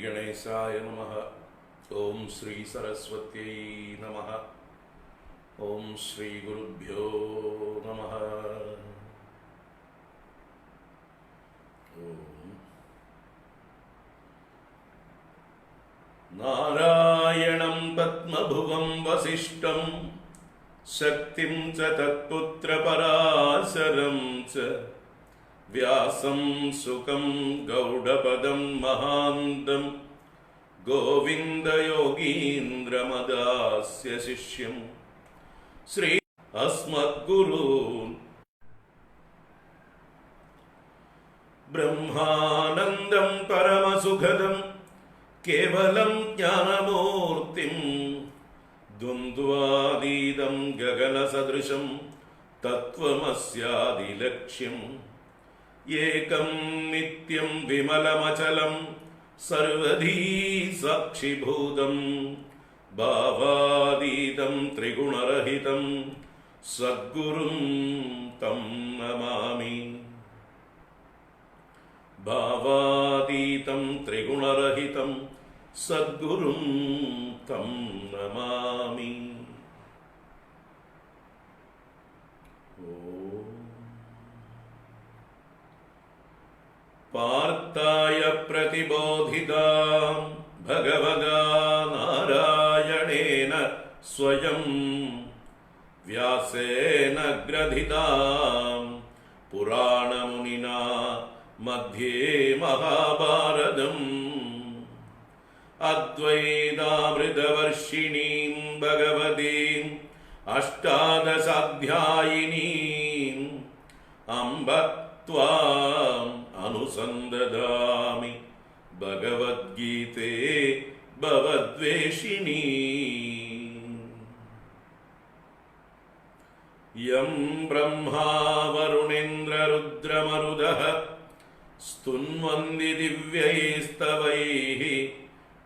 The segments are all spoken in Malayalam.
गणेशाय नमः। ओम श्री सरस्वत्यै नमः। ओम श्री गुरुभ्यो नमः। नारायणं पद्मभुवं वसिष्ठं शक्तिं च तत्पुत्रपराशरं च व्यासं सुकं गौडपदं महान्तं गोविन्दयोगीन्द्रमदास्य शिष्यं श्री अस्मद्गुरून् ब्रह्मानन्दं परमसुखदं केवलं ज्ञानमूर्तिं द्वन्द्वातीतं गगनसदृशं तत्त्वमस्यादिलक्ष्यम् एकं नित्यं विमलमचलं सर्वधी साक्षिभूतं भावातीतं त्रिगुणरहितं सद्गुरुं तं नमामि। भावातीतं त्रिगुणरहितं सद्गुरुं तं नमामि। पार्थाय प्रतिबोधितां भगवता नारायणेन स्वयं व्यासेन ग्रथितां पुराणमुनिना मध्ये महाभारतम् अद्वैतामृतवर्षिणीं भगवतीम् अष्टादशाध्यायिनीम् अम्ब त्वाम् अनुसन्दधामि भगवद्गीते भवद्वेषिणी। यं ब्रह्मा वरुणेन्द्ररुद्रमरुदः स्तुन्वन्ति दिव्यैस्तवैः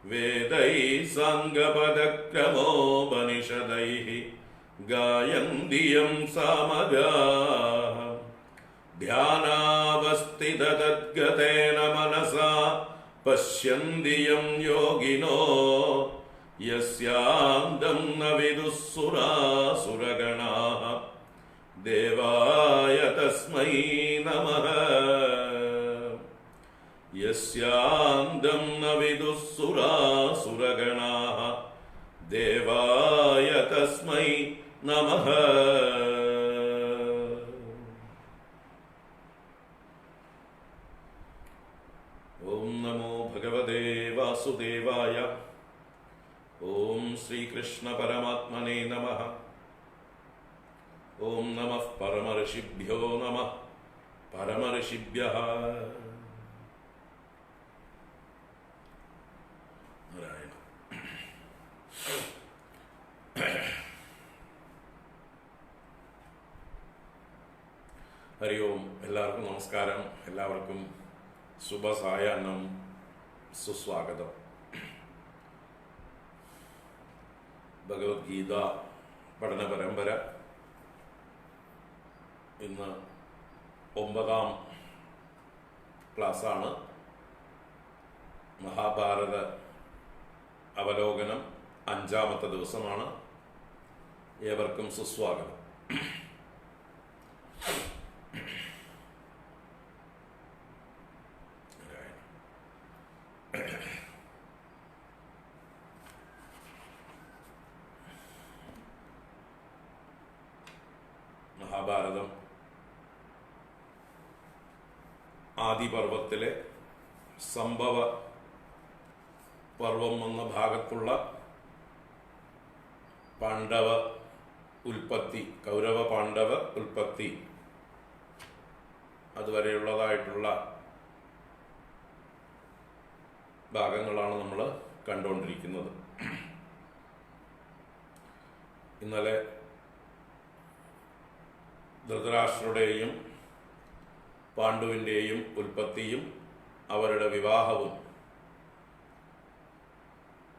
वेदैः साङ्गपदक्रमोपनिषदैः गायन्ति यं सामगाः ध्यानावस्थिततद्गतेन मनसा पश्यन्ति यं योगिनो यस्यान्तं न विदुः सुरासुरगणाः देवाय तस्मै नमः। यस्यान्तं न विदुः सुरासुरगणाः देवाय तस्मै नमः। ओम नमो भगवते वासुदेवाय। ओम श्रीकृष्ण परमात्मने नमः। ओम नमः परमऋषिभ्यो नमः परमऋषिभ्यः। नारायण। हरि ओम। എല്ലാവർക്കും നമസ്കാരം. എല്ലാവർക്കും ശുഭസായാഹ്നം, സുസ്വാഗതം. ഭഗവത്ഗീത പഠന പരമ്പര ഇന്ന് 9ാം ക്ലാസ്സാണ്. മഹാഭാരത അവലോകനം 5ാമത്തെ ദിവസമാണ്. ഏവർക്കും സുസ്വാഗതം. മഹാഭാരതം ആദിപർവത്തിലെ സംഭവ പർവം എന്ന ഭാഗത്തുള്ള പാണ്ഡവ ഉൽപ്പത്തി, കൗരവ പാണ്ഡവ ഉൽപ്പത്തി അതുവരെയുള്ളതായിട്ടുള്ള ഭാഗങ്ങളാണ് നമ്മൾ കണ്ടുകൊണ്ടിരിക്കുന്നത്. ഇന്നലെ ധൃതരാഷ്ട്രരുടെയും പാണ്ഡുവിൻ്റെയും ഉൽപ്പത്തിയും അവരുടെ വിവാഹവും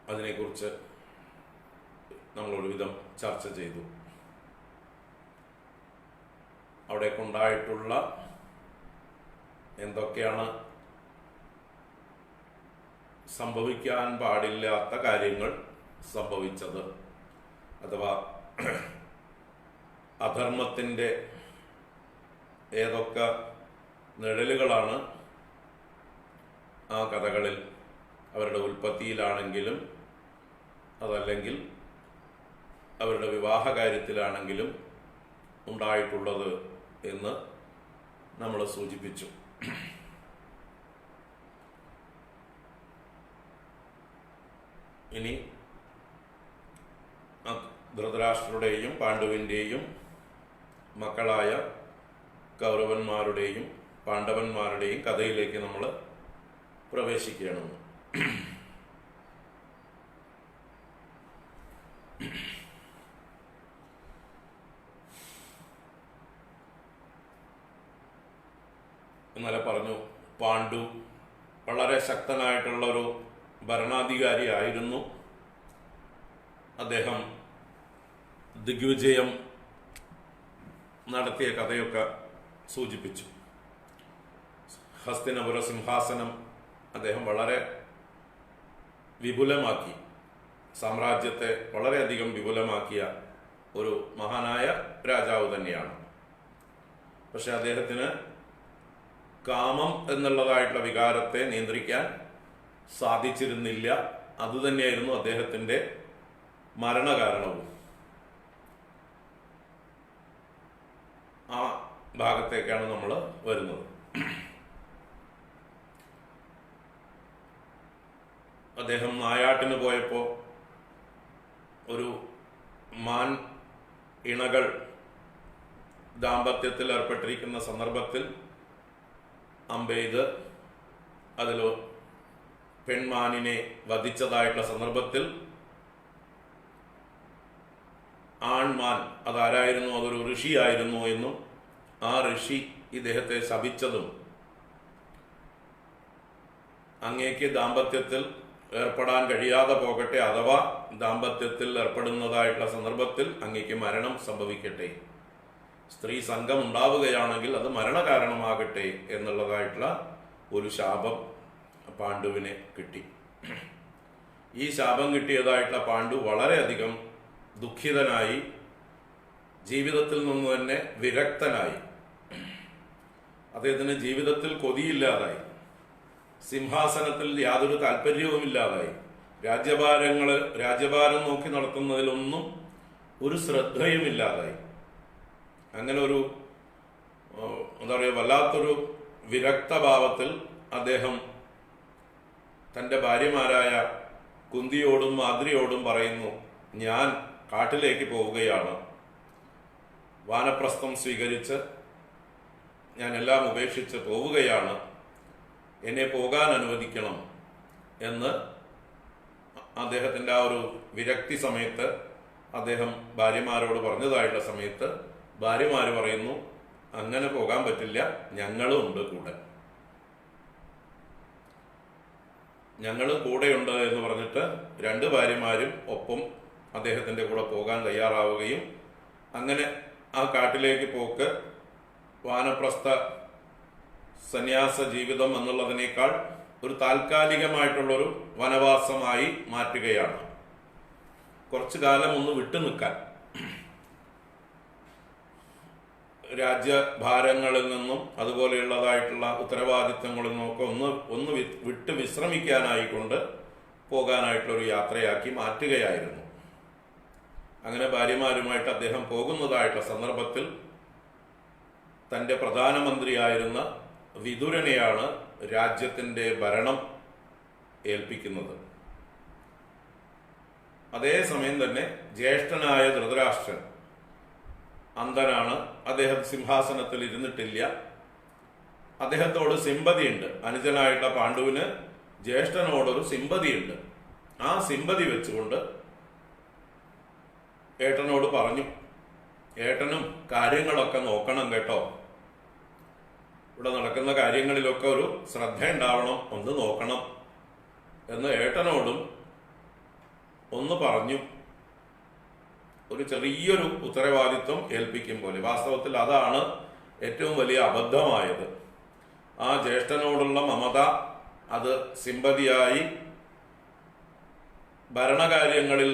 അതിനെക്കുറിച്ച് നമ്മൾ ഒരുവിധം ചർച്ച ചെയ്തു. അവിടേക്കുണ്ടായിട്ടുള്ള എന്തൊക്കെയാണ് സംഭവിക്കാൻ പാടില്ലാത്ത കാര്യങ്ങൾ സംഭവിച്ചത്, അഥവാ അധർമ്മത്തിൻ്റെ ഏതൊക്കെ നിഴലുകളാണ് ആ കഥകളിൽ അവരുടെ ഉൽപ്പത്തിയിലാണെങ്കിലും അതല്ലെങ്കിൽ അവരുടെ വിവാഹ കാര്യത്തിലാണെങ്കിലും ഉണ്ടായിട്ടുള്ളത് എന്ന് നമ്മൾ സൂചിപ്പിച്ചു. ഇനി ധൃതരാഷ്ട്രരുടെയും പാണ്ഡുവിൻ്റെയും മക്കളായ കൗരവന്മാരുടെയും പാണ്ഡവന്മാരുടെയും കഥയിലേക്ക് നമ്മൾ പ്രവേശിക്കുകയാണ്. ഇന്നലെ പറഞ്ഞു, പാണ്ഡു വളരെ ശക്തനായിട്ടുള്ള ഒരു ഭരണാധികാരിയായിരുന്നു. അദ്ദേഹം ദിഗ്വിജയം നടത്തിയ കഥയൊക്കെ സൂചിപ്പിച്ചു. ഹസ്തിനപുര സിംഹാസനം അദ്ദേഹം വളരെ വിപുലമാക്കി, സാമ്രാജ്യത്തെ വളരെയധികം വിപുലമാക്കിയ ഒരു മഹാനായ രാജാവ് തന്നെയാണ്. പക്ഷെ അദ്ദേഹത്തിന് കാമം എന്നുള്ളതായിട്ടുള്ള വികാരത്തെ നിയന്ത്രിക്കാൻ സാധിച്ചിരുന്നില്ല. അതുതന്നെയായിരുന്നു അദ്ദേഹത്തിൻ്റെ മരണകാരണവും. ആ ഭാഗത്തേക്കാണ് നമ്മൾ വരുന്നത്. അദ്ദേഹം നായാട്ടിന് പോയപ്പോൾ ഒരു മാൻ ഇണകൾ ദാമ്പത്യത്തിൽ ഏർപ്പെട്ടിരിക്കുന്ന സന്ദർഭത്തിൽ അമ്പെയ്ത് അതിൽ പെൺമാനിനെ വധിച്ചതായിട്ടുള്ള സന്ദർഭത്തിൽ ആൺമാൻ അതാരായിരുന്നു, അതൊരു ഋഷിയായിരുന്നു എന്നും ആ ഋഷി ഇദ്ദേഹത്തെ ശപിച്ചതും അങ്ങേക്ക് ദാമ്പത്യത്തിൽ ഏർപ്പെടാൻ കഴിയാതെ പോകട്ടെ, അഥവാ ദാമ്പത്യത്തിൽ ഏർപ്പെടുന്നതായിട്ടുള്ള സന്ദർഭത്തിൽ അങ്ങേക്ക് മരണം സംഭവിക്കട്ടെ, സ്ത്രീ സംഘം ഉണ്ടാവുകയാണെങ്കിൽ അത് മരണകാരണമാകട്ടെ എന്നുള്ളതായിട്ടുള്ള ഒരു ശാപം പാണ്ഡുവിനെ കിട്ടി. ഈ ശാപം കിട്ടിയതായിട്ടുള്ള പാണ്ഡു വളരെയധികം ദുഃഖിതനായി, ജീവിതത്തിൽ നിന്ന് തന്നെ വിരക്തനായി, അദ്ദേഹത്തിന് ജീവിതത്തിൽ കൊതിയില്ലാതായി, സിംഹാസനത്തിൽ യാതൊരു താല്പര്യവുമില്ലാതായി, രാജ്യഭാരം നോക്കി നടത്തുന്നതിലൊന്നും ഒരു ശ്രദ്ധയുമില്ലാതായി. അങ്ങനെ ഒരു എന്താ പറയുക, വല്ലാത്തൊരു വിരക്തഭാവത്തിൽ അദ്ദേഹം തൻ്റെ ഭാര്യമാരായ കുന്തിയോടും മാദ്രിയോടും പറയുന്നു, ഞാൻ കാട്ടിലേക്ക് പോവുകയാണ്, വാനപ്രസ്ഥം സ്വീകരിച്ച് ഞാൻ എല്ലാം ഉപേക്ഷിച്ച് പോവുകയാണ്, എന്നെ പോകാൻ അനുവദിക്കണം എന്ന് അദ്ദേഹത്തിൻ്റെ ആ ഒരു വിരക്തി സമയത്ത് അദ്ദേഹം ഭാര്യമാരോട് പറഞ്ഞതായിട്ടുള്ള സമയത്ത് ഭാര്യമാര് പറയുന്നു, അങ്ങനെ പോകാൻ പറ്റില്ല, ഞങ്ങളും ഉണ്ട് കൂടെ, ഞങ്ങൾ കൂടെയുണ്ട് എന്ന് പറഞ്ഞിട്ട് രണ്ട് ഭാര്യമാരും ഒപ്പം അദ്ദേഹത്തിൻ്റെ കൂടെ പോകാൻ തയ്യാറാവുകയും അങ്ങനെ ആ കാട്ടിലേക്ക് പോക്ക് വാനപ്രസ്ഥ സന്യാസ ജീവിതം എന്നുള്ളതിനേക്കാൾ ഒരു താൽക്കാലികമായിട്ടുള്ളൊരു വനവാസമായി മാറ്റുകയാണ്. കുറച്ചു കാലം ഒന്ന് വിട്ടു നിൽക്കാൻ, രാജ്യഭാരങ്ങളിൽ നിന്നും അതുപോലെയുള്ളതായിട്ടുള്ള ഉത്തരവാദിത്തങ്ങളിൽ നിന്നൊക്കെ ഒന്ന് വിട്ട് വിശ്രമിക്കാനായിക്കൊണ്ട് പോകാനായിട്ടുള്ളൊരു യാത്രയാക്കി മാറ്റുകയായിരുന്നു. അങ്ങനെ ഭാര്യമാരുമായിട്ട് അദ്ദേഹം പോകുന്നതായിട്ടുള്ള സന്ദർഭത്തിൽ തൻ്റെ പ്രധാനമന്ത്രിയായിരുന്ന വിതുരനെയാണ് രാജ്യത്തിൻ്റെ ഭരണം ഏൽപ്പിക്കുന്നത്. അതേസമയം തന്നെ ജ്യേഷ്ഠനായ ധൃതരാഷ്ട്രൻ അന്ധനാണ്, അദ്ദേഹം സിംഹാസനത്തിൽ ഇരുന്നിട്ടില്ല, അദ്ദേഹത്തോട് സിമ്പതിയുണ്ട്. അനുജനായിട്ടുള്ള പാണ്ഡുവിന് ജ്യേഷ്ഠനോടൊരു സിമ്പതിയുണ്ട്. ആ സിമ്പതി വെച്ചുകൊണ്ട് ഏട്ടനോട് പറഞ്ഞു, ഏട്ടനും കാര്യങ്ങളൊക്കെ നോക്കണം കേട്ടോ, ഇവിടെ നടക്കുന്ന കാര്യങ്ങളിലൊക്കെ ഒരു ശ്രദ്ധ ഉണ്ടാവണം, ഒന്ന് നോക്കണം എന്ന് ഏട്ടനോടും ഒന്ന് പറഞ്ഞു. ഒരു ചെറിയൊരു ഉത്തരവാദിത്വം ഏൽപ്പിക്കും പോലെ. വാസ്തവത്തിൽ അതാണ് ഏറ്റവും വലിയ അബദ്ധമായത്. ആ ജ്യേഷ്ഠനോടുള്ള മമത അത് സിമ്പതിയായി ഭരണകാര്യങ്ങളിൽ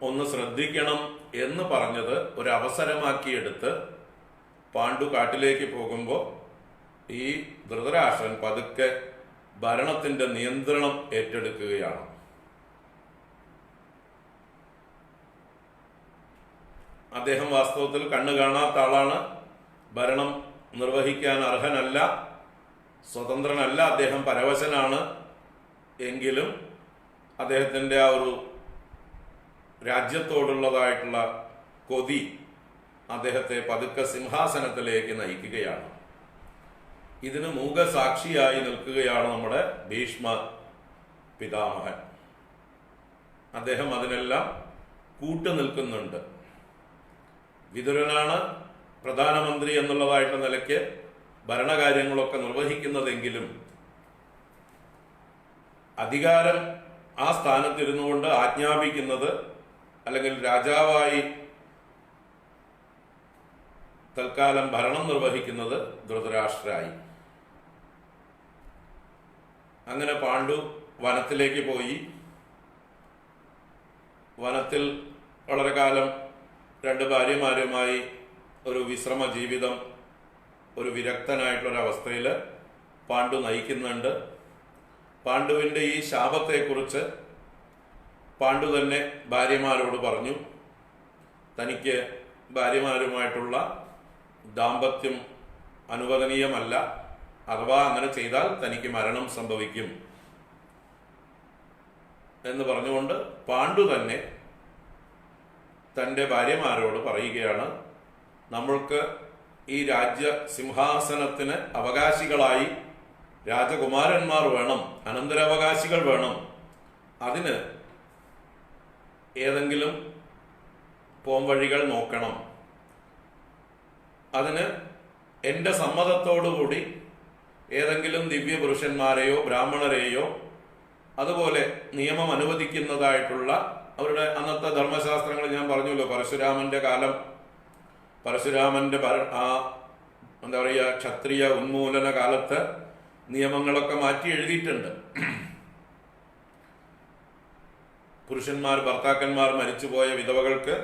ഒന്ന് ശ്രദ്ധിക്കണം എന്ന് പറഞ്ഞത് ഒരു അവസരമാക്കിയെടുത്ത് പാണ്ഡു കാട്ടിലേക്ക് പോകുമ്പോൾ ഈ ധൃതരാഷ്ട്രൻ പതുക്കെ ഭരണത്തിന്റെ നിയന്ത്രണം ഏറ്റെടുക്കുകയാണ്. അദ്ദേഹം വാസ്തവത്തിൽ കണ്ണു കാണാത്ത ആളാണ്, ഭരണം നിർവഹിക്കാൻ അർഹനല്ല, സ്വതന്ത്രനല്ല, അദ്ദേഹം പരവശനാണ്. എങ്കിലും അദ്ദേഹത്തിൻ്റെ ആ ഒരു രാജ്യത്തോടുള്ളതായിട്ടുള്ള കൊതി അദ്ദേഹത്തെ പതുക്കെ സിംഹാസനത്തിലേക്ക് നയിക്കുകയാണ്. ഇതിന് മൂകസാക്ഷിയായി നിൽക്കുകയാണ് നമ്മുടെ ഭീഷ്മ പിതാമഹൻ. അദ്ദേഹം അതിനെല്ലാം കൂട്ടുനിൽക്കുന്നുണ്ട്. വിതുരനാണ് പ്രധാനമന്ത്രി എന്നുള്ളതായിട്ടുള്ള നിലയ്ക്ക് ഭരണകാര്യങ്ങളൊക്കെ നിർവഹിക്കുന്നതെങ്കിലും അധികാരം ആ സ്ഥാനത്തിരുന്നു കൊണ്ട് ആജ്ഞാപിക്കുന്നത് അല്ലെങ്കിൽ രാജാവായി തൽക്കാലം ഭരണം നിർവഹിക്കുന്നത് ധൃതരാഷ്ട്രായി. അങ്ങനെ പാണ്ഡു വനത്തിലേക്ക് പോയി. വനത്തിൽ വളരെ കാലം 2 ഭാര്യമാരുമായി ഒരു വിശ്രമ ജീവിതം, ഒരു വിരക്തനായിട്ടുള്ളൊരവസ്ഥയിൽ പാണ്ഡു നയിക്കുന്നുണ്ട്. പാണ്ഡുവിൻ്റെ ഈ ശാപത്തെക്കുറിച്ച് പാണ്ഡു തന്നെ ഭാര്യമാരോട് പറഞ്ഞു. തനിക്ക് ഭാര്യമാരുമായിട്ടുള്ള ദാമ്പത്യം അനുവദനീയമല്ല, അഥവാ അങ്ങനെ ചെയ്താൽ തനിക്ക് മരണം സംഭവിക്കും എന്ന് പറഞ്ഞുകൊണ്ട് പാണ്ഡു തന്നെ തൻ്റെ ഭാര്യമാരോട് പറയുകയാണ്, നമ്മൾക്ക് ഈ രാജ്യ സിംഹാസനത്തിന് അവകാശികളായി രാജകുമാരന്മാർ വേണം, അനന്തരാവകാശികൾ വേണം. അതിന് ഏതെങ്കിലും പോംവഴികൾ നോക്കണം. അതിന് എൻ്റെ സമ്മതത്തോടുകൂടി ഏതെങ്കിലും ദിവ്യപുരുഷന്മാരെയോ ബ്രാഹ്മണരെയോ അതുപോലെ നിയമം അനുവദിക്കുന്നതായിട്ടുള്ള അവരുടെ അന്നത്തെ ധർമ്മശാസ്ത്രങ്ങൾ ഞാൻ പറഞ്ഞല്ലോ, പരശുരാമന്റെ കാലം, പരശുരാമന്റെ എന്താ പറയുക, ക്ഷത്രിയ ഉന്മൂലന കാലത്ത് നിയമങ്ങളൊക്കെ മാറ്റി എഴുതിയിട്ടുണ്ട്. പുരുഷന്മാർ, ഭർത്താക്കന്മാർ മരിച്ചുപോയ വിധവകൾക്ക്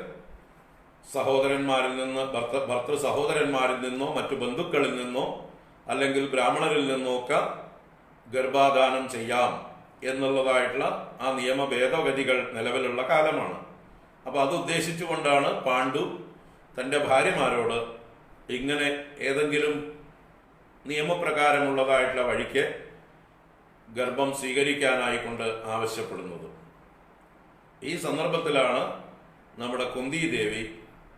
സഹോദരന്മാരിൽ നിന്ന്, ഭർത്തൃ സഹോദരന്മാരിൽ നിന്നോ മറ്റു ബന്ധുക്കളിൽ നിന്നോ അല്ലെങ്കിൽ ബ്രാഹ്മണരിൽ നിന്നോ ഒക്കെ ഗർഭാധാനം ചെയ്യാം എന്നുള്ളതായിട്ടുള്ള ആ നിയമ ഭേദഗതികൾ നിലവിലുള്ള കാലമാണ്. അപ്പോൾ അത് ഉദ്ദേശിച്ചുകൊണ്ടാണ് പാണ്ഡു തൻ്റെ ഭാര്യമാരോട് ഇങ്ങനെ ഏതെങ്കിലും നിയമപ്രകാരമുള്ളതായിട്ടുള്ള വഴിക്ക് ഗർഭം സ്വീകരിക്കാനായിക്കൊണ്ട് ആവശ്യപ്പെടുന്നത്. ഈ സന്ദർഭത്തിലാണ് നമ്മുടെ കുന്തിദേവി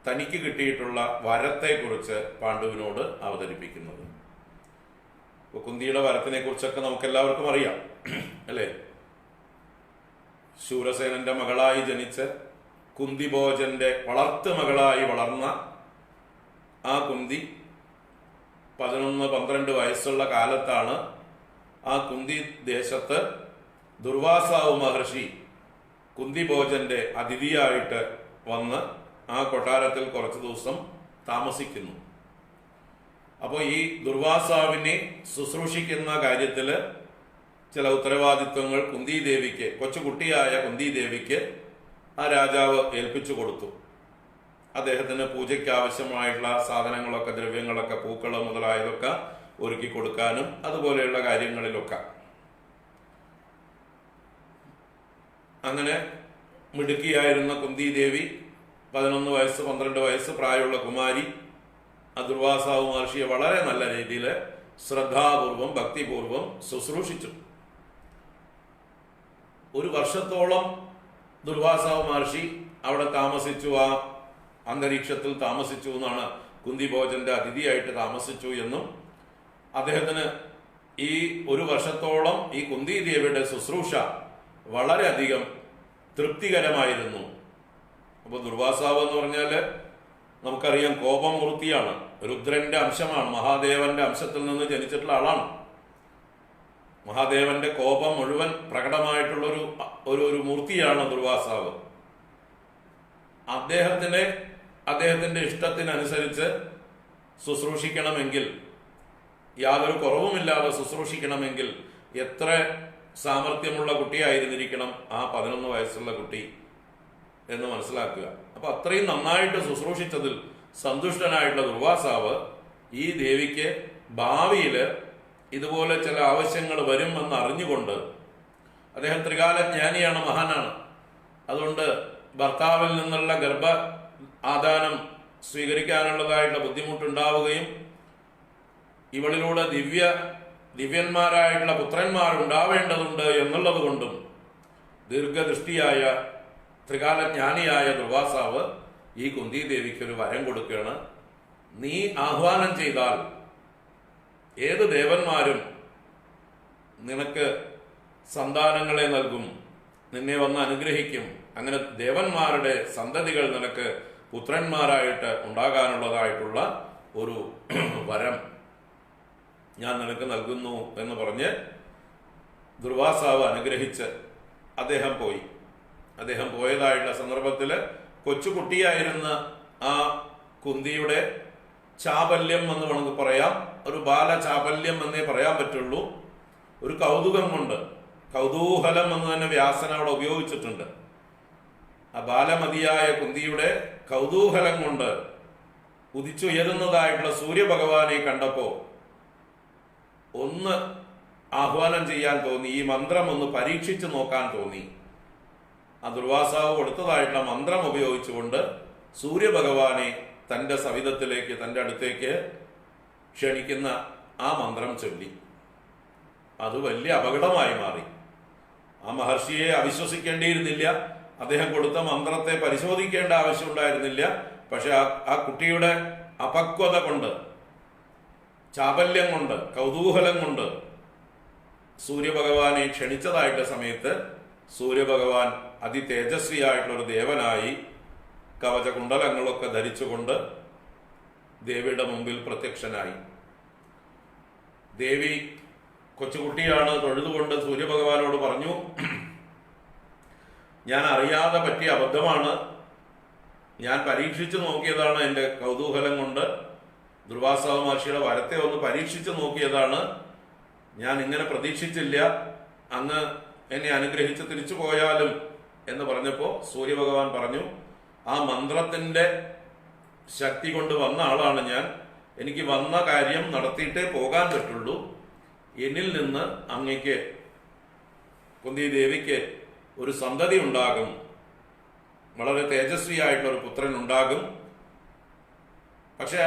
തനിക്ക് കിട്ടിയിട്ടുള്ള വരത്തെക്കുറിച്ച് പാണ്ഡുവിനോട് അവതരിപ്പിക്കുന്നത്. കുന്തിയുടെ വരത്തിനെ കുറിച്ചൊക്കെ നമുക്ക് എല്ലാവർക്കും അറിയാം അല്ലേ? ശൂരസേനന്റെ മകളായി ജനിച്ച് കുന്തിഭോജന്റെ വളർത്തു മകളായി വളർന്ന ആ കുന്തി 11-12 വയസ്സുള്ള കാലത്താണ് ആ കുന്തി ദേശത്ത് ദുർവാസാവ് മഹർഷി കുന്തിഭോജന്റെ അതിഥിയായിട്ട് വന്ന് ആ കൊട്ടാരത്തിൽ കുറച്ചു ദിവസം താമസിക്കുന്നു. അപ്പോൾ ഈ ദുർവാസാവിനെ ശുശ്രൂഷിക്കുന്ന കാര്യത്തിൽ ചില ഉത്തരവാദിത്വങ്ങൾ കുന്തിദേവിക്ക്, കൊച്ചുകുട്ടിയായ കുന്തിദേവിക്ക് ആ രാജാവ് ഏൽപ്പിച്ചു കൊടുത്തു. അദ്ദേഹത്തിന് പൂജയ്ക്ക് ആവശ്യമായിട്ടുള്ള സാധനങ്ങളൊക്കെ, ദ്രവ്യങ്ങളൊക്കെ, പൂക്കൾ മുതലായതൊക്കെ ഒരുക്കി കൊടുക്കാനും അതുപോലെയുള്ള കാര്യങ്ങളിലൊക്കെ. അങ്ങനെ മിടുക്കിയായിരുന്ന കുന്തിദേവി 11 വയസ്സ് 12 വയസ്സ് പ്രായമുള്ള കുമാരി ദുർവാസാവ് മഹർഷിയെ വളരെ നല്ല രീതിയിൽ ശ്രദ്ധാപൂർവം ഭക്തിപൂർവം ശുശ്രൂഷിച്ചു. 1 വർഷത്തോളം ദുർവാസാവ് മഹർഷി അവിടെ താമസിച്ചു, ആ അന്തരീക്ഷത്തിൽ താമസിച്ചു എന്നാണ്. കുന്തിഭോജന്റെ അതിഥിയായിട്ട് താമസിച്ചു എന്നും അദ്ദേഹത്തിന് ഈ 1 വർഷത്തോളം ഈ കുന്തിദേവിയുടെ ശുശ്രൂഷ വളരെയധികം തൃപ്തികരമായിരുന്നു. അപ്പോൾ ദുർവാസാവ് എന്ന് പറഞ്ഞാൽ നമുക്കറിയാം കോപമൂർത്തിയാണ്, രുദ്രന്റെ അംശമാണ്, മഹാദേവന്റെ അംശത്തിൽ നിന്ന് ജനിച്ചിട്ടുള്ള ആളാണ്. മഹാദേവന്റെ കോപം മുഴുവൻ പ്രകടമായിട്ടുള്ളൊരു ഒരു മൂർത്തിയാണ് ദുർവാസാവ്. അദ്ദേഹത്തിന്റെ ഇഷ്ടത്തിനനുസരിച്ച് ശുശ്രൂഷിക്കണമെങ്കിൽ, യാതൊരു കുറവുമില്ലാതെ ശുശ്രൂഷിക്കണമെങ്കിൽ എത്ര സാമർഥ്യമുള്ള കുട്ടിയായിരുന്നിരിക്കണം ആ 11 വയസ്സുള്ള കുട്ടി എന്ന് മനസ്സിലാക്കുക. അപ്പൊ അത്രയും നന്നായിട്ട് ശുശ്രൂഷിച്ചതിൽ സന്തുഷ്ടനായിട്ടുള്ള ദുർവാസാവ് ഈ ദേവിക്ക് ഭാവിയിൽ ഇതുപോലെ ചില ആവശ്യങ്ങൾ വരുമെന്ന് അറിഞ്ഞുകൊണ്ട്, അദ്ദേഹം ത്രികാലജ്ഞാനിയാണ്, മഹാനാണ്. അതുകൊണ്ട് ഭർത്താവിൽ നിന്നുള്ള ഗർഭ ആദാനം സ്വീകരിക്കാനുള്ളതായിട്ടുള്ള ബുദ്ധിമുട്ടുണ്ടാവുകയും ഇവളിലൂടെ ദിവ്യന്മാരായിട്ടുള്ള പുത്രന്മാരുണ്ടാവേണ്ടതുണ്ട് എന്നുള്ളത് കൊണ്ടും ദീർഘദൃഷ്ടിയായ ത്രികാലജ്ഞാനിയായ ദുർവാസാവ് ഈ കുന്തിദേവിക്ക് ഒരു വരം കൊടുക്കുകയാണ്. നീ ആഹ്വാനം ചെയ്താൽ ഏത് ദേവന്മാരും നിനക്ക് സന്താനങ്ങളെ നൽകും, നിന്നെ വന്ന് അനുഗ്രഹിക്കും. അങ്ങനെ ദേവന്മാരുടെ സന്തതികൾ നിനക്ക് പുത്രന്മാരായിട്ട് ഉണ്ടാകാനുള്ളതായിട്ടുള്ള ഒരു വരം ഞാൻ നിനക്ക് നൽകുന്നു എന്ന് പറഞ്ഞ് ദുർവാസാവ് അനുഗ്രഹിച്ച് അദ്ദേഹം പോയി. അദ്ദേഹം പോയതായിട്ടുള്ള സന്ദർഭത്തിൽ കൊച്ചുകുട്ടിയായിരുന്ന ആ കുന്തിയുടെ ചാപല്യം എന്ന് വേണമെങ്കിൽ പറയാം, ഒരു ബാലചാപല്യം എന്നേ പറയാൻ പറ്റുള്ളൂ. ഒരു കൗതുകം കൊണ്ട്, കൗതൂഹലം എന്ന് തന്നെ വ്യാസൻ അവിടെ ഉപയോഗിച്ചിട്ടുണ്ട്. ആ ബാലമതിയായ കുന്തിയുടെ കൗതൂഹലം കൊണ്ട് ഉദിച്ചുയരുന്നതായിട്ടുള്ള സൂര്യഭഗവാനെ കണ്ടപ്പോ ഒന്ന് ആഹ്വാനം ചെയ്യാൻ തോന്നി, ഈ മന്ത്രം ഒന്ന് പരീക്ഷിച്ചു നോക്കാൻ തോന്നി. ആ ദുർവാസാവ് കൊടുത്തതായിട്ടുള്ള മന്ത്രം ഉപയോഗിച്ചുകൊണ്ട് സൂര്യഭഗവാനെ തൻ്റെ സവിധത്തിലേക്ക്, തൻ്റെ അടുത്തേക്ക് ക്ഷണിക്കുന്ന ആ മന്ത്രം ചൊല്ലി. അത് വലിയ അപകടമായി മാറി. ആ മഹർഷിയെ അവിശ്വസിക്കേണ്ടിയിരുന്നില്ല, അദ്ദേഹം കൊടുത്ത മന്ത്രത്തെ പരിശോധിക്കേണ്ട ആവശ്യമുണ്ടായിരുന്നില്ല. പക്ഷെ ആ കുട്ടിയുടെ അപക്വത കൊണ്ട്, ചാപല്യം കൊണ്ട്, കൗതൂഹലം കൊണ്ട് സൂര്യഭഗവാനെ ക്ഷണിച്ചതായിട്ടുള്ള സമയത്ത് സൂര്യഭഗവാൻ അതിതേജസ്വിയായിട്ടുള്ളൊരു ദേവനായി കവചകുണ്ടലങ്ങളൊക്കെ ധരിച്ചുകൊണ്ട് ദേവിയുടെ മുമ്പിൽ പ്രത്യക്ഷനായി. ദേവി കൊച്ചുകുട്ടിയാണ്, തൊഴുതുകൊണ്ട് സൂര്യഭഗവാനോട് പറഞ്ഞു, ഞാൻ അറിയാതെ പറ്റിയ അബദ്ധമാണ്, ഞാൻ പരീക്ഷിച്ചു നോക്കിയതാണ്, എൻ്റെ കൗതൂഹലം കൊണ്ട് ദുർവാസാവ് മഹർഷിയുടെ വരത്തെ ഒന്ന് പരീക്ഷിച്ചു നോക്കിയതാണ്, ഞാൻ ഇങ്ങനെ പ്രതീക്ഷിച്ചില്ല, അങ്ങ് എന്നെ അനുഗ്രഹിച്ച് തിരിച്ചു പോയാലും എന്ന് പറഞ്ഞപ്പോൾ സൂര്യഭഗവാൻ പറഞ്ഞു, ആ മന്ത്രത്തിന്റെ ശക്തി കൊണ്ട് വന്ന ആളാണ് ഞാൻ, എനിക്ക് വന്ന കാര്യം നടത്തിയിട്ടേ പോകാൻ പറ്റുള്ളൂ, എന്നിൽ നിന്ന് അങ്ങയ്ക്ക്, കുന്തി ദേവിക്ക് ഒരു സന്തതി ഉണ്ടാകും, വളരെ തേജസ്വിയായിട്ടുള്ളൊരു പുത്രൻ ഉണ്ടാകും, പക്ഷെ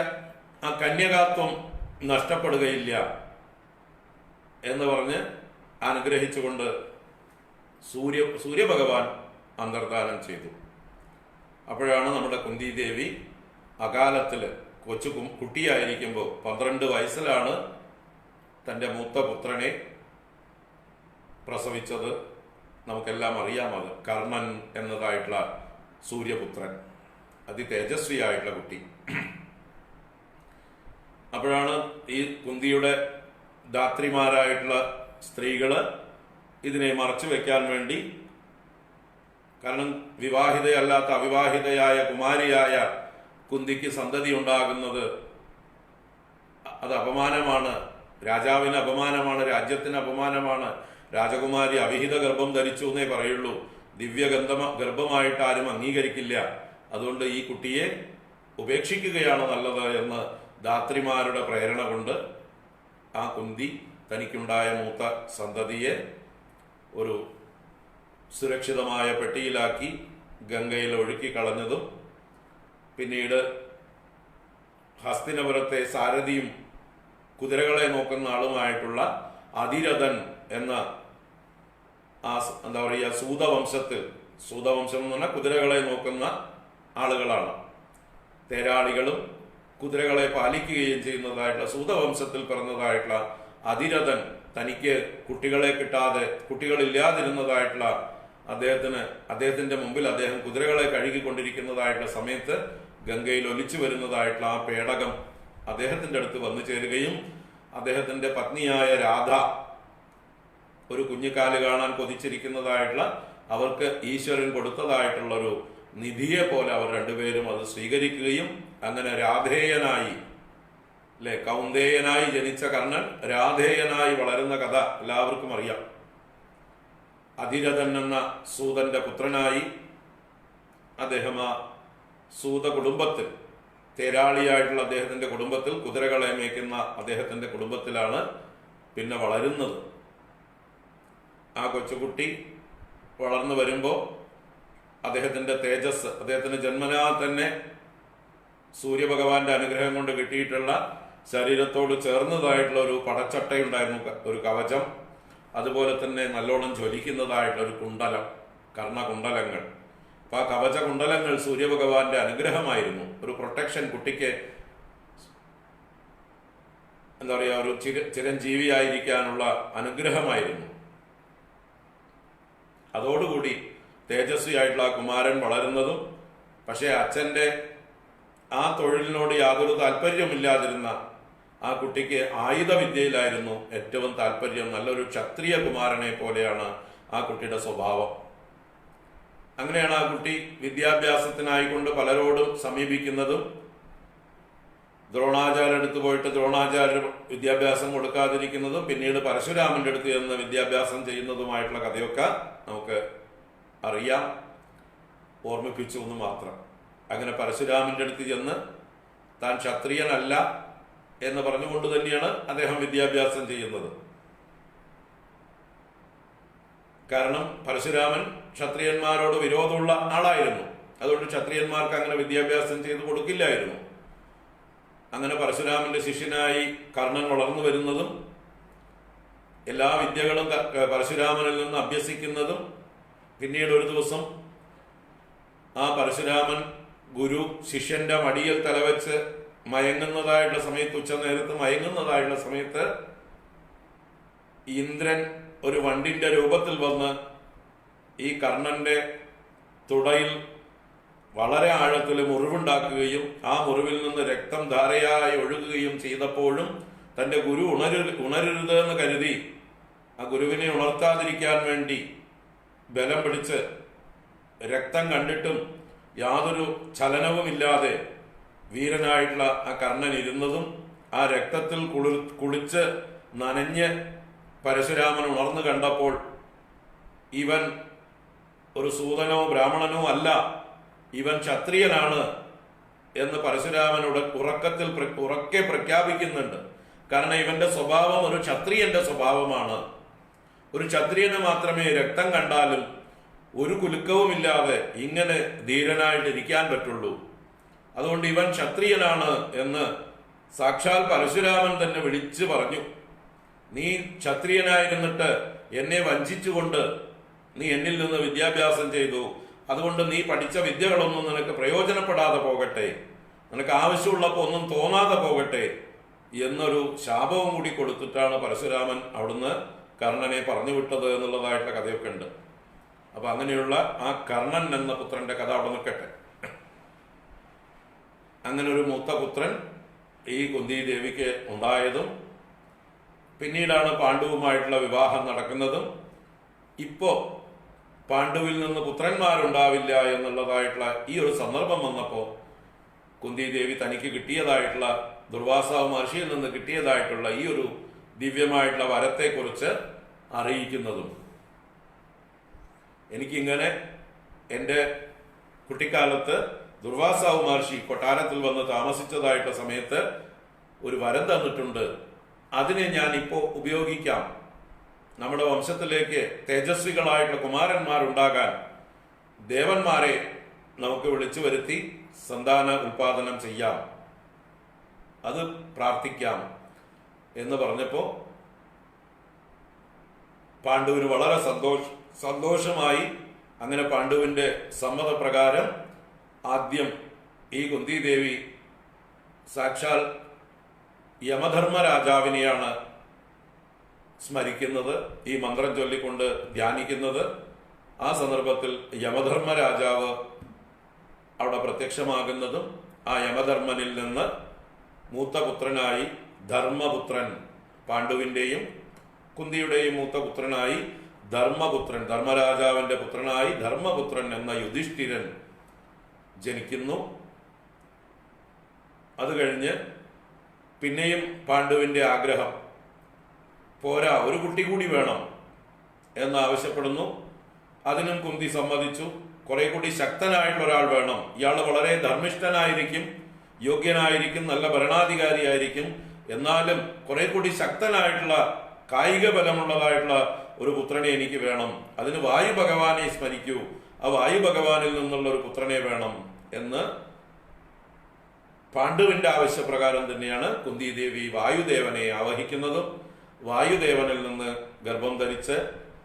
ആ കന്യകാത്വം നഷ്ടപ്പെടുകയില്ല എന്ന് പറഞ്ഞ് അനുഗ്രഹിച്ചുകൊണ്ട് സൂര്യഭഗവാൻ അന്തർധാനം ചെയ്തു. അപ്പോഴാണ് നമ്മുടെ കുന്തി ദേവി അകാലത്തിൽ കുട്ടിയായിരിക്കുമ്പോൾ 12 വയസ്സിലാണ് തൻ്റെ മൂത്ത പുത്രനെ പ്രസവിച്ചത്. നമുക്കെല്ലാം അറിയാം, അത് കർണൻ എന്നതായിട്ടുള്ള സൂര്യപുത്രൻ, അതിതേജസ്വിയായിട്ടുള്ള കുട്ടി. അപ്പോഴാണ് ഈ കുന്തിയുടെ ധാത്രിമാരായിട്ടുള്ള സ്ത്രീകള് ഇതിനെ മറച്ചു വെക്കാൻ വേണ്ടി, കാരണം വിവാഹിതയല്ലാത്ത അവിവാഹിതയായ കുമാരിയായ കുന്തിക്ക് സന്തതി ഉണ്ടാകുന്നത് അത് അപമാനമാണ്, രാജാവിന് അപമാനമാണ്, രാജ്യത്തിന് അപമാനമാണ്. രാജകുമാരി അവിഹിത ഗർഭം ധരിച്ചു എന്നേ പറയുള്ളൂ, ഗർഭമായിട്ട് ആരും അംഗീകരിക്കില്ല. അതുകൊണ്ട് ഈ കുട്ടിയെ ഉപേക്ഷിക്കുകയാണ് നല്ലത് എന്ന് ധാത്രിമാരുടെ പ്രേരണ കൊണ്ട് ആ കുന്തി തനിക്കുണ്ടായ മൂത്ത സന്തതിയെ ഒരു സുരക്ഷിതമായ പെട്ടിയിലാക്കി ഗംഗയിൽ ഒഴുക്കി കളഞ്ഞതും, പിന്നീട് ഹസ്തിനപുരത്തെ സാരഥിയും കുതിരകളെ നോക്കുന്ന ആളുമായിട്ടുള്ള അതിരഥൻ എന്ന ആ എന്താ പറയുക സൂതവംശം എന്ന് പറഞ്ഞാൽ കുതിരകളെ നോക്കുന്ന ആളുകളാണ്, തേരാളികളും കുതിരകളെ പാലിക്കുകയും ചെയ്യുന്നതായിട്ടുള്ള സൂതവംശത്തിൽ പിറന്നതായിട്ടുള്ള അതിരഥൻ തനിക്ക് കുട്ടികളെ കിട്ടാതെ, കുട്ടികളില്ലാതിരുന്നതായിട്ടുള്ള അദ്ദേഹത്തിന്റെ മുമ്പിൽ അദ്ദേഹം കുതിരകളെ കഴുകിക്കൊണ്ടിരിക്കുന്നതായിട്ടുള്ള സമയത്ത് ഗംഗയിൽ ഒലിച്ചു വരുന്നതായിട്ടുള്ള ആ പേടകം അദ്ദേഹത്തിന്റെ അടുത്ത് വന്നു ചേരുകയും അദ്ദേഹത്തിന്റെ പത്നിയായ രാധ ഒരു കുഞ്ഞിക്കാല് കാണാൻ കൊതിച്ചിരിക്കുന്നതായിട്ടുള്ള, അവർക്ക് ഈശ്വരൻ കൊടുത്തതായിട്ടുള്ളൊരു നിധിയെ പോലെ അവർ രണ്ടുപേരും അത് സ്വീകരിക്കുകയും അങ്ങനെ രാധേയനായി, അല്ലെ, കൗന്ദേയനായി ജനിച്ച കർണൻ രാധേയനായി വളരുന്ന കഥ എല്ലാവർക്കും അറിയാം. അധിരഥൻ എന്ന സൂതന്റെ പുത്രനായി. അദ്ദേഹം ആ സൂത കുടുംബത്തിൽ, തേരാളിയായിട്ടുള്ള അദ്ദേഹത്തിന്റെ കുടുംബത്തിൽ, കുതിരകളെ മേയ്ക്കുന്ന അദ്ദേഹത്തിന്റെ കുടുംബത്തിലാണ് പിന്നെ വളരുന്നത്. ആ കൊച്ചുകുട്ടി വളർന്നു വരുമ്പോൾ അദ്ദേഹത്തിന്റെ തേജസ്, അദ്ദേഹത്തിന് ജന്മനാ തന്നെ സൂര്യഭഗവാന്റെ അനുഗ്രഹം കൊണ്ട് കിട്ടിയിട്ടുള്ള ശരീരത്തോട് ചേർന്നതായിട്ടുള്ള ഒരു പടച്ചട്ടയുണ്ടായിരുന്നു, ഒരു കവചം. അതുപോലെ തന്നെ നല്ലോണം ജ്വലിക്കുന്നതായിട്ടുള്ള ഒരു കുണ്ടലം, കർണകുണ്ടലങ്ങൾ. അപ്പൊ ആ കവച കുണ്ടലങ്ങൾ സൂര്യഭഗവാന്റെ അനുഗ്രഹമായിരുന്നു. ഒരു പ്രൊട്ടക്ഷൻ, കുട്ടിക്ക് എന്താ പറയുക, ഒരു ചിരഞ്ജീവിയായിരിക്കാനുള്ള അനുഗ്രഹമായിരുന്നു. അതോടുകൂടി തേജസ്വിയായിട്ടുള്ള ആ കുമാരൻ വളരുന്നതും, പക്ഷേ അച്ഛൻ്റെ ആ തൊഴിലിനോട് യാതൊരു താല്പര്യമില്ലാതിരുന്ന ആ കുട്ടിക്ക് ആയുധവിദ്യയിലായിരുന്നു ഏറ്റവും താല്പര്യം. നല്ലൊരു ക്ഷത്രിയ കുമാരനെ പോലെയാണ് ആ കുട്ടിയുടെ സ്വഭാവം. അങ്ങനെയാണ് ആ കുട്ടി വിദ്യാഭ്യാസത്തിനായിക്കൊണ്ട് പലരോടും സമീപിക്കുന്നതും, ദ്രോണാചാര്യ അടുത്ത് പോയിട്ട് ദ്രോണാചാര്യ വിദ്യാഭ്യാസം കൊടുക്കാതിരിക്കുന്നതും, പിന്നീട് പരശുരാമന്റെ അടുത്ത് ചെന്ന് വിദ്യാഭ്യാസം ചെയ്യുന്നതുമായിട്ടുള്ള കഥയൊക്കെ നമുക്ക് അറിയാം. ഓർമ്മിപ്പിച്ചു എന്ന് മാത്രം. അങ്ങനെ പരശുരാമന്റെ അടുത്ത് ചെന്ന് താൻ ക്ഷത്രിയനല്ല എന്ന് പറഞ്ഞുകൊണ്ട് തന്നെയാണ് അദ്ദേഹം വിദ്യാഭ്യാസം ചെയ്യുന്നത്. കാരണം പരശുരാമൻ ക്ഷത്രിയന്മാരോട് വിരോധമുള്ള ആളായിരുന്നു. അതുകൊണ്ട് ക്ഷത്രിയന്മാർക്ക് അങ്ങനെ വിദ്യാഭ്യാസം ചെയ്തു കൊടുക്കില്ലായിരുന്നു. അങ്ങനെ പരശുരാമന്റെ ശിഷ്യനായി കർണൻ വളർന്നു വരുന്നതും, എല്ലാ വിദ്യകളും പരശുരാമനിൽ നിന്ന് അഭ്യസിക്കുന്നതും, പിന്നീട് ഒരു ദിവസം ആ പരശുരാമൻ ഗുരു ശിഷ്യന്റെ മടിയിൽ തലവെച്ച് മയങ്ങുന്നതായിട്ടുള്ള സമയത്ത്, ഉച്ചനേരത്ത് മയങ്ങുന്നതായിട്ടുള്ള സമയത്ത്, ഇന്ദ്രൻ ഒരു വണ്ടിന്റെ രൂപത്തിൽ വന്ന് ഈ കർണന്റെ തുടയിൽ വളരെ ആഴത്തിൽ മുറിവുണ്ടാക്കുകയും ആ മുറിവിൽ നിന്ന് രക്തം ധാരയായി ഒഴുകുകയും ചെയ്തപ്പോഴും തന്റെ ഗുരു ഉണരരുത് എന്ന് കരുതി ആ ഗുരുവിനെ ഉണർത്താതിരിക്കാൻ വേണ്ടി ബലം പിടിച്ച് രക്തം കണ്ടിട്ടും യാതൊരു ചലനവുമില്ലാതെ വീരനായിട്ടുള്ള ആ കർണൻ ഇരുന്നതും, ആ രക്തത്തിൽ കുളിച്ച് നനഞ്ഞ് പരശുരാമൻ ഉണർന്നു കണ്ടപ്പോൾ ഇവൻ ഒരു സൂതനോ ബ്രാഹ്മണനോ അല്ല, ഇവൻ ക്ഷത്രിയനാണ് എന്ന് പരശുരാമനോട് ഉറക്കെ പ്രഖ്യാപിക്കുന്നുണ്ട്. കാരണം ഇവന്റെ സ്വഭാവം ഒരു ക്ഷത്രിയന്റെ സ്വഭാവമാണ്. ഒരു ക്ഷത്രിയന് മാത്രമേ രക്തം കണ്ടാലും ഒരു കുലുക്കവുമില്ലാതെ ഇങ്ങനെ ധീരനായിട്ട് ഇരിക്കാൻ പറ്റുള്ളൂ. അതുകൊണ്ട് ഇവൻ ക്ഷത്രിയനാണ് എന്ന് സാക്ഷാൽ പരശുരാമൻ തന്നെ വിളിച്ചു പറഞ്ഞു. നീ ക്ഷത്രിയനായിരുന്നിട്ട് എന്നെ വഞ്ചിച്ചുകൊണ്ട് നീ എന്നിൽ നിന്ന് വിദ്യാഭ്യാസം ചെയ്തു. അതുകൊണ്ട് നീ പഠിച്ച വിദ്യകളൊന്നും നിനക്ക് പ്രയോജനപ്പെടാതെ പോകട്ടെ, നിനക്ക് ആവശ്യമുള്ളപ്പോൾ ഒന്നും തോന്നാതെ പോകട്ടെ എന്നൊരു ശാപവും കൂടി കൊടുത്തിട്ടാണ് പരശുരാമൻ അവിടുന്ന് കർണനെ പറഞ്ഞു വിട്ടത് എന്നുള്ളതായിട്ടുള്ള കഥയൊക്കെ ഉണ്ട്. അപ്പൊ അങ്ങനെയുള്ള ആ കർണൻ എന്ന പുത്രന്റെ കഥ അവിടെ നിൽക്കട്ടെ. അങ്ങനെ ഒരു മൂത്ത പുത്രൻ ഈ കുന്തി ദേവിക്ക് ഉണ്ടായതും, പിന്നീടാണ് പാണ്ഡുവുമായിട്ടുള്ള വിവാഹം നടക്കുന്നതും. ഇപ്പോ പാണ്ഡുവിൽ നിന്ന് പുത്രന്മാരുണ്ടാവില്ല എന്നുള്ളതായിട്ടുള്ള ഈ ഒരു സന്ദർഭം വന്നപ്പോ കുന്തി ദേവി തനിക്ക് കിട്ടിയതായിട്ടുള്ള, ദുർവാസാവ് മഹർഷിയിൽ നിന്ന് കിട്ടിയതായിട്ടുള്ള ഈ ഒരു ദിവ്യമായിട്ടുള്ള വരത്തെക്കുറിച്ച് അറിയിക്കുന്നതും. എനിക്കിങ്ങനെ എൻ്റെ കുട്ടിക്കാലത്ത് ദുർവാസാവ് മഹർഷി കൊട്ടാരത്തിൽ വന്ന് താമസിച്ചതായിട്ടുള്ള സമയത്ത് ഒരു വരം തന്നിട്ടുണ്ട്, അതിനെ ഞാൻ ഇപ്പോൾ ഉപയോഗിക്കാം. നമ്മുടെ വംശത്തിലേക്ക് തേജസ്വികളായിട്ടുള്ള കുമാരന്മാരുണ്ടാകാൻ ദേവന്മാരെ നമുക്ക് വിളിച്ചു വരുത്തി സന്താന ഉൽപാദനം ചെയ്യാം, അത് പ്രാർത്ഥിക്കാം എന്ന് പറഞ്ഞപ്പോൾ പാണ്ഡുവിന് വളരെ സന്തോഷമായി. അങ്ങനെ പാണ്ഡുവിന്റെ സമ്മതപ്രകാരം ആദ്യം ഈ കുന്തിദേവി സാക്ഷാൽ യമധർമ്മ രാജാവിനെയാണ് സ്മരിക്കുന്നത്, ഈ മന്ത്രം ചൊല്ലിക്കൊണ്ട് ധ്യാനിക്കുന്നത്. ആ സന്ദർഭത്തിൽ യമധർമ്മ രാജാവ് അവിടെ പ്രത്യക്ഷമാകുന്നതും ആ യമധർമ്മനിൽ നിന്ന് മൂത്ത പുത്രനായി ധർമ്മപുത്രൻ, പാണ്ഡുവിന്റെയും കുന്തിയുടെയും മൂത്ത പുത്രനായി ധർമ്മപുത്രൻ, ധർമ്മരാജാവിന്റെ പുത്രനായി ധർമ്മപുത്രൻ എന്ന യുധിഷ്ഠിരൻ ജനിക്കുന്നു. അത് കഴിഞ്ഞ് പിന്നെയും പാണ്ഡുവിന്റെ ആഗ്രഹം പോരാ, ഒരു കുട്ടി കൂടി വേണം. എന്നാവശ്യപ്പെടുന്നു. അതിനും കുന്തി സമ്മതിച്ചു. കുറെ കൂടി ശക്തനായിട്ടുള്ള ഒരാൾ വേണം. ഇയാൾ വളരെ ധർമ്മിഷ്ഠനായിരിക്കും, യോഗ്യനായിരിക്കും, നല്ല ഭരണാധികാരിയായിരിക്കും. എന്നാലും കുറെ കൂടി ശക്തനായിട്ടുള്ള കായിക ബലമുള്ളതായിട്ടുള്ള ഒരു പുത്രനെ എനിക്ക് വേണം. അതിന് വായു ഭഗവാനെ സ്മരിക്കൂ. ആ വായു ഭഗവാനിൽ നിന്നുള്ള ഒരു പുത്രനെ വേണം എന്ന് പാണ്ഡുവിന്റെ ആവശ്യപ്രകാരം തന്നെയാണ് കുന്തിദേവി വായുദേവനെ ആവഹിക്കുന്നതും വായുദേവനിൽ നിന്ന് ഗർഭം ധരിച്ച്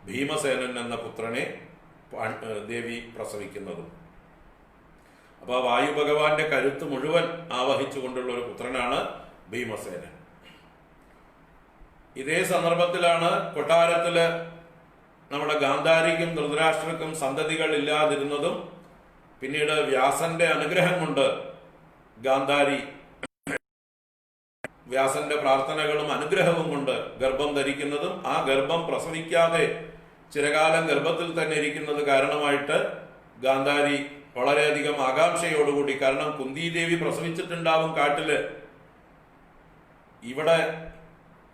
ഭീമസേനൻ എന്ന പുത്രനെ ദേവി പ്രസവിക്കുന്നതും. അപ്പൊ ആ വായു ഭഗവാന്റെ കരുത്ത് മുഴുവൻ ആവഹിച്ചുകൊണ്ടുള്ള ഒരു പുത്രനാണ് ഭീമസേനൻ. ഇതേ സന്ദർഭത്തിലാണ് കൊട്ടാരത്തില് നമ്മുടെ ഗാന്ധാരിക്കും ധൃതരാഷ്ട്രക്കും സന്തതികൾ ഇല്ലാതിരുന്നതും പിന്നീട് വ്യാസന്റെ അനുഗ്രഹം കൊണ്ട് ഗാന്ധാരി വ്യാസന്റെ പ്രാർത്ഥനകളും അനുഗ്രഹവും കൊണ്ട് ഗർഭം ധരിക്കുന്നതും ആ ഗർഭം പ്രസവിക്കാതെ ചിരകാലം ഗർഭത്തിൽ തന്നെ ഇരിക്കുന്നത് കാരണമായിട്ട് ഗാന്ധാരി വളരെയധികം ആകാംക്ഷയോടുകൂടി, കാരണം കുന്തിദേവി പ്രസവിച്ചിട്ടുണ്ടാവും കാട്ടില്, ഇവിടെ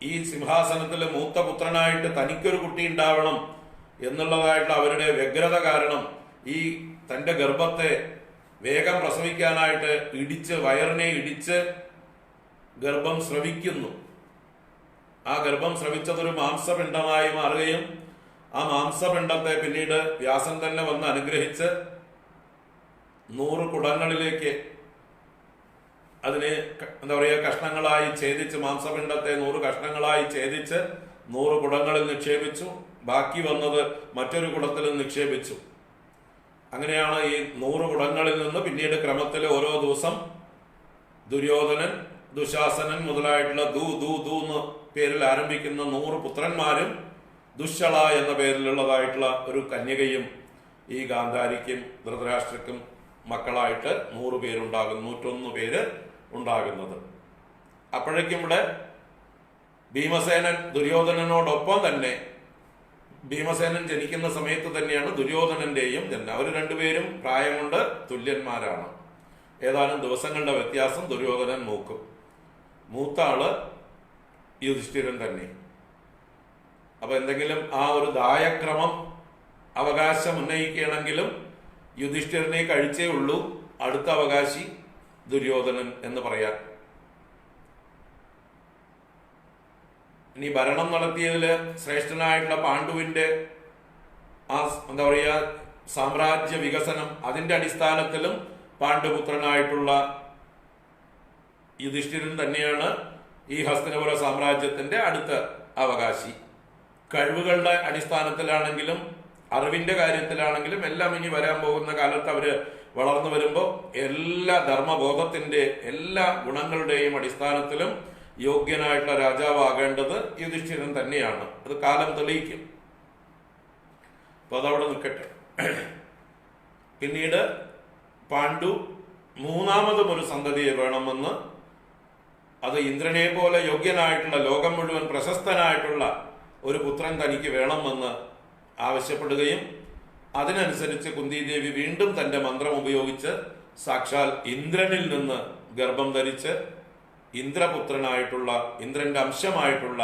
ഈ സിംഹാസനത്തില് മൂത്ത പുത്രനായിട്ട് തനിക്കൊരു കുട്ടി ഉണ്ടാവണം എന്നുള്ളതായിട്ടുള്ള അവരുടെ വ്യഗ്രത കാരണം ഈ തന്റെ ഗർഭത്തെ വേഗം പ്രസവിക്കാനായിട്ട് വയറിനെ ഇടിച്ച് ഗർഭം സ്രവിക്കുന്നു. ആ ഗർഭം സ്രവിച്ചതൊരു മാംസപിണ്ഡമായി മാറുകയും ആ മാംസപിണ്ഡത്തെ പിന്നീട് വ്യാസൻ തന്നെ വന്ന് അനുഗ്രഹിച്ച് 100 കുടങ്ങളിലേക്ക് അതിനെ എന്താ പറയുക കഷ്ണങ്ങളായി ഛേദിച്ച്, മാംസപിണ്ഡത്തെ 100 കഷ്ണങ്ങളായി ഛേദിച്ച് 100 കുടങ്ങളിൽ നിക്ഷേപിച്ചു. ബാക്കി വന്നത് മറ്റൊരു കുടത്തിൽ നിക്ഷേപിച്ചു. അങ്ങനെയാണ് ഈ 100 കുടങ്ങളിൽ നിന്ന് പിന്നീട് ക്രമത്തിൽ ഓരോ ദിവസം ദുര്യോധനൻ, ദുശാസനൻ മുതലായിട്ടുള്ള ദൂ എന്ന് പേരിൽ ആരംഭിക്കുന്ന 100 പുത്രന്മാരും ദുശ്ശള എന്ന പേരിലുള്ളതായിട്ടുള്ള ഒരു കന്യകയും ഈ ഗാന്ധാരിക്കും ധൃതരാഷ്ട്രക്കും മക്കളായിട്ട് 100 പേരുണ്ടാകും, 101 പേര് ഉണ്ടാകുന്നത്. അപ്പോഴേക്കും ഇവിടെ ഭീമസേനൻ ദുര്യോധനനോടൊപ്പം തന്നെ, ഭീമസേനൻ ജനിക്കുന്ന സമയത്ത് തന്നെയാണ് ദുര്യോധനന്റെയും ജന്മം. അവർ രണ്ടുപേരും പ്രായം കൊണ്ട് തുല്യന്മാരാണ്. ഏതാനും ദിവസങ്ങളുടെ വ്യത്യാസം ദുര്യോധനൻ മൂത്ത ആള് യുധിഷ്ഠിരൻ തന്നെ. അപ്പൊ എന്തെങ്കിലും ആ ഒരു ദായക്രമം അവകാശം ഉന്നയിക്കുകയാണെങ്കിലും യുധിഷ്ഠിരനെ കഴിച്ചേ ഉള്ളൂ അടുത്ത അവകാശി ദുര്യോധനൻ എന്ന് പറയാൻ. ഇനി ഭരണം നടത്തിയതില് ശ്രേഷ്ഠനായിട്ടുള്ള പാണ്ഡുവിന്റെ ആ എന്താ പറയുക സാമ്രാജ്യ വികസനം, അതിന്റെ അടിസ്ഥാനത്തിലും പാണ്ഡുപുത്രനായിട്ടുള്ള യുധിഷ്ഠിരൻ തന്നെയാണ് ഈ ഹസ്തിനപുര സാമ്രാജ്യത്തിന്റെ അടുത്ത അവകാശി. കഴിവുകളുടെ അടിസ്ഥാനത്തിലാണെങ്കിലും അറിവിന്റെ കാര്യത്തിലാണെങ്കിലും എല്ലാം ഇനി വരാൻ പോകുന്ന കാലത്ത് അവര് വളർന്നു വരുമ്പോൾ എല്ലാ ധർമ്മബോധത്തിന്റെ എല്ലാ ഗുണങ്ങളുടെയും അടിസ്ഥാനത്തിലും യോഗ്യനായിട്ടുള്ള രാജാവാകേണ്ടത് യുധിഷ്ഠിരൻ തന്നെയാണ്. അത് കാലം തെളിയിക്കും. അപ്പൊ അതവിടെ നിൽക്കട്ടെ. പിന്നീട് പാണ്ഡു മൂന്നാമതും ഒരു സന്തതിയെ വേണമെന്ന്, അത് ഇന്ദ്രനെ പോലെ യോഗ്യനായിട്ടുള്ള ലോകം മുഴുവൻ പ്രശസ്തനായിട്ടുള്ള ഒരു പുത്രൻ തനിക്ക് വേണമെന്ന് ആവശ്യപ്പെടുകയും അതിനനുസരിച്ച് കുന്തിദേവി വീണ്ടും തന്റെ മന്ത്രം ഉപയോഗിച്ച് സാക്ഷാൽ ഇന്ദ്രനിൽ നിന്ന് ഗർഭം ധരിച്ച് ഇന്ദ്രപുത്രനായിട്ടുള്ള, ഇന്ദ്രന്റെ അംശമായിട്ടുള്ള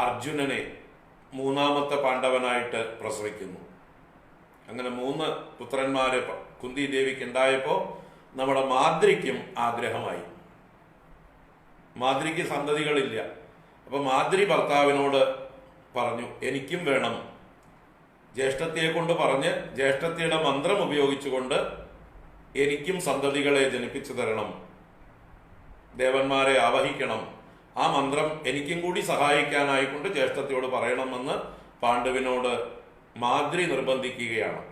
അർജുനനെ മൂന്നാമത്തെ പാണ്ഡവനായിട്ട് പ്രസവിക്കുന്നു. അങ്ങനെ 3 പുത്രന്മാരെ കുന്തിദേവിക്ക് ഉണ്ടായപ്പോ നമ്മുടെ മാദ്രിക്കും ആഗ്രഹമായി. മാദ്രിക്ക് സന്തതികളില്ല. അപ്പൊ മാദ്രി ഭർത്താവിനോട് പറഞ്ഞു, എനിക്കും വേണം. ജ്യേഷ്ഠത്തിയെ കൊണ്ട് പറഞ്ഞ് ജ്യേഷ്ഠത്തിയുടെ മന്ത്രം ഉപയോഗിച്ചുകൊണ്ട് എനിക്കും സന്തതികളെ ജനിപ്പിച്ചു തരണം, ദേവന്മാരെ ആവഹിക്കണം, ആ മന്ത്രം എനിക്കും കൂടി സഹായിക്കാനായിക്കൊണ്ട് ജ്യേഷ്ഠത്തിയോട് പറയണമെന്ന് പാണ്ഡുവിനോട് മാദ്രി നിർബന്ധിക്കുകയാണ്.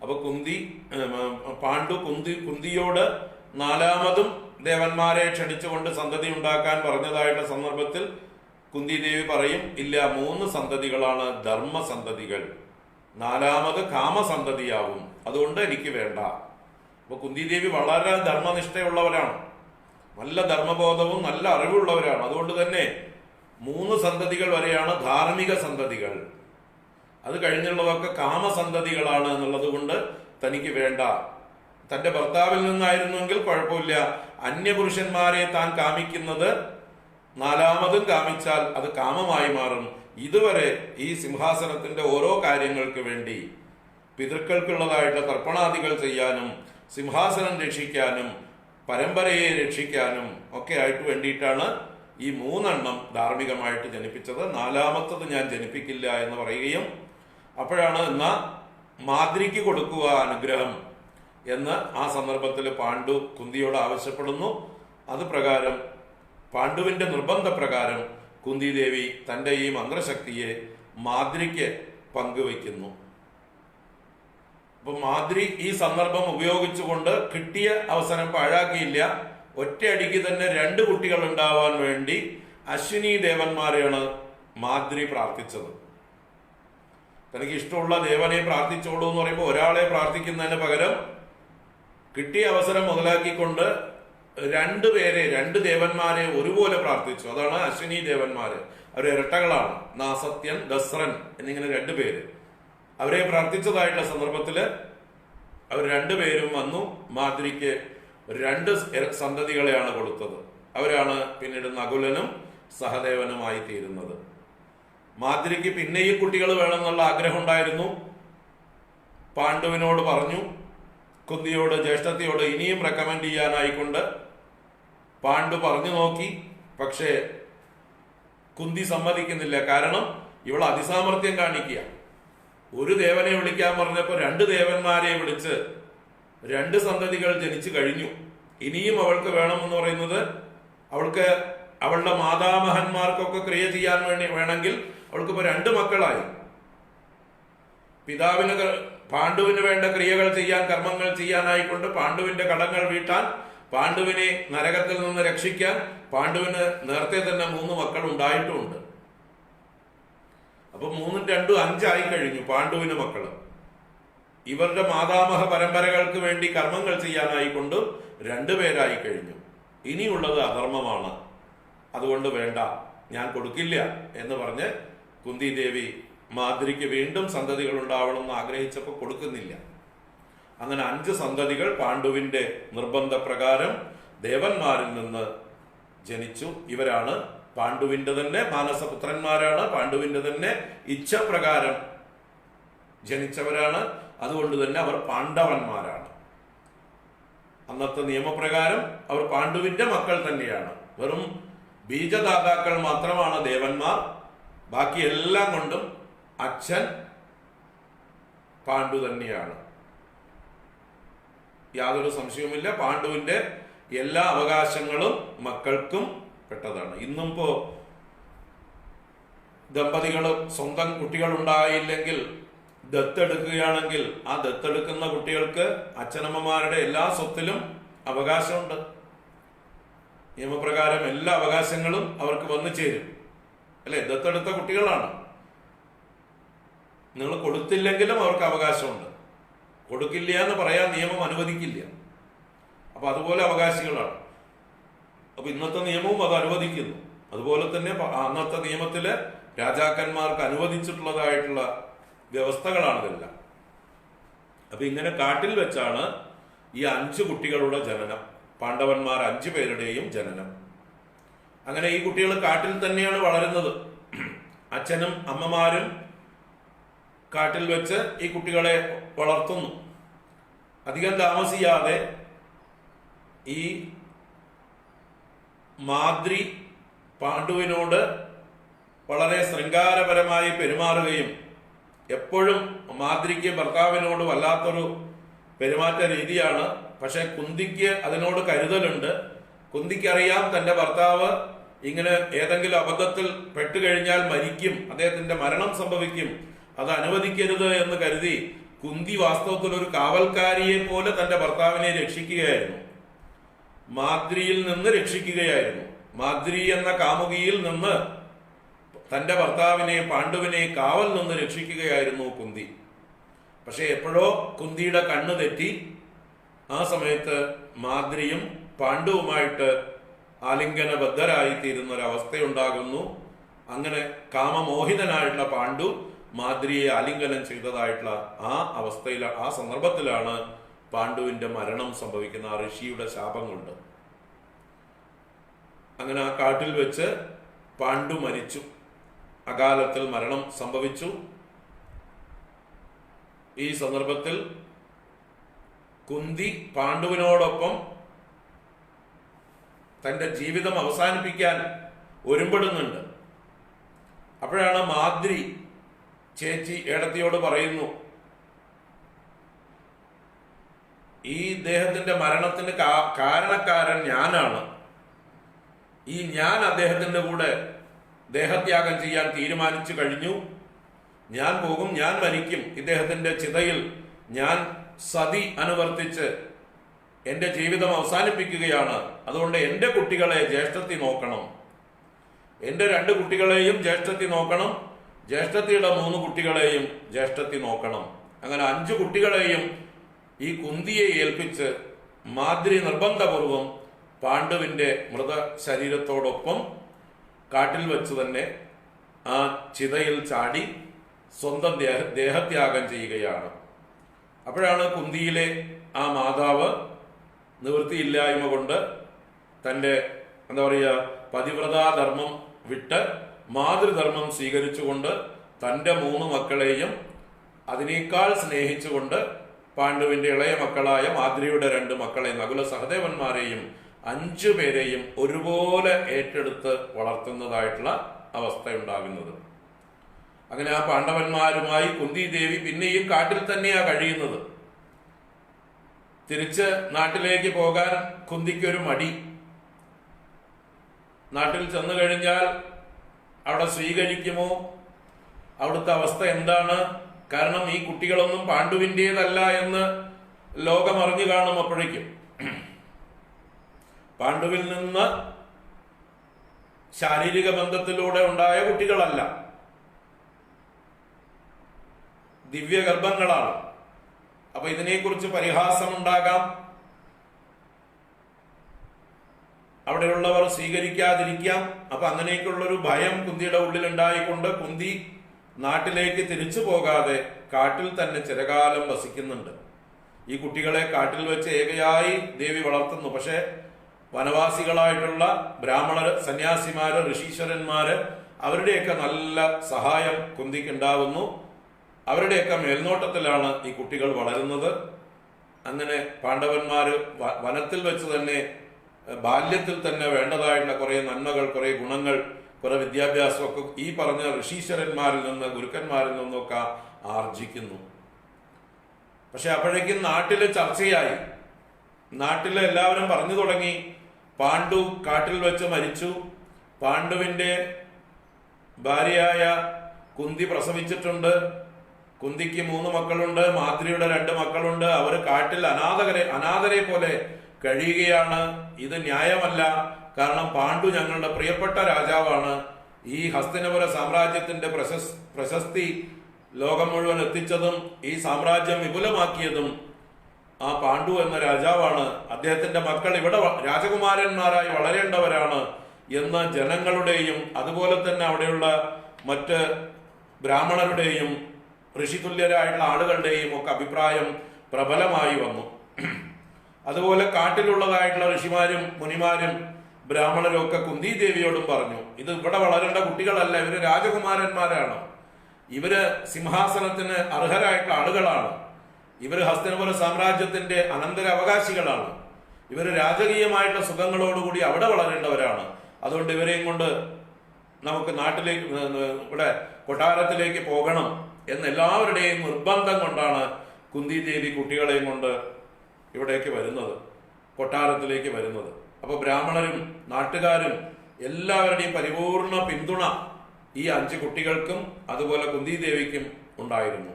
അപ്പൊ പാണ്ഡു കുന്തിയോട് 4ാമതും ദേവന്മാരെ ക്ഷണിച്ചുകൊണ്ട് സന്തതി ഉണ്ടാക്കാൻ പറഞ്ഞതായിട്ടുള്ള സന്ദർഭത്തിൽ കുന്തിദേവി പറയും, ഇല്ല, 3 സന്തതികളാണ് ധർമ്മസന്തതികൾ, 4ാമത് കാമസന്തതിയാവും, അതുകൊണ്ട് എനിക്ക് വേണ്ട. അപ്പൊ കുന്തിദേവി വളരെ ധർമ്മനിഷ്ഠയുള്ളവരാണ്, നല്ല ധർമ്മബോധവും നല്ല അറിവുള്ളവരാണ്. അതുകൊണ്ട് തന്നെ 3 സന്തതികൾ വരെയാണ് ധാർമ്മിക സന്തതികൾ. അത് കഴിഞ്ഞുള്ളതൊക്കെ കാമസന്തതികളാണ് എന്നുള്ളത് കൊണ്ട് തനിക്ക് വേണ്ട. തന്റെ ഭർത്താവിൽ നിന്നായിരുന്നെങ്കിൽ കുഴപ്പമില്ല, അന്യപുരുഷന്മാരെ താൻ കാമിക്കുന്നത് നാലാമതും കാമിച്ചാൽ അത് കാമമായി മാറും. ഇതുവരെ ഈ സിംഹാസനത്തിന്റെ ഓരോ കാര്യങ്ങൾക്ക് വേണ്ടി പിതൃക്കൾക്കുള്ളതായിട്ടുള്ള തർപ്പണാദികൾ ചെയ്യാനും സിംഹാസനം രക്ഷിക്കാനും പരമ്പരയെ രക്ഷിക്കാനും ഒക്കെ ആയിട്ട് വേണ്ടിയിട്ടാണ് ഈ 3 ധാർമ്മികമായിട്ട് ജനിപ്പിച്ചത്. 4-മത്തത് ഞാൻ ജനിപ്പിക്കില്ല എന്ന് പറയുകയും അപ്പോഴാണ് എന്നാ മാദ്രിക്ക് കൊടുക്കുക അനുഗ്രഹം എന്ന് ആ സന്ദർഭത്തിൽ പാണ്ഡു കുന്തിയോട് ആവശ്യപ്പെടുന്നു. അത് പ്രകാരം പാണ്ഡുവിന്റെ നിർബന്ധപ്രകാരം കുന്തിദേവി തൻ്റെ ഈ മന്ത്രശക്തിയെ മാദ്രിക്ക് പങ്കുവയ്ക്കുന്നു. അപ്പൊ മാദ്രി ഈ സന്ദർഭം ഉപയോഗിച്ചുകൊണ്ട് കിട്ടിയ അവസരം പാഴാക്കിയില്ല. ഒറ്റയടിക്ക് തന്നെ 2 കുട്ടികൾ ഉണ്ടാവാൻ വേണ്ടി അശ്വിനി ദേവന്മാരെയാണ് മാദ്രി പ്രാർത്ഥിച്ചത്. തനിക്ക് ഇഷ്ടമുള്ള ദേവനെ പ്രാർത്ഥിച്ചോളൂ എന്ന് പറയുമ്പോൾ ഒരാളെ പ്രാർത്ഥിക്കുന്നതിന് പകരം കിട്ടിയ അവസരം മുതലാക്കിക്കൊണ്ട് 2 ദേവന്മാരെ ഒരുപോലെ പ്രാർത്ഥിച്ചു. അതാണ് അശ്വിനി ദേവന്മാര്. അവർ ഇരട്ടകളാണ്, നാസത്യൻ ദസ്രൻ എന്നിങ്ങനെ 2 പേര്. അവരെ പ്രാർത്ഥിച്ചതായിട്ടുള്ള സന്ദർഭത്തില് അവർ 2 പേരും വന്നു മാദ്രിക്ക് 2 സന്തതികളെയാണ് കൊടുത്തത്. അവരാണ് പിന്നീട് നകുലനും സഹദേവനുമായി തീരുന്നത്. മാദ്രിക്ക് പിന്നെയും കുട്ടികൾ വേണമെന്നുള്ള ആഗ്രഹം ഉണ്ടായിരുന്നു. പാണ്ഡുവിനോട് പറഞ്ഞു, കുന്തിയോട് ജ്യേഷ്ഠത്തിയോട് ഇനിയും റെക്കമെൻഡ് ചെയ്യാനായിക്കൊണ്ട് പാണ്ഡു പറഞ്ഞു നോക്കി. പക്ഷേ കുന്തി സമ്മതിക്കുന്നില്ല. കാരണം ഇവൾ അതിസാമർത്ഥ്യം കാണിക്കുക. ഒരു ദേവനെ വിളിക്കാൻ പറഞ്ഞപ്പോൾ 2 ദേവന്മാരെ വിളിച്ച് 2 സന്തതികൾ ജനിച്ചു കഴിഞ്ഞു. ഇനിയും അവൾക്ക് വേണമെന്ന് പറയുന്നത് അവൾക്ക് അവളുടെ മാതാമഹന്മാർക്കൊക്കെ ക്രിയ ചെയ്യാൻ വേണമെങ്കിൽ അവൾക്ക് ഇപ്പൊ 2 മക്കളായി. പിതാവിന് പാണ്ഡുവിന് വേണ്ട ക്രിയകൾ ചെയ്യാൻ, കർമ്മങ്ങൾ ചെയ്യാനായിക്കൊണ്ട് പാണ്ഡുവിന്റെ കടങ്ങൾ വീട്ടാൻ, പാണ്ഡുവിനെ നരകത്തിൽ നിന്ന് രക്ഷിക്കാൻ പാണ്ഡുവിന് നേരത്തെ തന്നെ 3 മക്കൾ ഉണ്ടായിട്ടുമുണ്ട്. അപ്പൊ 3 ഉം 2 ഉം 5 ആയി കഴിഞ്ഞു പാണ്ഡുവിന് മക്കള്. ഇവരുടെ മാതാമഹ പരമ്പരകൾക്ക് വേണ്ടി കർമ്മങ്ങൾ ചെയ്യാനായിക്കൊണ്ട് 2 പേരായി കഴിഞ്ഞു. ഇനിയുള്ളത് അധർമ്മമാണ്, അതുകൊണ്ട് വേണ്ട, ഞാൻ കൊടുക്കില്ല എന്ന് പറഞ്ഞ് കുന്തി ദേവി മാദ്രിക്ക് വീണ്ടും സന്തതികൾ ഉണ്ടാവണമെന്ന് ആഗ്രഹിച്ചപ്പോൾ കൊടുക്കുന്നില്ല. അങ്ങനെ 5 സന്തതികൾ പാണ്ഡുവിന്റെ നിർബന്ധപ്രകാരം ദേവന്മാരിൽ നിന്ന് ജനിച്ചു. ഇവരാണ് പാണ്ഡുവിന്റെ തന്നെ മാനസപുത്രന്മാരാണ്, പാണ്ഡുവിന്റെ തന്നെ ഇച്ഛപ്രകാരം ജനിച്ചവരാണ്. അതുകൊണ്ട് തന്നെ അവർ പാണ്ഡവന്മാരാണ്. അന്നത്തെ നിയമപ്രകാരം അവർ പാണ്ഡുവിന്റെ മക്കൾ തന്നെയാണ്. വെറും ബീജദാതാക്കൾ മാത്രമാണ് ദേവന്മാർ. ബാക്കി എല്ലാം കൊണ്ടും അച്ഛൻ പാണ്ഡു തന്നെയാണ്. യാതൊരു സംശയവുമില്ല. പാണ്ഡുവിന്റെ എല്ലാ അവകാശങ്ങളും മക്കൾക്കും പെട്ടതാണ്. ഇന്നും ഇപ്പോ ദമ്പതികൾ സ്വന്തം കുട്ടികൾ ഉണ്ടായില്ലെങ്കിൽ ദത്തെടുക്കുകയാണെങ്കിൽ ആ ദത്തെടുക്കുന്ന കുട്ടികൾക്ക് അച്ഛനമ്മമാരുടെ എല്ലാ സ്വത്തിലും അവകാശമുണ്ട്. നിയമപ്രകാരം എല്ലാ അവകാശങ്ങളും അവർക്ക് വന്നു ചേരും. അല്ലെ, ദത്തെടുത്ത കുട്ടികളാണ്. നിങ്ങൾ കൊടുത്തില്ലെങ്കിലും അവർക്ക് അവകാശമുണ്ട്. കൊടുക്കില്ല എന്ന് പറയാൻ നിയമം അനുവദിക്കില്ല. അപ്പൊ അതുപോലെ അവകാശികളാണ്. അപ്പൊ ഇന്നത്തെ നിയമവും അത് അനുവദിക്കുന്നു. അതുപോലെ തന്നെ അന്നത്തെ നിയമത്തില് രാജാക്കന്മാർക്ക് അനുവദിച്ചിട്ടുള്ളതായിട്ടുള്ള വ്യവസ്ഥകളാണിതെല്ലാം. അപ്പൊ ഇങ്ങനെ കാട്ടിൽ വെച്ചാണ് ഈ 5 കുട്ടികളുടെ ജനനം, പാണ്ഡവന്മാർ 5 പേരുടെയും ജനനം. അങ്ങനെ ഈ കുട്ടികൾ കാട്ടിൽ തന്നെയാണ് വളരുന്നത്. അച്ഛനും അമ്മമാരും കാട്ടിൽ വെച്ച് ഈ കുട്ടികളെ വളർത്തുന്നു. അധികം താമസിയാതെ ഈ മാദ്രി പാണ്ഡുവിനോട് വളരെ ശൃംഗാരപരമായി പെരുമാറുകയും എപ്പോഴും മാദ്രിക്ക് ഭർത്താവിനോട് വല്ലാത്തൊരു പെരുമാറ്റ രീതിയാണ്. പക്ഷെ കുന്തിക്ക് അതിനോട് കരുതലുണ്ട്. കുന്തിക്കറിയാം തന്റെ ഭർത്താവ് ഇങ്ങനെ ഏതെങ്കിലും അബദ്ധത്തിൽ പെട്ടുകഴിഞ്ഞാൽ മരിക്കും, അദ്ദേഹത്തിന്റെ മരണം സംഭവിക്കും, അത് അനുവദിക്കരുത് എന്ന് കരുതി കുന്തി വാസ്തവത്തിൽ ഒരു കാവൽക്കാരിയെ പോലെ തന്റെ ഭർത്താവിനെ രക്ഷിക്കുകയായിരുന്നു. മാദ്രിയിൽ നിന്ന് രക്ഷിക്കുകയായിരുന്നു. മാദ്രി എന്ന കാമുകിയിൽ നിന്ന് തന്റെ ഭർത്താവിനെ, പാണ്ഡുവിനെ കാവൽ നിന്ന് രക്ഷിക്കുകയായിരുന്നു കുന്തി. പക്ഷെ എപ്പോഴോ കുന്തിയുടെ കണ്ണ് തെറ്റി. ആ സമയത്ത് മാദ്രിയും പാണ്ഡുവുമായിട്ട് ആലിംഗനബദ്ധരായിത്തീരുന്ന ഒരവസ്ഥയുണ്ടാകുന്നു. അങ്ങനെ കാമമോഹിതനായിട്ടുള്ള പാണ്ഡു മാദ്രിയെ ആലിംഗനം ചെയ്തതായിട്ടുള്ള ആ സന്ദർഭത്തിലാണ് പാണ്ഡുവിന്റെ മരണം സംഭവിക്കുന്ന. ആ ഋഷിയുടെ ശാപം കൊണ്ട്. അങ്ങനെ ആ കാട്ടിൽ വെച്ച് പാണ്ഡു മരിച്ചു. അകാലത്തിൽ മരണം സംഭവിച്ചു. ഈ സന്ദർഭത്തിൽ കുന്തി പാണ്ഡുവിനോടൊപ്പം തന്റെ ജീവിതം അവസാനിപ്പിക്കാൻ ഒരുമ്പെടുന്നുണ്ട്. അപ്പോഴാണ് മാദ്രി ചേച്ചി ഏടത്തിയോട് പറയുന്നു, ഈ ഇദ്ദേഹത്തിന്റെ മരണത്തിന് കാരണക്കാരൻ ഞാനാണ്. ഞാൻ അദ്ദേഹത്തിന്റെ കൂടെ ദേഹത്യാഗം ചെയ്യാൻ തീരുമാനിച്ചു കഴിഞ്ഞു. ഞാൻ പോകും, ഞാൻ മരിക്കും. ഇദ്ദേഹത്തിന്റെ ചിതയിൽ ഞാൻ സതി അനുവർത്തിച്ച് എന്റെ ജീവിതം അവസാനിപ്പിക്കുകയാണ്. അതുകൊണ്ട് എന്റെ കുട്ടികളെ ജ്യേഷ്ഠത്തി നോക്കണം. എന്റെ 2 കുട്ടികളെയും ജ്യേഷ്ഠത്തി നോക്കണം. ജ്യേഷ്ഠത്തിയുടെ 3 കുട്ടികളെയും ജ്യേഷ്ഠത്തി നോക്കണം. അങ്ങനെ 5 കുട്ടികളെയും ഈ കുന്തിയെ ഏൽപ്പിച്ച് മാദ്രി നിർബന്ധപൂർവം പാണ്ഡുവിന്റെ മൃത ശരീരത്തോടൊപ്പം കാട്ടിൽ വെച്ച് തന്നെ ആ ചിതയിൽ ചാടി സ്വന്തം ദേഹത്യാഗം ചെയ്യുകയാണ്. അപ്പോഴാണ് കുന്തിയിലെ ആ മാതാവ് നിവൃത്തിയില്ലായ്മ കൊണ്ട് തൻ്റെ എന്താ പറയുക പതിവ്രതാധർമ്മം വിട്ട് മാതൃധർമ്മം സ്വീകരിച്ചുകൊണ്ട് തൻ്റെ 3 മക്കളെയും അതിനേക്കാൾ സ്നേഹിച്ചുകൊണ്ട് പാണ്ഡുവിന്റെ ഇളയ മക്കളായ മാദ്രിയുടെ 2 മക്കളെ നകുല സഹദേവന്മാരെയും 5 പേരെയും ഒരുപോലെ ഏറ്റെടുത്ത് വളർത്തുന്നതായിട്ടുള്ള അവസ്ഥയുണ്ടാകുന്നത്. അങ്ങനെ ആ പാണ്ഡവന്മാരുമായി കുന്തി ദേവി പിന്നെയും കാട്ടിൽ തന്നെയാണ് കഴിയുന്നത്. തിരിച്ച് നാട്ടിലേക്ക് പോകാൻ കുന്തിക്കൊരു മടി. നാട്ടിൽ ചെന്നു കഴിഞ്ഞാൽ അവിടെ സ്വീകരിക്കുമോ? അവിടുത്തെ അവസ്ഥ എന്താണ്? കാരണം ഈ കുട്ടികളൊന്നും പാണ്ഡുവിൻ്റേതല്ല എന്ന് ലോകം അറിഞ്ഞു കാണും. അപ്പോഴേക്കും പാണ്ഡുവിൽ നിന്ന് ശാരീരിക ബന്ധത്തിലൂടെ ഉണ്ടായ കുട്ടികളല്ല, ദിവ്യഗർഭങ്ങളാണ്. അപ്പൊ ഇതിനെക്കുറിച്ച് പരിഹാസമുണ്ടാകാം. അവിടെയുള്ളവർ സ്വീകരിക്കാതിരിക്കാം. അപ്പൊ അങ്ങനെയൊക്കെയുള്ളൊരു ഭയം കുന്തിയുടെ ഉള്ളിലുണ്ടായിക്കൊണ്ട് കുന്തി നാട്ടിലേക്ക് തിരിച്ചു പോകാതെ കാട്ടിൽ തന്നെ ചിരകാലം വസിക്കുന്നുണ്ട്. ഈ കുട്ടികളെ കാട്ടിൽ വെച്ച് ഏകയായി ദേവി വളർത്തുന്നു. പക്ഷെ വനവാസികളായിട്ടുള്ള ബ്രാഹ്മണര്, സന്യാസിമാര്, ഋഷീശ്വരന്മാര് അവരുടെയൊക്കെ നല്ല സഹായം കുന്തിക്ക് ഉണ്ടാവുന്നു. അവരുടെയൊക്കെ മേൽനോട്ടത്തിലാണ് ഈ കുട്ടികൾ വളരുന്നത്. അങ്ങനെ പാണ്ഡവന്മാര് വനത്തിൽ വെച്ച് തന്നെ ബാല്യത്തിൽ തന്നെ വേണ്ടതായിട്ടുള്ള കുറെ നന്മകൾ, കുറെ ഗുണങ്ങൾ, കുറെ വിദ്യാഭ്യാസമൊക്കെ ഈ പറഞ്ഞ ഋഷീശ്വരന്മാരിൽ നിന്ന്, ഗുരുക്കന്മാരിൽ നിന്നൊക്കെ ആർജിക്കുന്നു. പക്ഷെ അപ്പോഴേക്കും നാട്ടില് ചർച്ചയായി. നാട്ടില് എല്ലാവരും പറഞ്ഞു തുടങ്ങി, പാണ്ഡു കാട്ടിൽ വെച്ച് മരിച്ചു. പാണ്ഡുവിന്റെ ഭാര്യയായ കുന്തി പ്രസവിച്ചിട്ടുണ്ട്. കുന്തിക്ക് 3 മക്കളുണ്ട്. മാദ്രിയുടെ 2 മക്കളുണ്ട്. അവർ കാട്ടിൽ അനാഥരെ പോലെ കഴിയുകയാണ്. ഇത് ന്യായമല്ല. കാരണം പാണ്ഡു ഞങ്ങളുടെ പ്രിയപ്പെട്ട രാജാവാണ്. ഈ ഹസ്തിനപുര സാമ്രാജ്യത്തിന്റെ പ്രശസ്തി ലോകം മുഴുവൻ എത്തിച്ചതും ഈ സാമ്രാജ്യം വിപുലമാക്കിയതും ആ പാണ്ഡു എന്ന രാജാവാണ്. അദ്ദേഹത്തിന്റെ മക്കൾ ഇവിടെ രാജകുമാരന്മാരായി വളരേണ്ടവരാണ് എന്ന് ജനങ്ങളുടെയും അതുപോലെ തന്നെ അവിടെയുള്ള മറ്റ് ബ്രാഹ്മണരുടെയും ഋഷിതുല്യരായിട്ടുള്ള ആളുകളുടെയും ഒക്കെ അഭിപ്രായം പ്രബലമായി വന്നു. അതുപോലെ കാട്ടിലുള്ളതായിട്ടുള്ള ഋഷിമാരും മുനിമാരും ബ്രാഹ്മണരും ഒക്കെ കുന്തി ദേവിയോടും പറഞ്ഞു, ഇത് ഇവിടെ വളരേണ്ട കുട്ടികളല്ല, ഇവര് രാജകുമാരന്മാരാണ്, ഇവര് സിംഹാസനത്തിന് അർഹരായിട്ടുള്ള ആളുകളാണ്, ഇവര് ഹസ്തിനപുര സാമ്രാജ്യത്തിന്റെ അനന്തരാവകാശികളാണ്, ഇവര് രാജകീയമായിട്ടുള്ള സുഖങ്ങളോടുകൂടി അവിടെ വളരേണ്ടവരാണ്. അതുകൊണ്ട് ഇവരെയും കൊണ്ട് നമുക്ക് നാട്ടിലേക്ക് ഇവിടെ കൊട്ടാരത്തിലേക്ക് പോകണം എന്നെല്ലാവരുടെയും നിർബന്ധം കൊണ്ടാണ് കുന്തി ദേവി കുട്ടികളെയും കൊണ്ട് ഇവിടേക്ക് വരുന്നത്, കൊട്ടാരത്തിലേക്ക് വരുന്നത്. അപ്പൊ ബ്രാഹ്മണരും നാട്ടുകാരും എല്ലാവരുടെയും പരിപൂർണ പിന്തുണ ഈ 5 കുട്ടികൾക്കും അതുപോലെ കുന്തി ദേവിക്കും ഉണ്ടായിരുന്നു.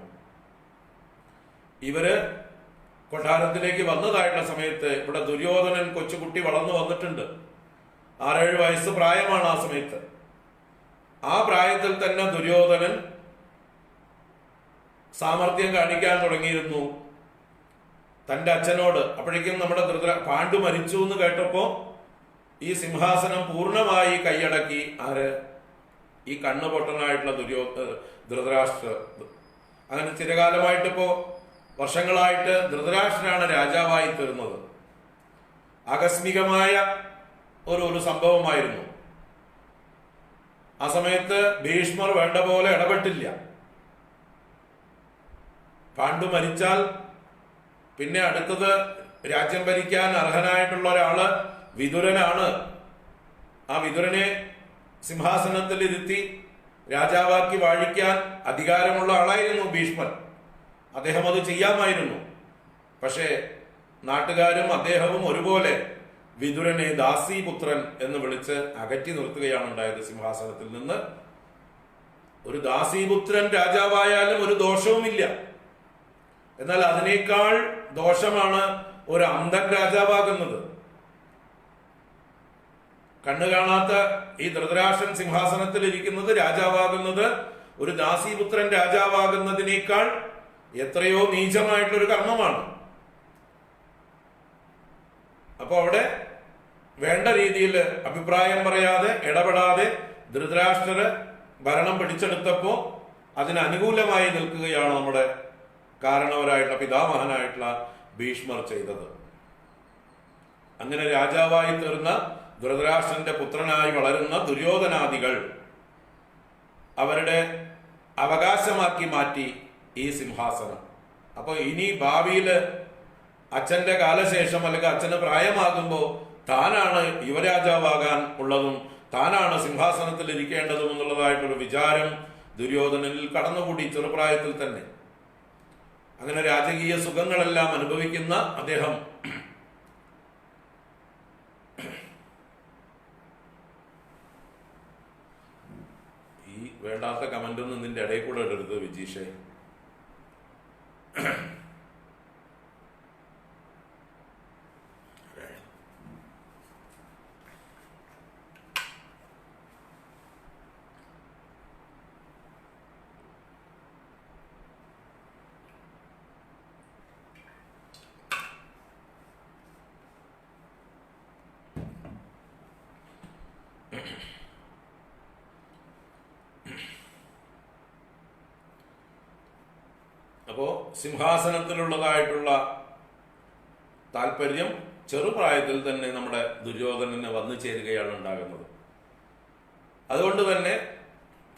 ഇവര് കൊട്ടാരത്തിലേക്ക് വന്നതായിട്ടുള്ള സമയത്ത് ഇവിടെ ദുര്യോധനൻ കൊച്ചുകുട്ടി വളർന്നു വന്നിട്ടുണ്ട്. 6-7 വയസ്സ് പ്രായമാണ് ആ സമയത്ത്. ആ പ്രായത്തിൽ തന്നെ ദുര്യോധനൻ സാമർഥ്യം കാണിക്കാൻ തുടങ്ങിയിരുന്നു തന്റെ അച്ഛനോട്. അപ്പോഴേക്കും നമ്മുടെ പാണ്ഡു മരിച്ചു എന്ന് കേട്ടപ്പോ ഈ സിംഹാസനം പൂർണ്ണമായി കൈയടക്കി ഈ കണ്ണുപൊട്ടനായിട്ടുള്ള ധൃതരാഷ്ട്ര. അങ്ങനെ ചിരകാലമായിട്ടിപ്പോ വർഷങ്ങളായിട്ട് ധൃതരാഷ്ട്രനാണ് രാജാവായി തീർന്നത്. ആകസ്മികമായ ഒരു സംഭവമായിരുന്നു. ആ സമയത്ത് ഭീഷ്മർ വേണ്ട പോലെ ഇടപെട്ടില്ല. പാണ്ഡു മരിച്ചാൽ പിന്നെ അടുത്തത് രാജ്യം ഭരിക്കാൻ അർഹനായിട്ടുള്ള ഒരാള് വിതുരനാണ്. ആ വിതുരനെ സിംഹാസനത്തിൽ ഇരുത്തി രാജാവാക്കി വാഴിക്കാൻ അധികാരമുള്ള ആളായിരുന്നു ഭീഷ്മൻ. അദ്ദേഹം അത് ചെയ്യാമായിരുന്നു. പക്ഷേ നാട്ടുകാരും അദ്ദേഹവും ഒരുപോലെ വിതുരനെ ദാസീപുത്രൻ എന്ന് വിളിച്ച് അകറ്റി നിർത്തുകയാണ് ഉണ്ടായത് സിംഹാസനത്തിൽ നിന്ന്. ഒരു ദാസീപുത്രൻ രാജാവായാലും ഒരു ദോഷവുമില്ല. എന്നാൽ അതിനേക്കാൾ ദോഷമാണ് ഒരു അന്ധൻ രാജാവാകുന്നത്. കണ്ണു കാണാത്ത ഈ ധൃതരാഷ്ട്രൻ സിംഹാസനത്തിൽ ഇരിക്കുന്നത്, രാജാവാകുന്നത്, ഒരു ദാസീപുത്രൻ രാജാവാകുന്നതിനേക്കാൾ എത്രയോ നീചമായിട്ടൊരു കർമ്മമാണ്. അപ്പൊ അവിടെ വേണ്ട രീതിയിൽ അഭിപ്രായം പറയാതെ ഇടപെടാതെ ധൃതരാഷ്ട്രര് ഭരണം പിടിച്ചെടുത്തപ്പോ അതിന് അനുകൂലമായി നിൽക്കുകയാണ് നമ്മുടെ കാരണവരായിട്ടുള്ള പിതാമഹനായിട്ടുള്ള ഭീഷ്മർ ചെയ്തത്. അങ്ങനെ രാജാവായി തീർന്ന ധൃതരാഷ്ട്രന്റെ പുത്രനായി വളരുന്ന ദുര്യോധനാദികൾ അവരുടെ അവകാശമാക്കി മാറ്റി ഈ സിംഹാസനം. അപ്പൊ ഇനി ഭാവിയില് അച്ഛന്റെ കാലശേഷം അല്ലെങ്കിൽ അച്ഛന് പ്രായമാകുമ്പോൾ താനാണ് യുവരാജാവാകാൻ ഉള്ളതും താനാണ് സിംഹാസനത്തിൽ ഇരിക്കേണ്ടതും എന്നുള്ളതായിട്ടൊരു വിചാരം ദുര്യോധനനിൽ കടന്നുകൂടി ചെറുപ്രായത്തിൽ തന്നെ. അങ്ങനെ രാജകീയ സുഖങ്ങളെല്ലാം അനുഭവിക്കുന്ന അദ്ദേഹം ഈ വേണ്ടാത്ത കമന്റൊന്നും നിന്റെ ഇടയിൽ കൂടെ ഇടരുത് വിജീഷേ. അപ്പോ സിംഹാസനത്തിലുള്ളതായിട്ടുള്ള താല്പര്യം ചെറുപ്രായത്തിൽ തന്നെ നമ്മുടെ ദുര്യോധനന് വന്നു ചേരുകയാണ് ഉണ്ടാകുന്നത്. അതുകൊണ്ട് തന്നെ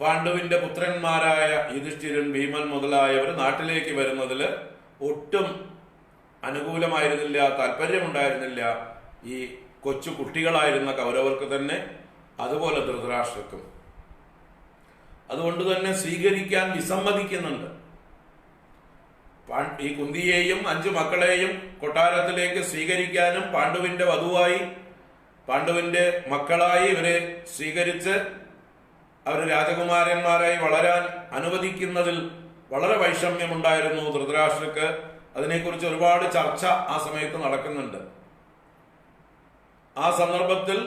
പാണ്ഡുവിന്റെ പുത്രന്മാരായ യുധിഷ്ഠിരൻ, ഭീമൻ മുതലായവർ നാട്ടിലേക്ക് വരുന്നതിൽ ഒട്ടും അനുകൂലമായിരുന്നില്ല, താല്പര്യമുണ്ടായിരുന്നില്ല. ഈ കൊച്ചു കുട്ടികളായിരുന്ന കൗരവർക്ക് തന്നെ, അതുപോലെ ധൃതരാഷ്ട്രർക്കും. അതുകൊണ്ട് തന്നെ സ്വീകരിക്കാൻ വിസമ്മതിക്കുന്നുണ്ട്. ഈ കുന്തിയെയും 5 മക്കളെയും കൊട്ടാരത്തിലേക്ക് സ്വീകരിക്കാനും പാണ്ഡുവിന്റെ വധുവായി, പാണ്ഡുവിന്റെ മക്കളായി ഇവരെ സ്വീകരിച്ച് അവർ രാജകുമാരന്മാരായി വളരാൻ അനുവദിക്കുന്നതിൽ വളരെ വൈഷമ്യമുണ്ടായിരുന്നു ധൃതരാഷ്ട്രക്ക്. അതിനെക്കുറിച്ച് ഒരുപാട് ചർച്ച ആ സമയത്ത് നടക്കുന്നുണ്ട്. ആ സന്ദർഭത്തിൽ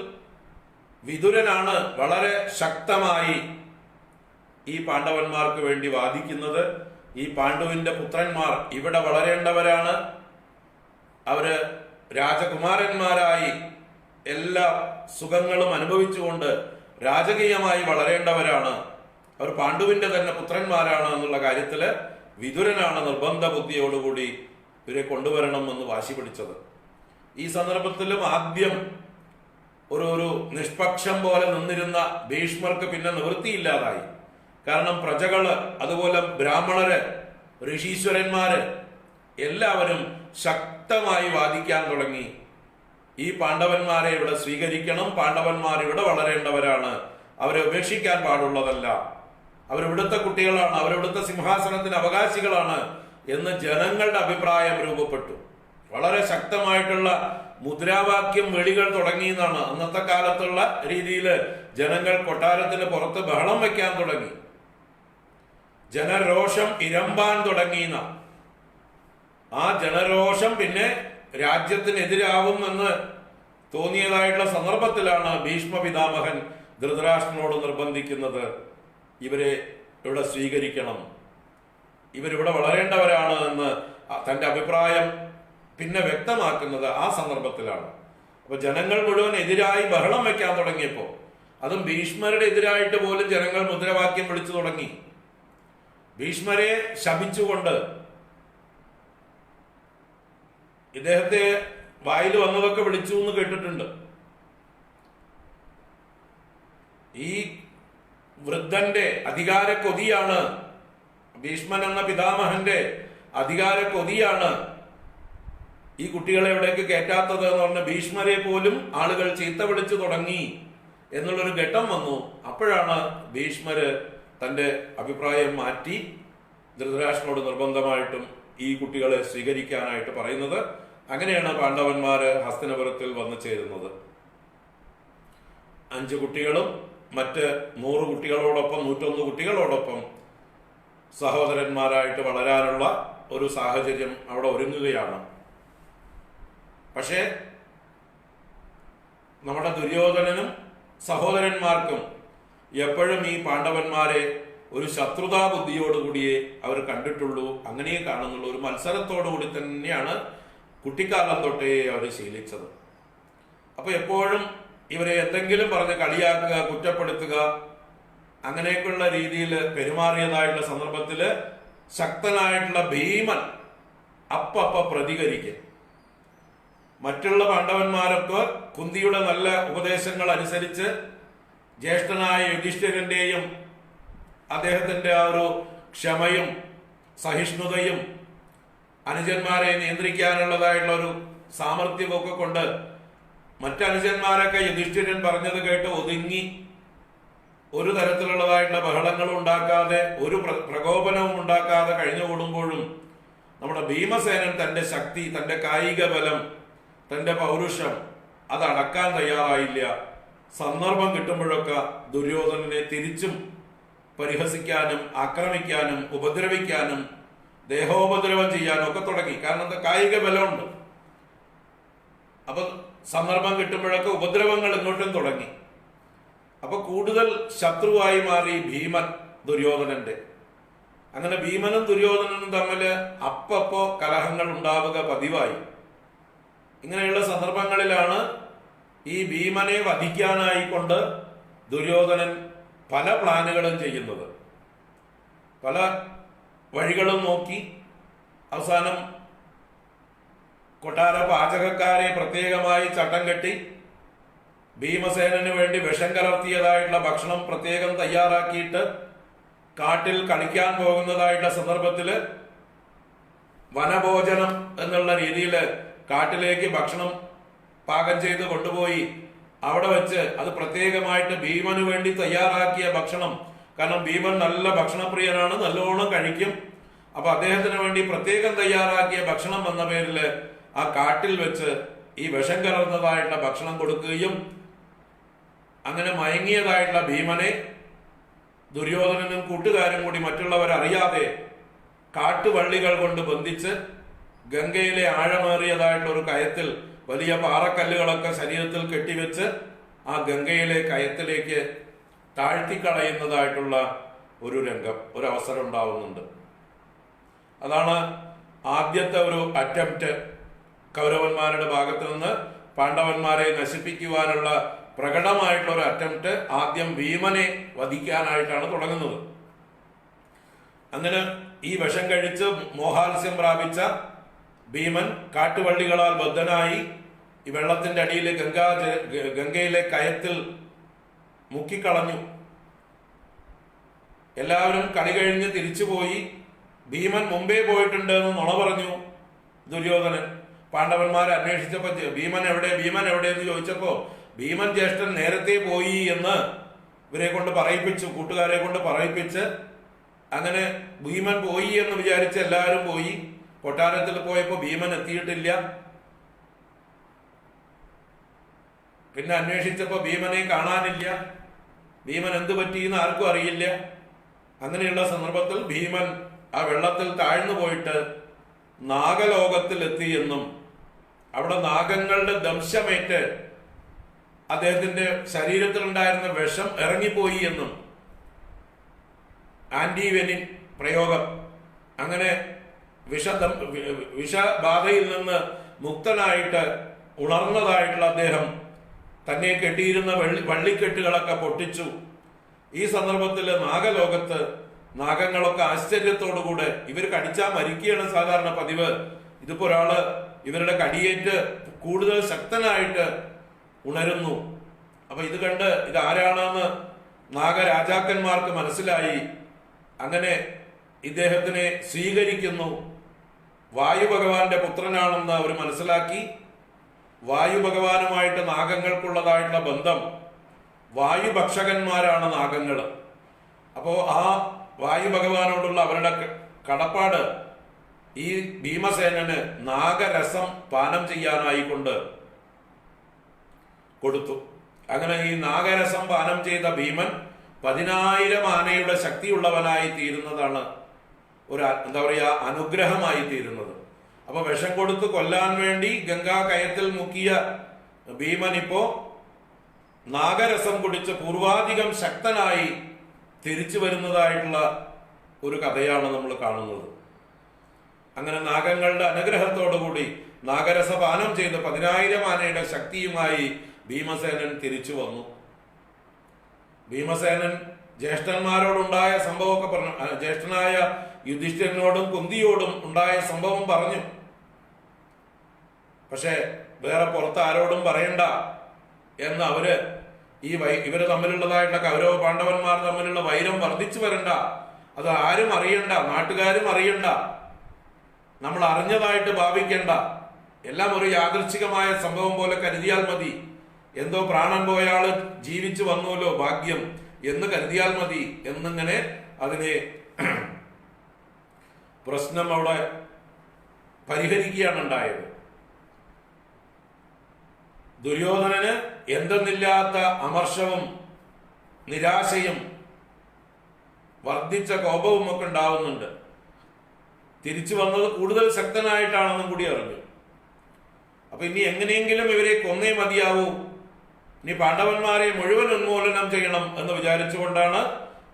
വിതുരനാണ് വളരെ ശക്തമായി ഈ പാണ്ഡവന്മാർക്ക് വേണ്ടി വാദിക്കുന്നത്. ഈ പാണ്ഡുവിന്റെ പുത്രന്മാർ ഇവിടെ വളരേണ്ടവരാണ്, അവര് രാജകുമാരന്മാരായി എല്ലാ സുഖങ്ങളും അനുഭവിച്ചുകൊണ്ട് രാജകീയമായി വളരേണ്ടവരാണ്, അവർ പാണ്ഡുവിന്റെ തന്നെ പുത്രന്മാരാണ് എന്നുള്ള കാര്യത്തില് വിതുരനാണ് നിർബന്ധ ബുദ്ധിയോടുകൂടി ഇവരെ കൊണ്ടുവരണം എന്ന് വാശി പിടിച്ചത്. ഈ സന്ദർഭത്തിലും ആദ്യം ഒരു നിഷ്പക്ഷം പോലെ നിന്നിരുന്ന ഭീഷ്മർക്ക് പിന്നെ നിവൃത്തിയില്ലാതായി. കാരണം പ്രജകള്, അതുപോലെ ബ്രാഹ്മണര്, ഋഷീശ്വരന്മാര് എല്ലാവരും ശക്തമായി വാദിക്കാൻ തുടങ്ങി. ഈ പാണ്ഡവന്മാരെ ഇവിടെ സ്വീകരിക്കണം, പാണ്ഡവന്മാർ ഇവിടെ വളരേണ്ടവരാണ്, അവരെ ഉപേക്ഷിക്കാൻ പാടുള്ളതല്ല, അവരിവിടുത്തെ കുട്ടികളാണ്, അവരിവിടുത്തെ സിംഹാസനത്തിന് അവകാശികളാണ് എന്ന് ജനങ്ങളുടെ അഭിപ്രായം രൂപപ്പെട്ടു. വളരെ ശക്തമായിട്ടുള്ള മുദ്രാവാക്യം വിളികൾ തുടങ്ങിയെന്നാണ്. അന്നത്തെ കാലത്തുള്ള രീതിയിൽ ജനങ്ങൾ കൊട്ടാരത്തിന് പുറത്ത് ബഹളം വയ്ക്കാൻ തുടങ്ങി, ജനരോഷം ഇരമ്പാൻ തുടങ്ങിയെന്ന. ആ ജനരോഷം പിന്നെ രാജ്യത്തിനെതിരാവും എന്ന് തോന്നിയതായിട്ടുള്ള സന്ദർഭത്തിലാണ് ഭീഷ്മ പിതാമഹൻ ധൃതരാഷ്ട്രനോട് നിർബന്ധിക്കുന്നത്, ഇവരെ ഇവിടെ സ്വീകരിക്കണം, ഇവരിവിടെ വളരേണ്ടവരാണ് എന്ന് തന്റെ അഭിപ്രായം പിന്നെ വ്യക്തമാക്കുന്നത് ആ സന്ദർഭത്തിലാണ്. അപ്പൊ ജനങ്ങൾ മുഴുവൻ എതിരായി ബഹളം വെക്കാൻ തുടങ്ങിയപ്പോ, അതും ഭീഷ്മരുടെ എതിരായിട്ട് പോലും ജനങ്ങൾ മുദ്രാവാക്യം വിളിച്ചു തുടങ്ങി. ഭീഷ്മരെ ശപിച്ചുകൊണ്ട്, ഇദ്ദേഹത്തെ വായിൽ വന്നതൊക്കെ വിളിച്ചു എന്ന് കേട്ടിട്ടുണ്ട്. ഈ വൃദ്ധന്റെ അധികാര കൊതിയാണ്, ഭീഷ്മൻ എന്ന പിതാമഹന്റെ അധികാര കൊതിയാണ് ഈ കുട്ടികളെ എവിടേക്ക് കയറ്റാത്തത് എന്ന് പറഞ്ഞ ഭീഷ്മരെ പോലും ആളുകൾ ചീത്ത വിളിച്ചു തുടങ്ങി എന്നുള്ളൊരു ഘട്ടം വന്നു. അപ്പോഴാണ് ഭീഷ്മര് തന്റെ അഭിപ്രായം മാറ്റി ധൃതരാഷ്ട്രനോട് നിർബന്ധമായിട്ടും ഈ കുട്ടികളെ സ്വീകരിക്കാനായിട്ട് പറയുന്നത്. അങ്ങനെയാണ് പാണ്ഡവന്മാര് ഹസ്തിനപുരത്തിൽ വന്നു ചേരുന്നത്. 5 കുട്ടികളും മറ്റ് 100 കുട്ടികളോടൊപ്പം 101 കുട്ടികളോടൊപ്പം സഹോദരന്മാരായിട്ട് വളരാനുള്ള ഒരു സാഹചര്യം അവിടെ ഒരുങ്ങുകയാണ്. പക്ഷേ നമ്മുടെ ദുര്യോധനനും സഹോദരന്മാർക്കും എപ്പോഴും ഈ പാണ്ഡവന്മാരെ ഒരു ശത്രുതാ ബുദ്ധിയോടുകൂടിയേ അവർ കണ്ടിട്ടുള്ളൂ, അങ്ങനെ കാണുന്നുള്ളൂ. ഒരു മത്സരത്തോടു കൂടി തന്നെയാണ് കുട്ടിക്കാലം തൊട്ടേ അവർ ശീലിച്ചത്. അപ്പൊ എപ്പോഴും ഇവരെ എന്തെങ്കിലും പറഞ്ഞ് കളിയാക്കുക, കുറ്റപ്പെടുത്തുക, അങ്ങനെയൊക്കെയുള്ള രീതിയിൽ പെരുമാറിയതായിട്ടുള്ള സന്ദർഭത്തില് ശക്തനായിട്ടുള്ള ഭീമൻ അപ്പ പ്രതികരിക്കും. മറ്റുള്ള പാണ്ഡവന്മാരൊക്കെ കുന്തിയുടെ നല്ല ഉപദേശങ്ങൾ അനുസരിച്ച് ജ്യേഷ്ഠനായ യുധിഷ്ഠിരന്റെയും അദ്ദേഹത്തിന്റെ ആ ഒരു ക്ഷമയും സഹിഷ്ണുതയും അനുജന്മാരെ നിയന്ത്രിക്കാനുള്ളതായിട്ടുള്ള ഒരു സാമർഥ്യമൊക്കെ കൊണ്ട് മറ്റനുജന്മാരൊക്കെ യുധിഷ്ഠിരൻ പറഞ്ഞത് കേട്ട് ഒതുങ്ങി ഒരു തരത്തിലുള്ളതായിട്ടുള്ള ബഹളങ്ങളും ഉണ്ടാക്കാതെ ഒരു പ്രകോപനവും ഉണ്ടാക്കാതെ കഴിഞ്ഞുകൂടുമ്പോഴും നമ്മുടെ ഭീമസേനൻ തന്റെ ശക്തി, തന്റെ കായിക ബലം, തന്റെ പൗരുഷം അത് അടക്കാൻ തയ്യാറായില്ല. സന്ദർഭം കിട്ടുമ്പോഴൊക്കെ ദുര്യോധനനെ തിരിച്ചും പരിഹസിക്കാനും ആക്രമിക്കാനും ഉപദ്രവിക്കാനും ദേഹോപദ്രവം ചെയ്യാനും ഒക്കെ തുടങ്ങി. കാരണം കായിക ബലമുണ്ട്. അപ്പൊ സന്ദർഭം കിട്ടുമ്പോഴൊക്കെ ഉപദ്രവങ്ങൾ ഇങ്ങോട്ടും തുടങ്ങി. അപ്പൊ കൂടുതൽ ശത്രുവായി മാറി ഭീമൻ ദുര്യോധനന്റെ. അങ്ങനെ ഭീമനും ദുര്യോധനനും തമ്മില് അപ്പപ്പോ കലഹങ്ങൾ ഉണ്ടാവുക പതിവായി. ഇങ്ങനെയുള്ള സന്ദർഭങ്ങളിലാണ് ഈ ഭീമനെ വധിക്കാനായിക്കൊണ്ട് ദുര്യോധനൻ പല പ്ലാനുകളും ചെയ്യുന്നത്. പല വഴികളും നോക്കി അവസാനം കൊട്ടാര പാചകക്കാരെ പ്രത്യേകമായി ചട്ടം കെട്ടി ഭീമസേനന് വേണ്ടി വിഷം കലർത്തിയതായിട്ടുള്ള ഭക്ഷണം പ്രത്യേകം തയ്യാറാക്കിയിട്ട് കാട്ടിൽ കളിക്കാൻ പോകുന്നതായിട്ടുള്ള സന്ദർഭത്തില് വനഭോജനം എന്നുള്ള രീതിയിൽ കാട്ടിലേക്ക് ഭക്ഷണം പാകം ചെയ്ത് കൊണ്ടുപോയി അവിടെ വെച്ച് അത് പ്രത്യേകമായിട്ട് ഭീമന് വേണ്ടി തയ്യാറാക്കിയ ഭക്ഷണം. കാരണം ഭീമൻ നല്ല ഭക്ഷണപ്രിയനാണ്, നല്ലോണം കഴിക്കും. അപ്പൊ അദ്ദേഹത്തിന് വേണ്ടി പ്രത്യേകം തയ്യാറാക്കിയ ഭക്ഷണം എന്ന പേരില് ആ കാട്ടിൽ വെച്ച് ഈ വിഷം കലർന്നതായിട്ടുള്ള ഭക്ഷണം കൊടുക്കുകയും അങ്ങനെ മയങ്ങിയതായിട്ടുള്ള ഭീമനെ ദുര്യോധനനും കൂട്ടുകാരും കൂടി മറ്റുള്ളവരറിയാതെ കാട്ടുവള്ളികൾ കൊണ്ട് ബന്ധിച്ച് ഗംഗയിലെ ആഴമേറിയതായിട്ടുള്ള ഒരു കയത്തിൽ വലിയ പാറക്കല്ലുകളൊക്കെ ശരീരത്തിൽ കെട്ടിവെച്ച് ആ ഗംഗയിലെ കയത്തിലേക്ക് താഴ്ത്തിക്കളയുന്നതായിട്ടുള്ള ഒരു രംഗം, ഒരു അവസരം ഉണ്ടാവുന്നുണ്ട്. അതാണ് ആദ്യത്തെ ഒരു അറ്റംപ്റ്റ് കൗരവന്മാരുടെ ഭാഗത്ത് നിന്ന് പാണ്ഡവന്മാരെ നശിപ്പിക്കുവാനുള്ള പ്രകടമായിട്ടുള്ള ഒരു അറ്റംപ്റ്റ് ആദ്യം ഭീമനെ വധിക്കാനായിട്ടാണ് തുടങ്ങുന്നത്. അങ്ങനെ ഈ വിഷം കഴിച്ച് മോഹാത്സ്യം പ്രാപിച്ച ഭീമൻ കാട്ടുവള്ളികളാൽ ബദ്ധനായി ഈ വെള്ളത്തിന്റെ അടിയിൽ ഗംഗയിലെ കയത്തിൽ മുക്കിക്കളഞ്ഞു. എല്ലാവരും കളി കഴിഞ്ഞ് തിരിച്ചുപോയി. ഭീമൻ മുമ്പേ പോയിട്ടുണ്ട് എന്ന് നുണ പറഞ്ഞു ദുര്യോധനൻ. പാണ്ഡവന്മാരെ അന്വേഷിച്ചപ്പോ ഭീമൻ എവിടെ എന്ന് ചോദിച്ചപ്പോ ഭീമൻ ജ്യേഷ്ഠൻ നേരത്തെ പോയി എന്ന് ഇവരെ കൊണ്ട് പറയിപ്പിച്ചു, കൂട്ടുകാരെ കൊണ്ട് പറയിപ്പിച്ച്. അങ്ങനെ ഭീമൻ പോയി എന്ന് വിചാരിച്ച് എല്ലാവരും പോയി. കൊട്ടാരത്തിൽ പോയപ്പോ ഭീമൻ എത്തിയിട്ടില്ല. പിന്നെ അന്വേഷിച്ചപ്പോ ഭീമനെ കാണാനില്ല. ഭീമൻ എന്ത് പറ്റിയെന്ന് ആർക്കും അറിയില്ല. അങ്ങനെയുള്ള സന്ദർഭത്തിൽ ഭീമൻ ആ വെള്ളത്തിൽ താഴ്ന്നു പോയിട്ട് നാഗലോകത്തിൽ എത്തിയെന്നും അവിടെ നാഗങ്ങളുടെ ദംശമേറ്റ് അദ്ദേഹത്തിന്റെ ശരീരത്തിലുണ്ടായിരുന്ന വിഷം ഇറങ്ങിപ്പോയി എന്നും ആന്റിവെനിൻ പ്രയോഗം, അങ്ങനെ വിഷബാധയിൽ നിന്ന് മുക്തനായിട്ട് ഉണർന്നതായിട്ടുള്ള അദ്ദേഹം തന്നെ കെട്ടിയിരുന്ന വള്ളിക്കെട്ടുകളൊക്കെ പൊട്ടിച്ചു. ഈ സന്ദർഭത്തിൽ നാഗലോകത്ത് നാഗങ്ങളൊക്കെ ആശ്ചര്യത്തോടുകൂടെ, ഇവർ കടിച്ചാൽ മരിക്കുകയാണ് സാധാരണ പതിവ്, ഇതിപ്പോ ഒരാള് ഇവരുടെ കടിയേറ്റ് കൂടുതൽ ശക്തനായിട്ട് ഉണരുന്നു. അപ്പൊ ഇത് കണ്ട് ഇതാരാണെന്ന് നാഗരാജാക്കന്മാർക്ക് മനസ്സിലായി. അങ്ങനെ ഇദ്ദേഹത്തിനെ സ്വീകരിക്കുന്നു. വായു ഭഗവാന്റെ പുത്രനാണെന്ന് അവർ മനസ്സിലാക്കി. വായു ഭഗവാനുമായിട്ട് നാഗങ്ങൾക്കുള്ളതായിട്ടുള്ള ബന്ധം, വായുഭക്ഷകന്മാരാണ് നാഗങ്ങൾ. അപ്പോൾ ആ വായു ഭഗവാനോടുള്ള അവരുടെ കടപ്പാട് ഈ ഭീമസേനന് നാഗരസം പാനം ചെയ്യാനായിക്കൊണ്ട് കൊടുത്തു. അങ്ങനെ ഈ നാഗരസം പാനം ചെയ്ത ഭീമൻ 10,000 ആനയുടെ ശക്തിയുള്ളവനായി തീരുന്നതാണ് ഒരു എന്താ പറയുക അനുഗ്രഹമായി തീരുന്നത്. അപ്പൊ വിഷം കൊടുത്ത് കൊല്ലാൻ വേണ്ടി ഗംഗാ കയത്തിൽ മുക്കിയ ഭീമൻ ഇപ്പോ നാഗരസം കുടിച്ച് പൂർവാധികം ശക്തനായി തിരിച്ചു വരുന്നതായിട്ടുള്ള ഒരു കഥയാണ് നമ്മൾ കാണുന്നത്. അങ്ങനെ നാഗങ്ങളുടെ അനുഗ്രഹത്തോടുകൂടി നാഗരസ പാനം ചെയ്ത് 10,000 ആനയുടെ ശക്തിയുമായി ഭീമസേനൻ തിരിച്ചു വന്നു. ഭീമസേനൻ ജ്യേഷ്ഠന്മാരോടുണ്ടായ സംഭവമൊക്കെ പറഞ്ഞു. ജ്യേഷ്ഠനായ യുധിഷ്ഠിരനോടും കുന്തിയോടും ഉണ്ടായ സംഭവം പറഞ്ഞു. പക്ഷെ വേറെ പുറത്ത് ആരോടും പറയണ്ട എന്ന് അവര് ഇവര് തമ്മിലുള്ളതായിട്ടുള്ള കൗരവ പാണ്ഡവന്മാർ തമ്മിലുള്ള വൈരം വർദ്ധിച്ചു വരണ്ട, അത് ആരും അറിയണ്ട, നാട്ടുകാരും അറിയണ്ട, നമ്മൾ അറിഞ്ഞതായിട്ട് ഭാവിക്കണ്ട, എല്ലാം ഒരു യാദൃച്ഛികമായ സംഭവം പോലെ കരുതിയാൽ മതി, എന്തോ പ്രാണൻ പോയാള് ജീവിച്ചു വന്നുവല്ലോ ഭാഗ്യം എന്ന് കരുതിയാൽ മതി എന്നിങ്ങനെ അതിനെ പ്രശ്നം അവിടെ പരിഹരിക്കുകയാണ് ഉണ്ടായത്. ദുര്യോധനന് എന്തെന്നില്ലാത്ത അമർഷവും നിരാശയും വർദ്ധിച്ച കോപവും ഒക്കെ ഉണ്ടാവുന്നുണ്ട്. തിരിച്ചു വന്നത് കൂടുതൽ ശക്തനായിട്ടാണെന്നും കൂടി അറിഞ്ഞു. അപ്പൊ ഇനി എങ്ങനെയെങ്കിലും ഇവരെ കൊന്നേ മതിയാവൂ, ഇനി പാണ്ഡവന്മാരെ മുഴുവൻ ഉന്മൂലനം ചെയ്യണം എന്ന് വിചാരിച്ചുകൊണ്ടാണ്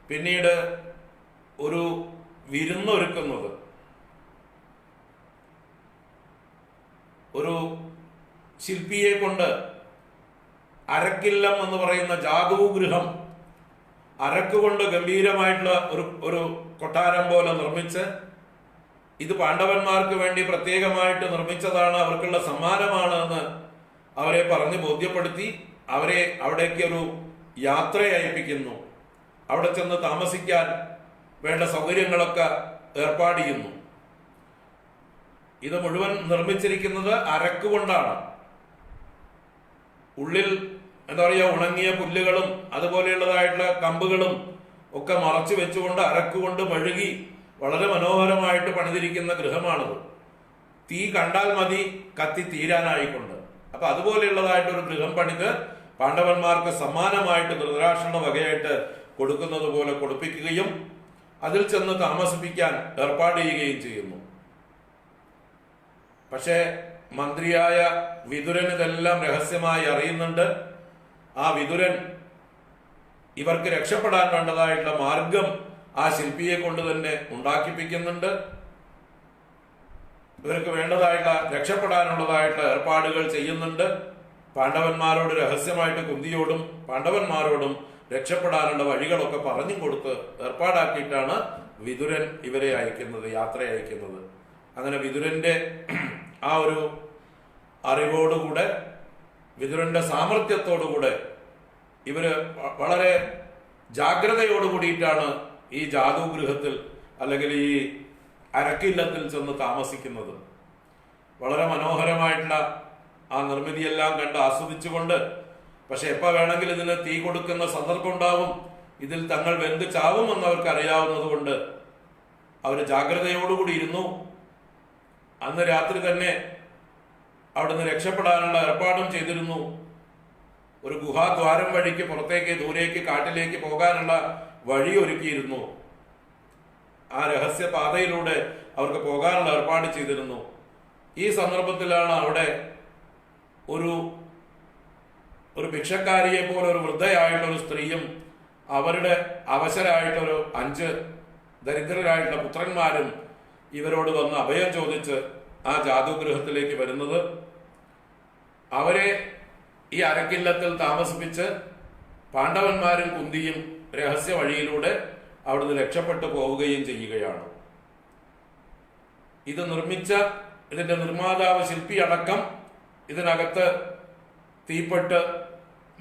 പിന്നീട് ഒരു വിരുന്നൊരുക്കുന്നത്. ഒരു ശില്പിയെ കൊണ്ട് അരക്കില്ലം എന്ന് പറയുന്ന ജാതൂഗൃഹം അരക്കുകൊണ്ട് ഗംഭീരമായിട്ടുള്ള ഒരു കൊട്ടാരം പോലെ നിർമ്മിച്ച്, ഇത് പാണ്ഡവന്മാർക്ക് വേണ്ടി പ്രത്യേകമായിട്ട് നിർമ്മിച്ചതാണ്, അവർക്കുള്ള സമ്മാനമാണ് എന്ന് അവരെ പറഞ്ഞ് ബോധ്യപ്പെടുത്തി അവരെ അവിടേക്ക് ഒരു യാത്ര അയപ്പിക്കുന്നു. അവിടെ ചെന്ന് താമസിക്കാൻ വേണ്ട സൗകര്യങ്ങളൊക്കെ ഏർപ്പാട് ചെയ്യുന്നു. ഇത് മുഴുവൻ നിർമ്മിച്ചിരിക്കുന്നത് അരക്കുകൊണ്ടാണ്. ഉള്ളിൽ എന്താ പറയുക ഉണങ്ങിയ പുല്ലുകളും അതുപോലെയുള്ളതായിട്ടുള്ള കമ്പുകളും ഒക്കെ മറച്ചു വെച്ചുകൊണ്ട് അരക്കുകൊണ്ട് മെഴുകി വളരെ മനോഹരമായിട്ട് പണിതിരിക്കുന്ന ഗൃഹമാണിത്. തീ കണ്ടാൽ മതി കത്തി തീരാനായിക്കൊണ്ട്. അപ്പൊ അതുപോലെയുള്ളതായിട്ടൊരു ഗൃഹം പണിത് പാണ്ഡവന്മാർക്ക് സമ്മാനമായിട്ട് ധൃതരാഷ്ട്രയുടെ വകയായിട്ട് കൊടുക്കുന്നത് പോലെ കൊടുപ്പിക്കുകയും അതിൽ ചെന്ന് താമസിപ്പിക്കാൻ ഏർപ്പാട് ചെയ്യുകയും ചെയ്യുന്നു. പക്ഷേ മന്ത്രിയായ വിതുരൻ ഇതെല്ലാം രഹസ്യമായി അറിയുന്നുണ്ട്. ആ വിതുരൻ ഇവർക്ക് രക്ഷപ്പെടാൻ വേണ്ടതായിട്ടുള്ള മാർഗം ആ ശില്പിയെ കൊണ്ട് തന്നെ ഉണ്ടാക്കിപ്പിക്കുന്നുണ്ട്. ഇവർക്ക് വേണ്ടതായിട്ടുള്ള രക്ഷപ്പെടാനുള്ളതായിട്ടുള്ള ഏർപ്പാടുകൾ ചെയ്യുന്നുണ്ട്. പാണ്ഡവന്മാരോട് രഹസ്യമായിട്ട് കുന്തിയോടും പാണ്ഡവന്മാരോടും രക്ഷപ്പെടാനുള്ള വഴികളൊക്കെ പറഞ്ഞും കൊടുത്ത് ഏർപ്പാടാക്കിയിട്ടാണ് വിതുരൻ ഇവരെ അയക്കുന്നത്, യാത്ര അയക്കുന്നത്. അങ്ങനെ വിതുരന്റെ ആ ഒരു അറിവോടുകൂടെ, വിതുരന്റെ സാമർഥ്യത്തോടുകൂടെ ഇവര് വളരെ ജാഗ്രതയോടുകൂടിയിട്ടാണ് ഈ ജാതൂഗൃഹത്തിൽ അല്ലെങ്കിൽ ഈ അരക്കില്ലത്തിൽ ചെന്ന് താമസിക്കുന്നത്. വളരെ മനോഹരമായിട്ടുള്ള ആ നിർമ്മിതിയെല്ലാം കണ്ട് ആസ്വദിച്ചുകൊണ്ട്, പക്ഷെ എപ്പോ വേണമെങ്കിൽ ഇതിന് തീ കൊടുക്കുന്ന സന്ദർഭം ഉണ്ടാവും, ഇതിൽ തങ്ങൾ വെന്ത് ചാവുമെന്ന് അവർക്ക് അറിയാവുന്നത് കൊണ്ട് അവർ ജാഗ്രതയോടുകൂടി ഇരുന്നു. അന്ന് രാത്രി തന്നെ അവിടുന്ന് രക്ഷപ്പെടാനുള്ള ഏർപ്പാടും ചെയ്തിരുന്നു. ഒരു ഗുഹാദ്വാരം വഴിക്ക് പുറത്തേക്ക് ദൂരേക്ക് കാട്ടിലേക്ക് പോകാനുള്ള വഴി ഒരുക്കിയിരുന്നു. ആ രഹസ്യ പാതയിലൂടെ അവർക്ക് പോകാനുള്ള ഏർപ്പാട് ചെയ്തിരുന്നു. ഈ സന്ദർഭത്തിലാണ് അവിടെ ഒരു ഭിക്ഷക്കാരിയെ പോലെ ഒരു വൃദ്ധയായിട്ടുള്ള സ്ത്രീയും അവരുടെ അവശരായിട്ടൊരു 5 ദരിദ്രരായിട്ടുള്ള പുത്രന്മാരും ഇവരോട് വന്ന് അഭയം ചോദിച്ച് ആ ജാതൂഗൃഹത്തിലേക്ക് വരുന്നത്. അവരെ ഈ അരക്കില്ലത്തിൽ താമസിപ്പിച്ച് പാണ്ഡവന്മാരും കുന്തിയും രഹസ്യ വഴിയിലൂടെ അവിടുന്ന് രക്ഷപ്പെട്ടു പോവുകയും ചെയ്യുകയാണ്. ഇത് നിർമ്മിച്ച ഇതിന്റെ നിർമ്മാതാവ് ശില്പി അടക്കം ഇതിനകത്ത് തീപ്പെട്ട്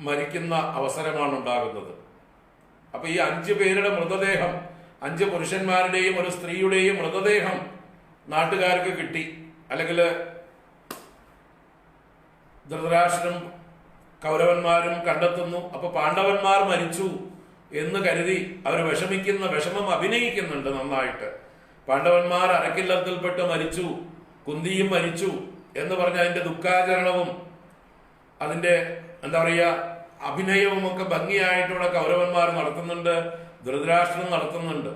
മരിക്കുന്ന അവസരമാണ് ഉണ്ടാകുന്നത്. അപ്പൊ ഈ 5 പേരുടെ മൃതദേഹം, 5 പുരുഷന്മാരുടെയും ഒരു സ്ത്രീയുടെയും മൃതദേഹം നാട്ടുകാർക്ക് കിട്ടി. അല്ലെങ്കിൽ ധൃതരാഷ്ട്രം കൗരവന്മാരും കണ്ടെത്തുന്നു. അപ്പൊ പാണ്ഡവന്മാർ മരിച്ചു എന്ന് കരുതി അവർ വിഷമം അഭിനയിക്കുന്നുണ്ട് നന്നായിട്ട്. പാണ്ഡവന്മാർ അരക്കില്ലത്തിൽപ്പെട്ട് മരിച്ചു, കുന്തിയും മരിച്ചു എന്ന് പറഞ്ഞ അതിന്റെ ദുഃഖാചരണവും അതിന്റെ എന്താ പറയുക അഭിനയവും ഒക്കെ ഭംഗിയായിട്ടുള്ള കൗരവന്മാർ നടത്തുന്നുണ്ട്, ധൃതരാഷ്ട്രം നടത്തുന്നുണ്ട്.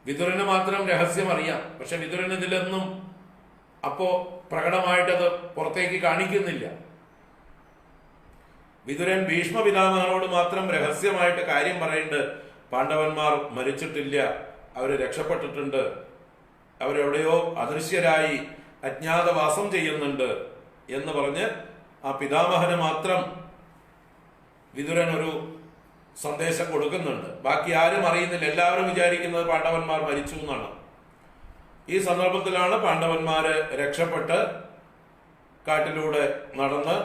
വിതുരന് മാത്രം രഹസ്യം അറിയാം. പക്ഷെ വിതുരന് ഇതിലൊന്നും അപ്പോ പ്രകടമായിട്ടത് പുറത്തേക്ക് കാണിക്കുന്നില്ല. വിതുരൻ ഭീഷ്മ പിതാമഹനോട് മാത്രം രഹസ്യമായിട്ട് കാര്യം പറയുന്നുണ്ട്. പാണ്ഡവന്മാർ മരിച്ചിട്ടില്ല, അവര് രക്ഷപ്പെട്ടിട്ടുണ്ട്, അവരെവിടെയോ അദൃശ്യരായി അജ്ഞാതവാസം ചെയ്യുന്നുണ്ട് എന്ന് പറഞ്ഞ് ആ പിതാമഹന് മാത്രം വിതുരൻ ഒരു സന്ദേശം കൊടുക്കുന്നുണ്ട്. ബാക്കി ആരും അറിയുന്നില്ല. എല്ലാവരും വിചാരിക്കുന്നത് പാണ്ഡവന്മാർ മരിച്ചു എന്നാണ്. ഈ സന്ദർഭത്തിലാണ് പാണ്ഡവന്മാര് രക്ഷപ്പെട്ട് കാട്ടിലൂടെ നടന്ന്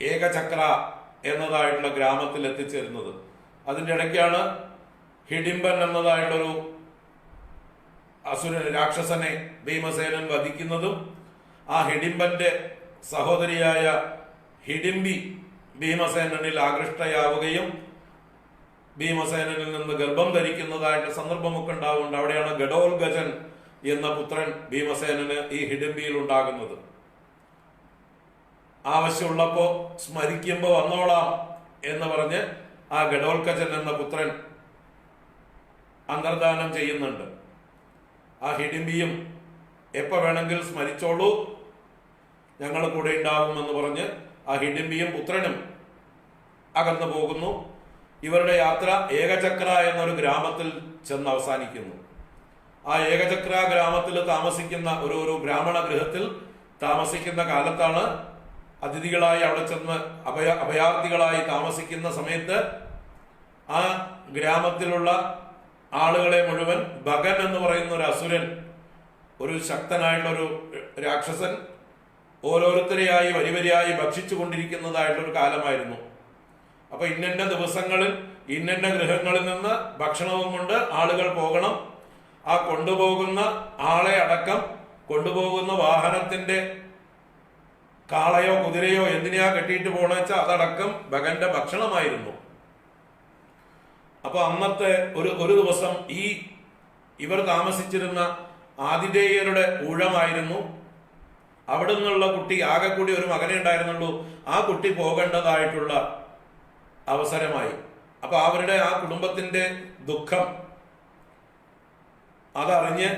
ഏകചക്ര എന്നതായിട്ടുള്ള ഗ്രാമത്തിൽ എത്തിച്ചേരുന്നത്. അതിൻ്റെ ഇടയ്ക്കാണ് ഹിഡിംബൻ എന്നതായിട്ടൊരു അസുരൻ രാക്ഷസനെ ഭീമസേനൻ വധിക്കുന്നതും ആ ഹിഡിംബന്റെ സഹോദരിയായ ഹിഡിംബി ഭീമസേനനിൽ ആകൃഷ്ടയാവുകയും ഭീമസേനനിൽ നിന്ന് ഗർഭം ധരിക്കുന്നതായിട്ട് സന്ദർഭമൊക്കെ ഉണ്ടാവുന്നുണ്ട്. അവിടെയാണ് ഗഡോൽഗജൻ എന്ന പുത്രൻ ഭീമസേനന് ഈ ഹിഡിംബിയിൽ ഉണ്ടാകുന്നത്. ആവശ്യമുള്ളപ്പോ സ്മരിക്കുമ്പോ വന്നോളാം എന്ന് പറഞ്ഞ് ആ ഗഡോൽഗജൻ എന്ന പുത്രൻ അന്തർദാനം ചെയ്യുന്നുണ്ട്. ആ ഹിഡിംബിയും എപ്പോ വേണമെങ്കിൽ സ്മരിച്ചോളൂ, ഞങ്ങൾ കൂടെ ഉണ്ടാകുമെന്ന് പറഞ്ഞ് ആ ഹിഡിംബിയും പുത്രനും അകന്നു പോകുന്നു. ഇവരുടെ യാത്ര ഏകചക്ര എന്നൊരു ഗ്രാമത്തിൽ ചെന്ന് അവസാനിക്കുന്നു. ആ ഏകചക്ര ഗ്രാമത്തിൽ താമസിക്കുന്ന ഒരു ബ്രാഹ്മണ ഗൃഹത്തിൽ താമസിക്കുന്ന കാലത്താണ് അതിഥികളായി അവിടെ ചെന്ന് അഭയാർത്ഥികളായി താമസിക്കുന്ന സമയത്ത് ആ ഗ്രാമത്തിലുള്ള ആളുകളെ മുഴുവൻ ഭഗൻ എന്ന് പറയുന്ന ഒരു അസുരൻ, ഒരു ശക്തനായിട്ടുള്ള ഒരു രാക്ഷസൻ ഓരോരുത്തരെയായി വരിവരിയായി ഭക്ഷിച്ചു കൊണ്ടിരിക്കുന്നതായിട്ടൊരു കാലമായിരുന്നു. അപ്പൊ ഇന്ന ദിവസങ്ങളിൽ ഇന്ന ഗൃഹങ്ങളിൽ നിന്ന് ഭക്ഷണവും കൊണ്ട് ആളുകൾ പോകണം. ആ കൊണ്ടുപോകുന്ന ആളെ അടക്കം കൊണ്ടുപോകുന്ന വാഹനത്തിന്റെ കാളയോ കുതിരയോ എന്തിനാ കെട്ടിയിട്ട് പോണെന്ന് വെച്ചാൽ അതടക്കം ഭഗന്റെ ഭക്ഷണമായിരുന്നു. അപ്പൊ അന്നത്തെ ഒരു ദിവസം ഇവർ താമസിച്ചിരുന്ന ആതിഥേയരുടെ ഊഴമായിരുന്നു. അവിടെ നിന്നുള്ള കുട്ടി, ആകെ കൂടി ഒരു മകനെ ഉണ്ടായിരുന്നുള്ളൂ, ആ കുട്ടി പോകേണ്ടതായിട്ടുള്ള അവസരമായി. അപ്പൊ അവരുടെ ആ കുടുംബത്തിന്റെ ദുഃഖം അതറിഞ്ഞ്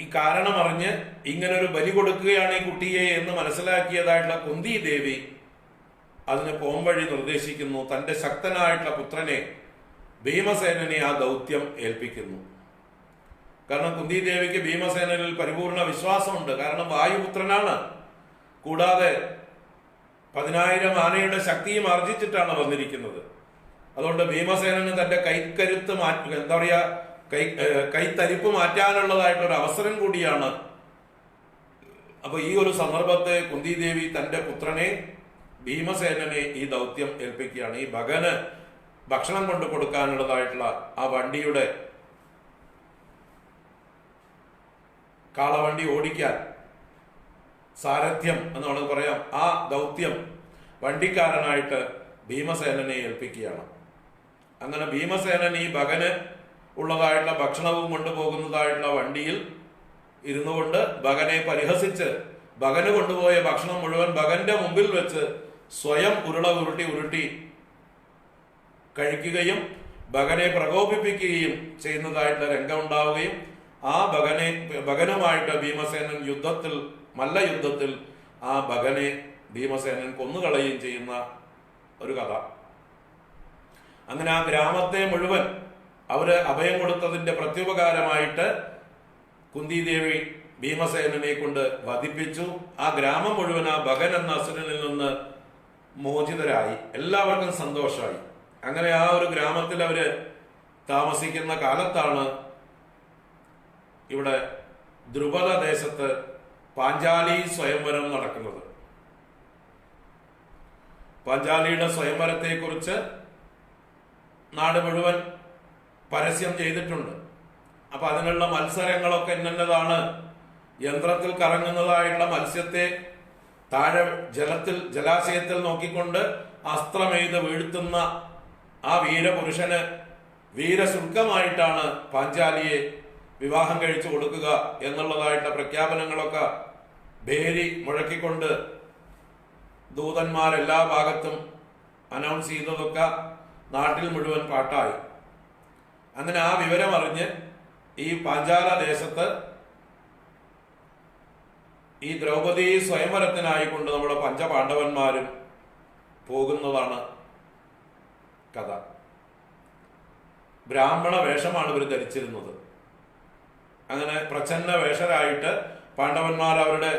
ഈ കാരണം അറിഞ്ഞ് ഇങ്ങനൊരു ബലി കൊടുക്കുകയാണ് ഈ കുട്ടിയെ എന്ന് മനസ്സിലാക്കിയതായിട്ടുള്ള കുന്തി ദേവി അതിന് പോംവഴി നിർദ്ദേശിക്കുന്നു. തന്റെ ശക്തനായിട്ടുള്ള പുത്രനെ ഭീമസേനനെ ആ ദൗത്യം ഏൽപ്പിക്കുന്നു. കാരണം കുന്തി ദേവിക്ക് ഭീമസേനനിൽ പരിപൂർണ വിശ്വാസമുണ്ട്. കാരണം വായുപുത്രനാണ്. കൂടാതെ 10,000 ആനയുടെ ശക്തിയും ആർജിച്ചിട്ടാണ് വന്നിരിക്കുന്നത്. അതുകൊണ്ട് ഭീമസേനന് തന്റെ കൈക്കരുത്ത് എന്താ പറയാ കൈത്തരിപ്പ് മാറ്റാനുള്ളതായിട്ടൊരു അവസരം കൂടിയാണ്. അപ്പൊ ഈ ഒരു സന്ദർഭത്തെ കുന്തി ദേവി തന്റെ പുത്രനെ ഭീമസേനനെ ഈ ദൗത്യം ഏൽപ്പിക്കുകയാണ്. ഈ ഭഗന് ഭക്ഷണം കൊണ്ടു കൊടുക്കാനുള്ളതായിട്ടുള്ള ആ വണ്ടിയുടെ കാളവണ്ടി ഓടിക്കാൻ സാരഥ്യം എന്ന് വേണമെങ്കിൽ പറയാം, ആ ദൗത്യം വണ്ടിക്കാരനായിട്ട് ഭീമസേനനെ ഏൽപ്പിക്കുകയാണ്. അങ്ങനെ ഭീമസേനൻ ഈ ഭഗന് ഉള്ളതായിട്ടുള്ള ഭക്ഷണവും കൊണ്ടുപോകുന്നതായിട്ടുള്ള വണ്ടിയിൽ ഇരുന്നു കൊണ്ട് ഭഗനെ പരിഹസിച്ച് ഭഗന് കൊണ്ടുപോയ ഭക്ഷണം മുഴുവൻ ഭഗന്റെ മുമ്പിൽ വെച്ച് സ്വയം ഉരുട്ടി കഴിക്കുകയും ഭഗനെ പ്രകോപിപ്പിക്കുകയും ചെയ്യുന്നതായിട്ടുള്ള രംഗം ഉണ്ടാവുകയും ആ ഭഗനുമായിട്ട് ഭീമസേനൻ മല്ലയുദ്ധത്തിൽ ആ ഭഗനെ ഭീമസേനൻ കൊന്നുകളയുകയും ചെയ്യുന്ന ഒരു കഥ. അങ്ങനെ ആ ഗ്രാമത്തെ മുഴുവൻ അവര് അഭയം കൊടുത്തതിന്റെ പ്രത്യുപകാരമായിട്ട് കുന്തിദേവി ഭീമസേനനെ കൊണ്ട് വധിപ്പിച്ചു. ആ ഗ്രാമം മുഴുവൻ ആ ഭഗൻ എന്ന അസുരനിൽ നിന്ന് മോചിതരായി. എല്ലാവർക്കും സന്തോഷമായി. അങ്ങനെ ആ ഒരു ഗ്രാമത്തിൽ അവര് താമസിക്കുന്ന കാലത്താണ് ഇവിടെ ദ്രുപദ ദേശത്ത് പാഞ്ചാലി സ്വയംവരം നടക്കുന്നത്. പാഞ്ചാലിയുടെ സ്വയംവരത്തെ കുറിച്ച് നാട് മുഴുവൻ പരസ്യം ചെയ്തിട്ടുണ്ട്. അപ്പൊ അതിനുള്ള മത്സരങ്ങളൊക്കെ ഇന്നതാണ്. യന്ത്രത്തിൽ കറങ്ങുന്നതായുള്ള മത്സ്യത്തെ താഴെ ജലാശയത്തിൽ നോക്കിക്കൊണ്ട് അസ്ത്രമെയ്ത് വീഴ്ത്തുന്ന ആ വീരപുരുഷന് വീരശുൽക്കമായിട്ടാണ് പാഞ്ചാലിയെ വിവാഹം കഴിച്ചു കൊടുക്കുക എന്നുള്ളതായിട്ടുള്ള പ്രഖ്യാപനങ്ങളൊക്കെ ഭേരി മുഴക്കിക്കൊണ്ട് ദൂതന്മാരെല്ലാ ഭാഗത്തും അനൗൺസ് ചെയ്തതൊക്കെ നാട്ടിൽ മുഴുവൻ പാട്ടായി. അങ്ങനെ ആ വിവരം അറിഞ്ഞ് ഈ പാഞ്ചാല ദേശത്ത് ഈ ദ്രൗപദി സ്വയംവരത്തിനായിക്കൊണ്ട് നമ്മുടെ പഞ്ചപാണ്ഡവന്മാരും പോകുന്നതാണ് കഥ. ബ്രാഹ്മണ വേഷമാണ് ഇവർ ധരിച്ചിരുന്നത്. അങ്ങനെ പ്രച്ഛന്ന വേഷരായിട്ട് പാണ്ഡവന്മാർ അവരുടെ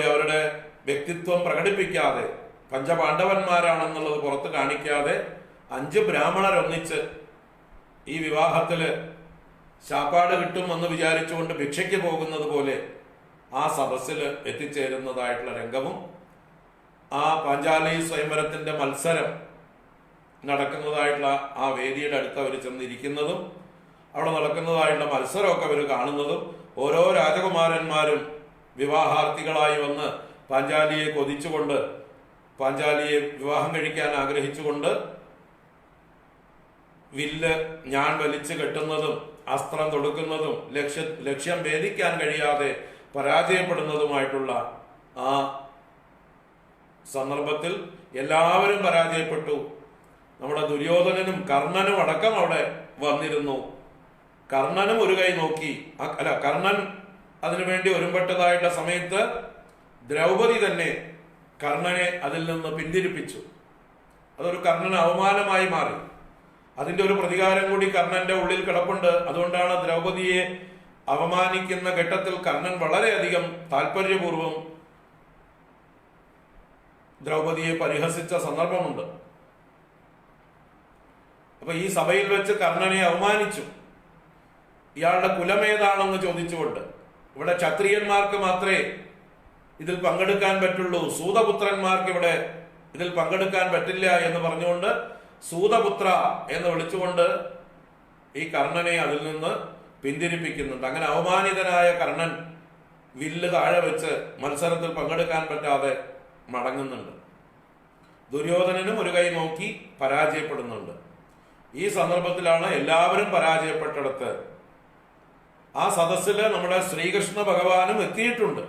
അവരുടെ വ്യക്തിത്വം പ്രകടിപ്പിക്കാതെ, പഞ്ചപാണ്ഡവന്മാരാണെന്നുള്ളത് പുറത്ത് കാണിക്കാതെ 5 ബ്രാഹ്മണരൊന്നിച്ച് ഈ വിവാഹത്തില് ശാപ്പാട് കിട്ടുമെന്ന് വിചാരിച്ചുകൊണ്ട് ഭിക്ഷയ്ക്ക് പോകുന്നത് പോലെ ആ സദസ്സിൽ എത്തിച്ചേരുന്നതായിട്ടുള്ള രംഗവും, ആ പാഞ്ചാലി സ്വയംവരത്തിന്റെ മത്സരം നടക്കുന്നതായിട്ടുള്ള ആ വേദിയുടെ അടുത്ത് അവർ ചെന്നിരിക്കുന്നതും അവിടെ നടക്കുന്നതായിട്ടുള്ള മത്സരമൊക്കെ അവർ കാണുന്നതും, ഓരോ രാജകുമാരന്മാരും വിവാഹാർത്ഥികളായി വന്ന് പാഞ്ചാലിയെ കൊതിച്ചുകൊണ്ട്, പാഞ്ചാലിയെ വിവാഹം കഴിക്കാൻ ആഗ്രഹിച്ചുകൊണ്ട് വില്ല് ഞാൻ വലിച്ചു കെട്ടുന്നതും അസ്ത്രം തൊടുക്കുന്നതും ലക്ഷ്യം ഭേദിക്കാൻ കഴിയാതെ പരാജയപ്പെടുന്നതുമായിട്ടുള്ള ആ സന്ദർഭത്തിൽ എല്ലാവരും പരാജയപ്പെട്ടു. നമ്മുടെ ദുര്യോധനനും കർണനും അടക്കം അവിടെ വന്നിരുന്നു. കർണനും ഒരു കൈ നോക്കി, കർണൻ അതിനുവേണ്ടി ഒരുമ്പെട്ടതായിട്ടുള്ള സമയത്ത് ദ്രൗപദി തന്നെ കർണനെ അതിൽ നിന്ന് പിന്തിരിപ്പിച്ചു. അതൊരു കർണന് അവമാനമായി മാറി. അതിന്റെ ഒരു പ്രതികാരം കൂടി കർണന്റെ ഉള്ളിൽ കിടപ്പുണ്ട്. അതുകൊണ്ടാണ് ദ്രൗപദിയെ അവമാനിക്കുന്ന ഘട്ടത്തിൽ കർണൻ വളരെയധികം താല്പര്യപൂർവം ദ്രൗപദിയെ പരിഹസിച്ച സന്ദർഭമുണ്ട്. അപ്പൊ ഈ സഭയിൽ വെച്ച് കർണനെ അവമാനിച്ചു. ഇയാളുടെ കുലമേതാണെന്ന് ചോദിച്ചുകൊണ്ട്, ഇവിടെ ക്ഷത്രിയന്മാർക്ക് മാത്രമേ ഇതിൽ പങ്കെടുക്കാൻ പറ്റുള്ളൂ, സൂതപുത്രന്മാർക്ക് ഇവിടെ ഇതിൽ പങ്കെടുക്കാൻ പറ്റില്ല എന്ന് പറഞ്ഞുകൊണ്ട് സൂതപുത്ര എന്ന് വിളിച്ചുകൊണ്ട് ഈ കർണനെ അതിൽ നിന്ന് പിന്തിരിപ്പിക്കുന്നുണ്ട്. അങ്ങനെ അവമാനിതനായ കർണൻ വില്ല് താഴെ വെച്ച് മത്സരത്തിൽ പങ്കെടുക്കാൻ പറ്റാതെ മടങ്ങുന്നുണ്ട്. ദുര്യോധനനും ഒരു കൈ നോക്കി പരാജയപ്പെടുന്നുണ്ട്. ഈ സന്ദർഭത്തിലാണ് എല്ലാവരും പരാജയപ്പെട്ടിടത്ത് ആ സദസ്സില് നമ്മുടെ ശ്രീകൃഷ്ണ ഭഗവാനും എത്തിയിട്ടുണ്ട്.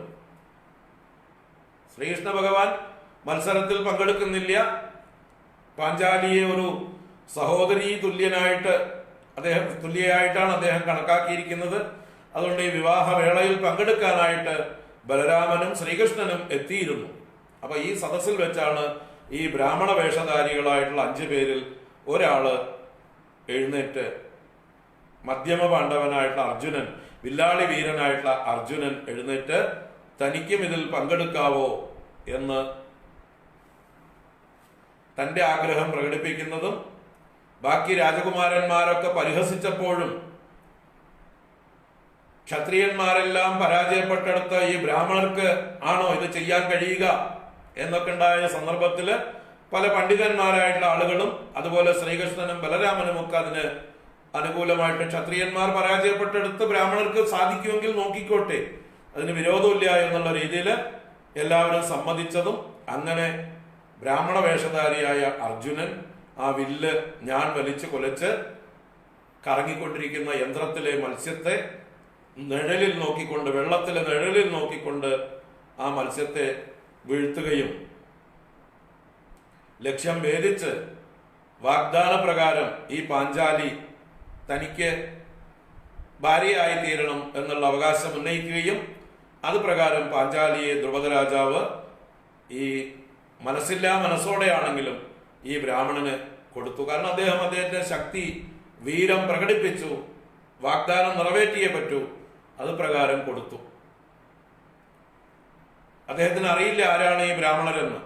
ശ്രീകൃഷ്ണ ഭഗവാൻ മത്സരത്തിൽ പങ്കെടുക്കുന്നില്ല. പാഞ്ചാലിയെ ഒരു സഹോദരീ തുല്യയായിട്ടാണ് അദ്ദേഹം കണക്കാക്കിയിരിക്കുന്നത്. അതുകൊണ്ട് ഈ വിവാഹവേളയിൽ പങ്കെടുക്കാനായിട്ട് ബലരാമനും ശ്രീകൃഷ്ണനും എത്തിയിരുന്നു. അപ്പൊ ഈ സദസ്സിൽ വെച്ചാണ് ഈ ബ്രാഹ്മണ വേഷധാരികളായിട്ടുള്ള 5 പേരിൽ ഒരാള് എഴുന്നേറ്റ്, മധ്യമ പാണ്ഡവനായിട്ടുള്ള അർജുനൻ, വില്ലാളി വീരനായിട്ടുള്ള അർജുനൻ എഴുന്നേറ്റ് തനിക്കും ഇതിൽ പങ്കെടുക്കാവോ എന്ന് തന്റെ ആഗ്രഹം പ്രകടിപ്പിക്കുന്നതും, ബാക്കി രാജകുമാരന്മാരൊക്കെ പരിഹസിച്ചപ്പോഴും ക്ഷത്രിയന്മാരെല്ലാം പരാജയപ്പെട്ടെടുത്ത് ഈ ബ്രാഹ്മണർക്ക് ആണോ ഇത് ചെയ്യാൻ കഴിയുക എന്നൊക്കെ ഉണ്ടായ സന്ദർഭത്തില് പല പണ്ഡിതന്മാരായിട്ടുള്ള ആളുകളും അതുപോലെ ശ്രീകൃഷ്ണനും ബലരാമനും ഒക്കെ അതിന് അനുകൂലമായിട്ട്, ക്ഷത്രിയന്മാർ പരാജയപ്പെട്ടെടുത്ത് ബ്രാഹ്മണർക്ക് സാധിക്കുമെങ്കിൽ നോക്കിക്കോട്ടെ, അതിന് വിരോധമില്ല എന്നുള്ള രീതിയിൽ എല്ലാവരും സമ്മതിച്ചതും, അങ്ങനെ ബ്രാഹ്മണ വേഷധാരിയായ അർജുനൻ ആ വില്ല് ഞാൻ വലിച്ചു കൊലച്ച് കറങ്ങിക്കൊണ്ടിരിക്കുന്ന യന്ത്രത്തിലെ മത്സ്യത്തെ നിഴലിൽ നോക്കിക്കൊണ്ട്, വെള്ളത്തിലെ നിഴലിൽ നോക്കിക്കൊണ്ട് ആ മത്സ്യത്തെ വീഴ്ത്തുകയും ലക്ഷ്യം ഭേദിച്ച് വാഗ്ദാന പ്രകാരം ഈ പാഞ്ചാലി തനിക്ക് ഭാര്യയായി തീരണം എന്നുള്ള അവകാശം ഉന്നയിക്കുകയും അത് പ്രകാരം പാഞ്ചാലിയെ ദ്രുപദ രാജാവ് ഈ മനസ്സോടെയാണെങ്കിലും ഈ ബ്രാഹ്മണന് കൊടുത്തു. കാരണം അദ്ദേഹത്തിന്റെ ശക്തി, വീരം പ്രകടിപ്പിച്ചു, വാഗ്ദാനം നിറവേറ്റിയേ പറ്റൂ, അത് പ്രകാരം കൊടുത്തു. അദ്ദേഹത്തിന് അറിയില്ല ആരാണ് ഈ ബ്രാഹ്മണരെന്ന്.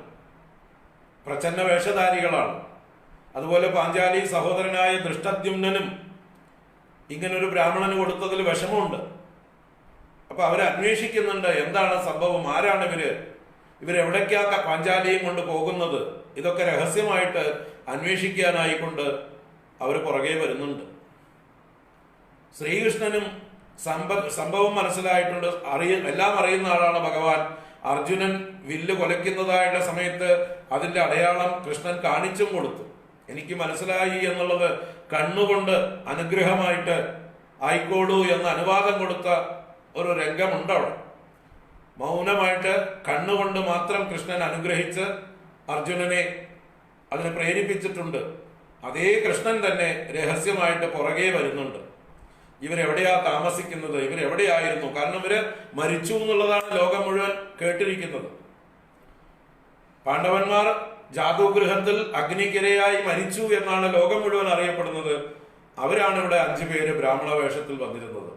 പ്രച്ഛന്ന വേഷധാരികളാണ്. അതുപോലെ പാഞ്ചാലി സഹോദരനായ ദൃഷ്ടദ്യുമ്നനും ഇങ്ങനൊരു ബ്രാഹ്മണന് കൊടുത്തതിൽ വിഷമമുണ്ട്. അപ്പൊ അവരന്വേഷിക്കുന്നുണ്ട് എന്താണ് സംഭവം, ആരാണ് ഇവരെവിടേക്കാ പാഞ്ചാലിയും കൊണ്ട് പോകുന്നത് ഇതൊക്കെ രഹസ്യമായിട്ട് അന്വേഷിക്കാനായിക്കൊണ്ട് അവർ പുറകെ വരുന്നുണ്ട്. ശ്രീകൃഷ്ണനും സംഭവം മനസ്സിലായിട്ടുണ്ട്. എല്ലാം അറിയുന്ന ആളാണ് ഭഗവാൻ. അർജുനൻ വില്ല് കൊലയ്ക്കുന്നതായുള്ള സമയത്ത് അതിന്റെ അടയാളം കൃഷ്ണൻ കാണിച്ചും കൊടുത്തു. എനിക്ക് മനസ്സിലായി എന്നുള്ളത് കണ്ണുകൊണ്ട് അനുഗ്രഹമായിട്ട് ആയിക്കോളൂ എന്ന് അനുവാദം കൊടുത്ത ഒരു രംഗമുണ്ട് അവിടെ. മൗനമായിട്ട് കണ്ണുകൊണ്ട് മാത്രം കൃഷ്ണൻ അനുഗ്രഹിച്ച് അർജുനനെ അതിന് പ്രേരിപ്പിച്ചിട്ടുണ്ട്. അതേ കൃഷ്ണൻ തന്നെ രഹസ്യമായിട്ട് പുറകെ വരുന്നുണ്ട്. ഇവരെവിടെയാ താമസിക്കുന്നത്, ഇവരെവിടെയായിരുന്നു? കാരണം ഇവര് മരിച്ചു എന്നുള്ളതാണ് ലോകം മുഴുവൻ കേട്ടിരിക്കുന്നത്. പാണ്ഡവന്മാർ ജാതൂഗൃഹത്തിൽ അഗ്നിക്കിരയായി മരിച്ചു എന്നാണ് ലോകം മുഴുവൻ അറിയപ്പെടുന്നത്. അവരാണ് ഇവിടെ 5 പേര് ബ്രാഹ്മണ വേഷത്തിൽ വന്നിരുന്നത്.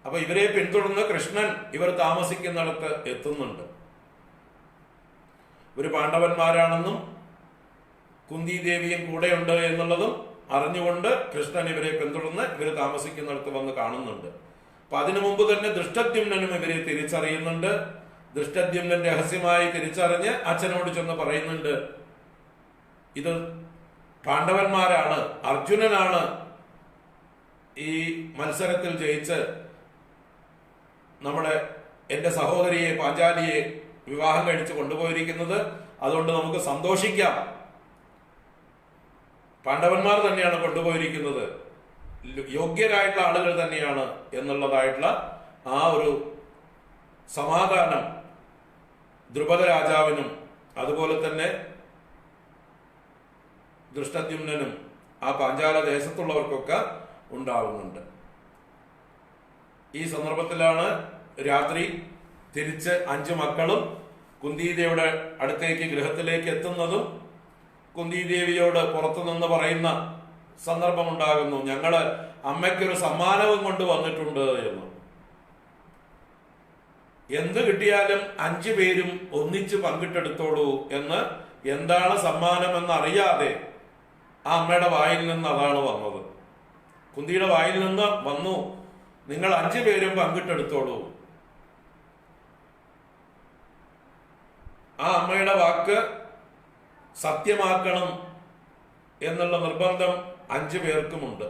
അപ്പൊ ഇവരെ പിന്തുടർന്ന് കൃഷ്ണൻ ഇവർ താമസിക്കുന്നിടത്ത് എത്തുന്നുണ്ട്. ഇവര് പാണ്ഡവന്മാരാണെന്നും കുന്തി ദേവിയും കൂടെയുണ്ട് എന്നുള്ളതും അറിഞ്ഞുകൊണ്ട് കൃഷ്ണൻ ഇവരെ പിന്തുടർന്ന് ഇവർ താമസിക്കുന്നിടത്ത് വന്ന് കാണുന്നുണ്ട്. അപ്പൊ അതിനു മുമ്പ് തന്നെ ദൃഷ്ടദ്യുമ്നനും ഇവരെ തിരിച്ചറിയുന്നുണ്ട്. ദൃഷ്ടദ്യുമ്നൻ രഹസ്യമായി തിരിച്ചറിഞ്ഞ് അച്ഛനോട് ചെന്ന് പറയുന്നുണ്ട്, ഇത് പാണ്ഡവന്മാരാണ്, അർജുനനാണ് ഈ മത്സരത്തിൽ ജയിച്ച് എന്റെ സഹോദരിയെ പാഞ്ചാലിയെ വിവാഹം കഴിച്ച് കൊണ്ടുപോയിരിക്കുന്നത്. അതുകൊണ്ട് നമുക്ക് സന്തോഷിക്കാം. പാണ്ഡവന്മാർ തന്നെയാണ് കൊണ്ടുപോയിരിക്കുന്നത്, യോഗ്യരായിട്ടുള്ള ആളുകൾ തന്നെയാണ് എന്നുള്ളതായിട്ടുള്ള ആ ഒരു സമാധാനം ദ്രുപദ രാജാവിനും അതുപോലെ തന്നെ ദൃഷ്ടദ്യുമ്നനും ആ പാഞ്ചാല ദേശത്തുള്ളവർക്കൊക്കെ ഉണ്ടാവുന്നുണ്ട്. ഈ സന്ദർഭത്തിലാണ് രാത്രി തിരിച്ച് 5 മക്കളും കുന്തിദേവിയുടെ അടുത്തേക്ക് ഗൃഹത്തിലേക്ക് എത്തുന്നതും കുന്തിദേവിയോട് പുറത്തുനിന്ന് പറയുന്ന സന്ദർഭമുണ്ടാകുന്നു, ഞങ്ങള് അമ്മയ്ക്കൊരു സമ്മാനവും കൊണ്ട് വന്നിട്ടുണ്ട് എന്ന്. എന്ത് കിട്ടിയാലും 5 പേരും ഒന്നിച്ച് പങ്കിട്ടെടുത്തോളൂ എന്ന്. എന്താണ് സമ്മാനം എന്നറിയാതെ ആ അമ്മയുടെ വായിൽ നിന്ന് അതാണ് വന്നത്. കുന്തിയുടെ വായിൽ നിന്ന് വന്നു, നിങ്ങൾ 5 പേരും പങ്കിട്ടെടുത്തോളൂ. ആ അമ്മയുടെ വാക്ക് സത്യമാക്കണം എന്നുള്ള നിർബന്ധം 5 പേർക്കുമുണ്ട്.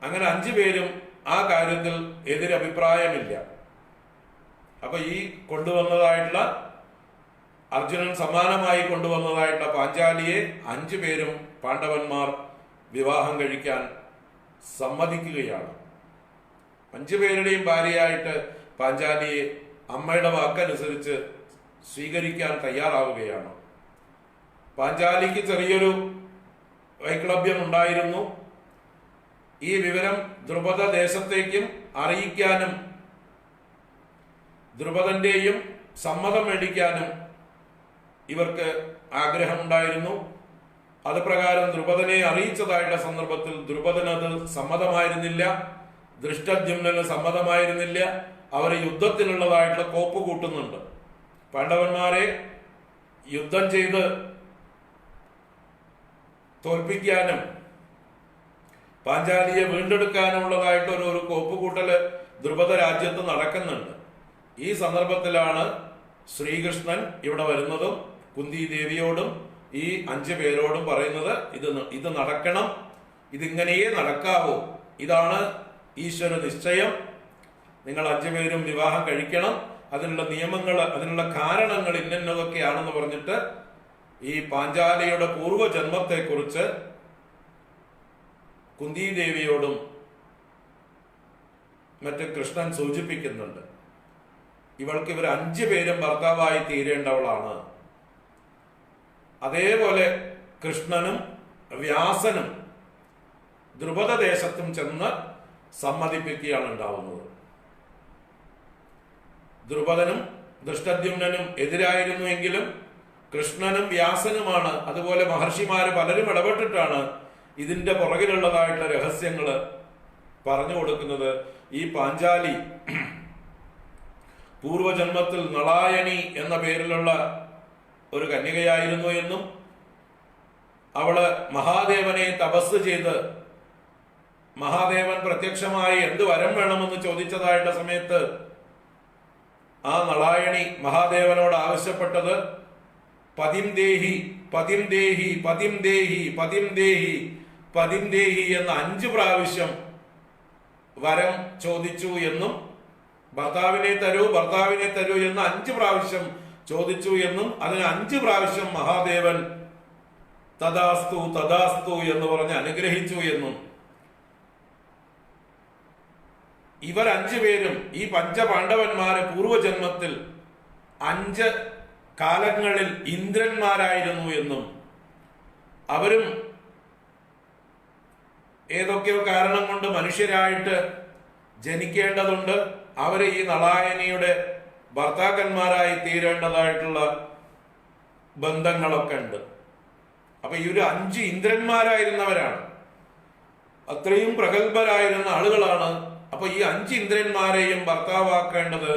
അങ്ങനെ 5 പേരും ആ കാര്യത്തിൽ എതിരഭിപ്രായമില്ല. അപ്പൊ ഈ കൊണ്ടുവന്നതായിട്ടുള്ള അർജുനൻ സമ്മാനമായി കൊണ്ടുവന്നതായിട്ടുള്ള പാഞ്ചാലിയെ 5 പേരും പാണ്ഡവന്മാർ വിവാഹം കഴിക്കാൻ സമ്മതിക്കുകയാണ്. 5 പേരുടെയും ഭാര്യയായിട്ട് പാഞ്ചാലിയെ അമ്മയുടെ വാക്കനുസരിച്ച് സ്വീകരിക്കാൻ തയ്യാറാവുകയാണ്. പാഞ്ചാലിക്ക് ചെറിയൊരു വൈക്ലഭ്യം ഉണ്ടായിരുന്നു. ഈ വിവരം ദ്രുപദ ദേശത്തേക്കും അറിയിക്കാനും ദ്രുപദന്റെയും സമ്മതം മേടിക്കാനും ഇവർക്ക് ആഗ്രഹമുണ്ടായിരുന്നു. അത് പ്രകാരം ദ്രുപദനെ അറിയിച്ചതായിട്ടുള്ള സന്ദർഭത്തിൽ ദ്രുപദനത് സമ്മതമായിരുന്നില്ല, ദൃഷ്ടദ്യുമ്നന് സമ്മതമായിരുന്നില്ല. അവർ യുദ്ധത്തിനുള്ളതായിട്ടുള്ള കോപ്പ് കൂട്ടുന്നുണ്ട്. പാണ്ഡവന്മാരെ യുദ്ധം ചെയ്ത് തോൽപ്പിക്കാനും പാഞ്ചാലിയെ വീണ്ടെടുക്കാനുള്ളതായിട്ട് ഒരു കോപ്പുകൂട്ടല് ദ്രുപദ രാജ്യത്ത് നടക്കുന്നുണ്ട്. ഈ സന്ദർഭത്തിലാണ് ശ്രീകൃഷ്ണൻ ഇവിടെ വരുന്നതും കുന്തി ദേവിയോടും ഈ 5 പേരോടും പറയുന്നത്, ഇത് നടക്കണം, ഇതിങ്ങനെയേ നടക്കാവൂ, ഇതാണ് ഈശ്വര നിശ്ചയം, നിങ്ങൾ 5 പേരും വിവാഹം കഴിക്കണം, അതിനുള്ള നിയമങ്ങൾ, അതിനുള്ള കാരണങ്ങൾ ഇന്നതൊക്കെയാണെന്ന് പറഞ്ഞിട്ട് ഈ പാഞ്ചാലിയുടെ പൂർവ്വജന്മത്തെക്കുറിച്ച് കുന്തിദേവിയോടും മറ്റ് കൃഷ്ണൻ സൂചിപ്പിക്കുന്നുണ്ട്. ഇവർ 5 പേരും ഭർത്താവായി തീരേണ്ടവളാണ്. അതേപോലെ കൃഷ്ണനും വ്യാസനും ദ്രുപദ ദേശത്തും ചെന്ന് സമ്മതിപ്പിക്കുകയാണ് ഉണ്ടാവുന്നത്. ദ്രുപദനും ദൃഷ്ടദ്യുമ്നനും എതിരായിരുന്നുവെങ്കിലും കൃഷ്ണനും വ്യാസനുമാണ്, അതുപോലെ മഹർഷിമാര് പലരും ഇടപെട്ടിട്ടാണ് ഇതിന്റെ പുറകിലുള്ളതായിട്ടുള്ള രഹസ്യങ്ങൾ പറഞ്ഞു കൊടുക്കുന്നത്. ഈ പാഞ്ചാലി പൂർവജന്മത്തിൽ നളായണി എന്ന പേരിലുള്ള ഒരു കന്യകയായിരുന്നു എന്നും അവള് മഹാദേവനെ തപസ് ചെയ്ത് മഹാദേവൻ പ്രത്യക്ഷമായി എന്ത് വരം വേണമെന്ന് ചോദിച്ചതായിട്ടുള്ള സമയത്ത് ആ നളായണി മഹാദേവനോട് ആവശ്യപ്പെട്ടത് പതിം ദേഹി, പതിം ദേഹി, പതിം ദേഹി, പതിം ദേഹി, പതിം ദേഹി എന്ന് 5 പ്രാവശ്യം വരം ചോദിച്ചു എന്നും, ഭർത്താവിനെ തരൂ, ഭർത്താവിനെ തരൂ എന്ന് 5 പ്രാവശ്യം ചോദിച്ചു എന്നും, അതിന് 5 പ്രാവശ്യം മഹാദേവൻ തദാസ്തു തദാസ്തു എന്ന് പറഞ്ഞ് അനുഗ്രഹിച്ചു എന്നും, ഇവർ 5 പേരും ഈ പഞ്ചപാണ്ഡവന്മാരെ പൂർവജന്മത്തിൽ 5 കാലങ്ങളിൽ ഇന്ദ്രന്മാരായിരുന്നു എന്നും, അവരും ഏതൊക്കെയോ കാരണം കൊണ്ട് മനുഷ്യരായിട്ട് ജനിക്കേണ്ടതുണ്ട്, അവര് ഈ നളായനിയുടെ ഭർത്താക്കന്മാരായി തീരേണ്ടതായിട്ടുള്ള ബന്ധങ്ങളൊക്കെ ഉണ്ട്. അപ്പൊ ഈ ഒരു 5 ഇന്ദ്രന്മാരായിരുന്നവരാണ്, അത്രയും പ്രഗത്ഭരായിരുന്ന ആളുകളാണ്. അപ്പൊ ഈ 5 ഇന്ദ്രന്മാരെയും ഭർത്താവാക്കേണ്ടത്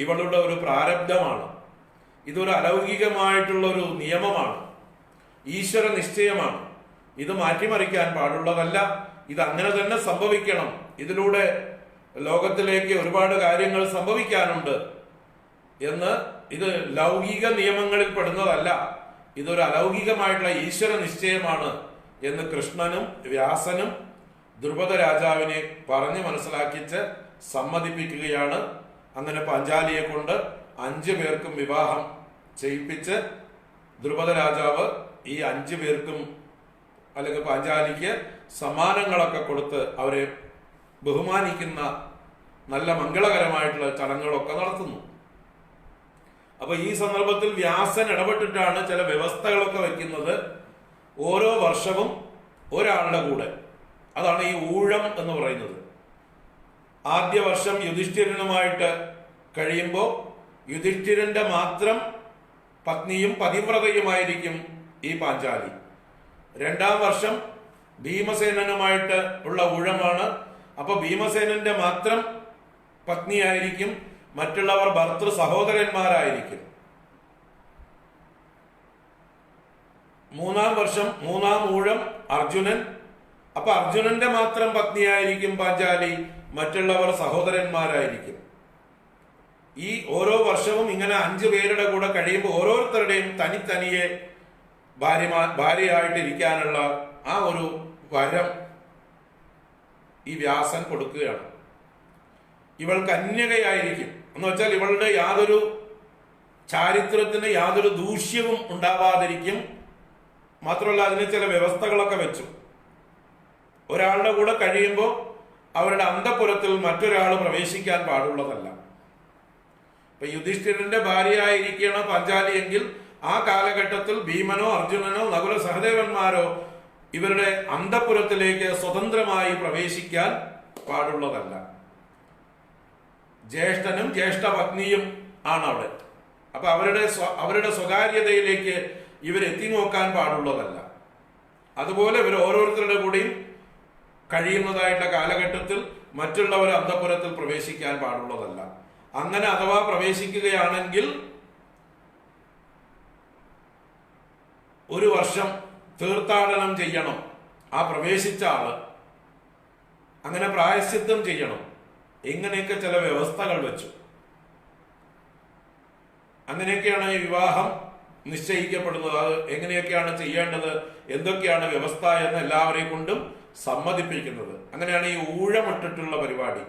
ഇവളുടെ ഒരു പ്രാരബ്ധമാണ്. ഇതൊരു അലൗകികമായിട്ടുള്ള ഒരു നിയമമാണ്, ഈശ്വര നിശ്ചയമാണ്. ഇത് മാറ്റിമറിക്കാൻ പാടുള്ളതല്ല. ഇത് അങ്ങനെ തന്നെ സംഭവിക്കണം. ഇതിലൂടെ ലോകത്തിലേക്ക് ഒരുപാട് കാര്യങ്ങൾ സംഭവിക്കാനുണ്ട് എന്ന്, ഇത് ലൗകിക നിയമങ്ങളിൽ പെടുന്നതല്ല, ഇതൊരു അലൗകികമായിട്ടുള്ള ഈശ്വര നിശ്ചയമാണ് എന്ന് കൃഷ്ണനും വ്യാസനും ദ്രുപദ രാജാവിനെ പറഞ്ഞ് മനസ്സിലാക്കിച്ച് സമ്മതിപ്പിക്കുകയാണ്. അങ്ങനെ പാഞ്ചാലിയെ കൊണ്ട് 5 പേർക്കും വിവാഹം ചെയ്യിപ്പിച്ച് ദ്രുപദ രാജാവ് ഈ 5 പേർക്കും അല്ലെങ്കിൽ പാഞ്ചാലിക്ക് സമ്മാനങ്ങളൊക്കെ കൊടുത്ത് അവരെ ബഹുമാനിക്കുന്ന നല്ല മംഗളകരമായിട്ടുള്ള ചടങ്ങുകളൊക്കെ നടത്തുന്നു. അപ്പൊ ഈ സന്ദർഭത്തിൽ വ്യാസൻ ഇടപെട്ടിട്ടാണ് ചില വ്യവസ്ഥകളൊക്കെ വയ്ക്കുന്നത്. ഓരോ വർഷവും ഒരാളുടെ കൂടെ, അതാണ് ഈ ഊഴം എന്ന് പറയുന്നത്. ആദ്യ വർഷം യുധിഷ്ഠിരനുമായിട്ട് കഴിയുമ്പോൾ യുധിഷ്ഠിരന്റെ മാത്രം പത്നിയും പതിവ്രതയുമായിരിക്കും ഈ പാഞ്ചാലി. 2ാം വർഷം ഭീമസേനനുമായിട്ട് ഉള്ള ഊഴമാണ്. അപ്പൊ ഭീമസേനന്റെ മാത്രം പത്നിയായിരിക്കും, മറ്റുള്ളവർ ഭർത്തൃ സഹോദരന്മാരായിരിക്കും. 3ാം വർഷം 3ാം ഊഴം അർജുനൻ. അപ്പൊ അർജുനന്റെ മാത്രം പത്നിയായിരിക്കും പാഞ്ചാലി, മറ്റുള്ളവർ സഹോദരന്മാരായിരിക്കും. ഈ ഓരോ വർഷവും ഇങ്ങനെ 5 പേരുടെ കൂടെ കഴിയുമ്പോൾ ഓരോരുത്തരുടെയും തനിയെ ഭാര്യയായിട്ട് ഇരിക്കാനുള്ള ആ ഒരു വരം ഈ വ്യാസൻ കൊടുക്കുകയാണ്. ഇവൾ കന്യകയായിരിക്കും എന്ന് വെച്ചാൽ ഇവളുടെ യാതൊരു ചാരിത്രത്തിന് യാതൊരു ദൂഷ്യവും ഉണ്ടാവാതിരിക്കും. മാത്രമല്ല അതിന് ചില വ്യവസ്ഥകളൊക്കെ വെച്ചു. ഒരാളുടെ കൂടെ കഴിയുമ്പോൾ അവരുടെ അന്തഃപുരത്തിൽ മറ്റൊരാൾ പ്രവേശിക്കാൻ പാടുള്ളതല്ല. ഇപ്പൊ യുധിഷ്ഠിരന്റെ ഭാര്യയായിരിക്കണം പാഞ്ചാലി എങ്കിൽ ആ കാലഘട്ടത്തിൽ ഭീമനോ അർജുനനോ നകുല സഹദേവന്മാരോ ഇവരുടെ അന്തഃപുരത്തിലേക്ക് സ്വതന്ത്രമായി പ്രവേശിക്കാൻ പാടുള്ളതല്ല. ജ്യേഷ്ഠനും ജ്യേഷ്ഠപത്നിയും ആണ് അവിടെ. അപ്പൊ അവരുടെ സ്വകാര്യതയിലേക്ക് ഇവരെത്തി നോക്കാൻ പാടുള്ളതല്ല. അതുപോലെ ഇവർ ഓരോരുത്തരുടെ കൂടെയും കഴിയുന്നതായിട്ടുള്ള കാലഘട്ടത്തിൽ മറ്റുള്ളവർ അന്തഃപുരത്തിൽ പ്രവേശിക്കാൻ പാടുള്ളതല്ല. അങ്ങനെ അഥവാ പ്രവേശിക്കുകയാണെങ്കിൽ 1 വർഷം തീർത്ഥാടനം ചെയ്യണം ആ പ്രവേശിച്ച ആള്, അങ്ങനെ പ്രായശ്ചിത്തം ചെയ്യണം. ഇങ്ങനെയൊക്കെ ചില വ്യവസ്ഥകൾ വെച്ചു. അങ്ങനെയൊക്കെയാണ് ഈ വിവാഹം നിശ്ചയിക്കപ്പെടുന്നത്. അത് എങ്ങനെയൊക്കെയാണ് ചെയ്യേണ്ടത്, എന്തൊക്കെയാണ് വ്യവസ്ഥ എന്ന് എല്ലാവരെയും കൊണ്ടും സമ്മതിപ്പിക്കുന്നത്. അങ്ങനെയാണ് ഈ ഊഴമിട്ടിട്ടുള്ള പരിപാടി.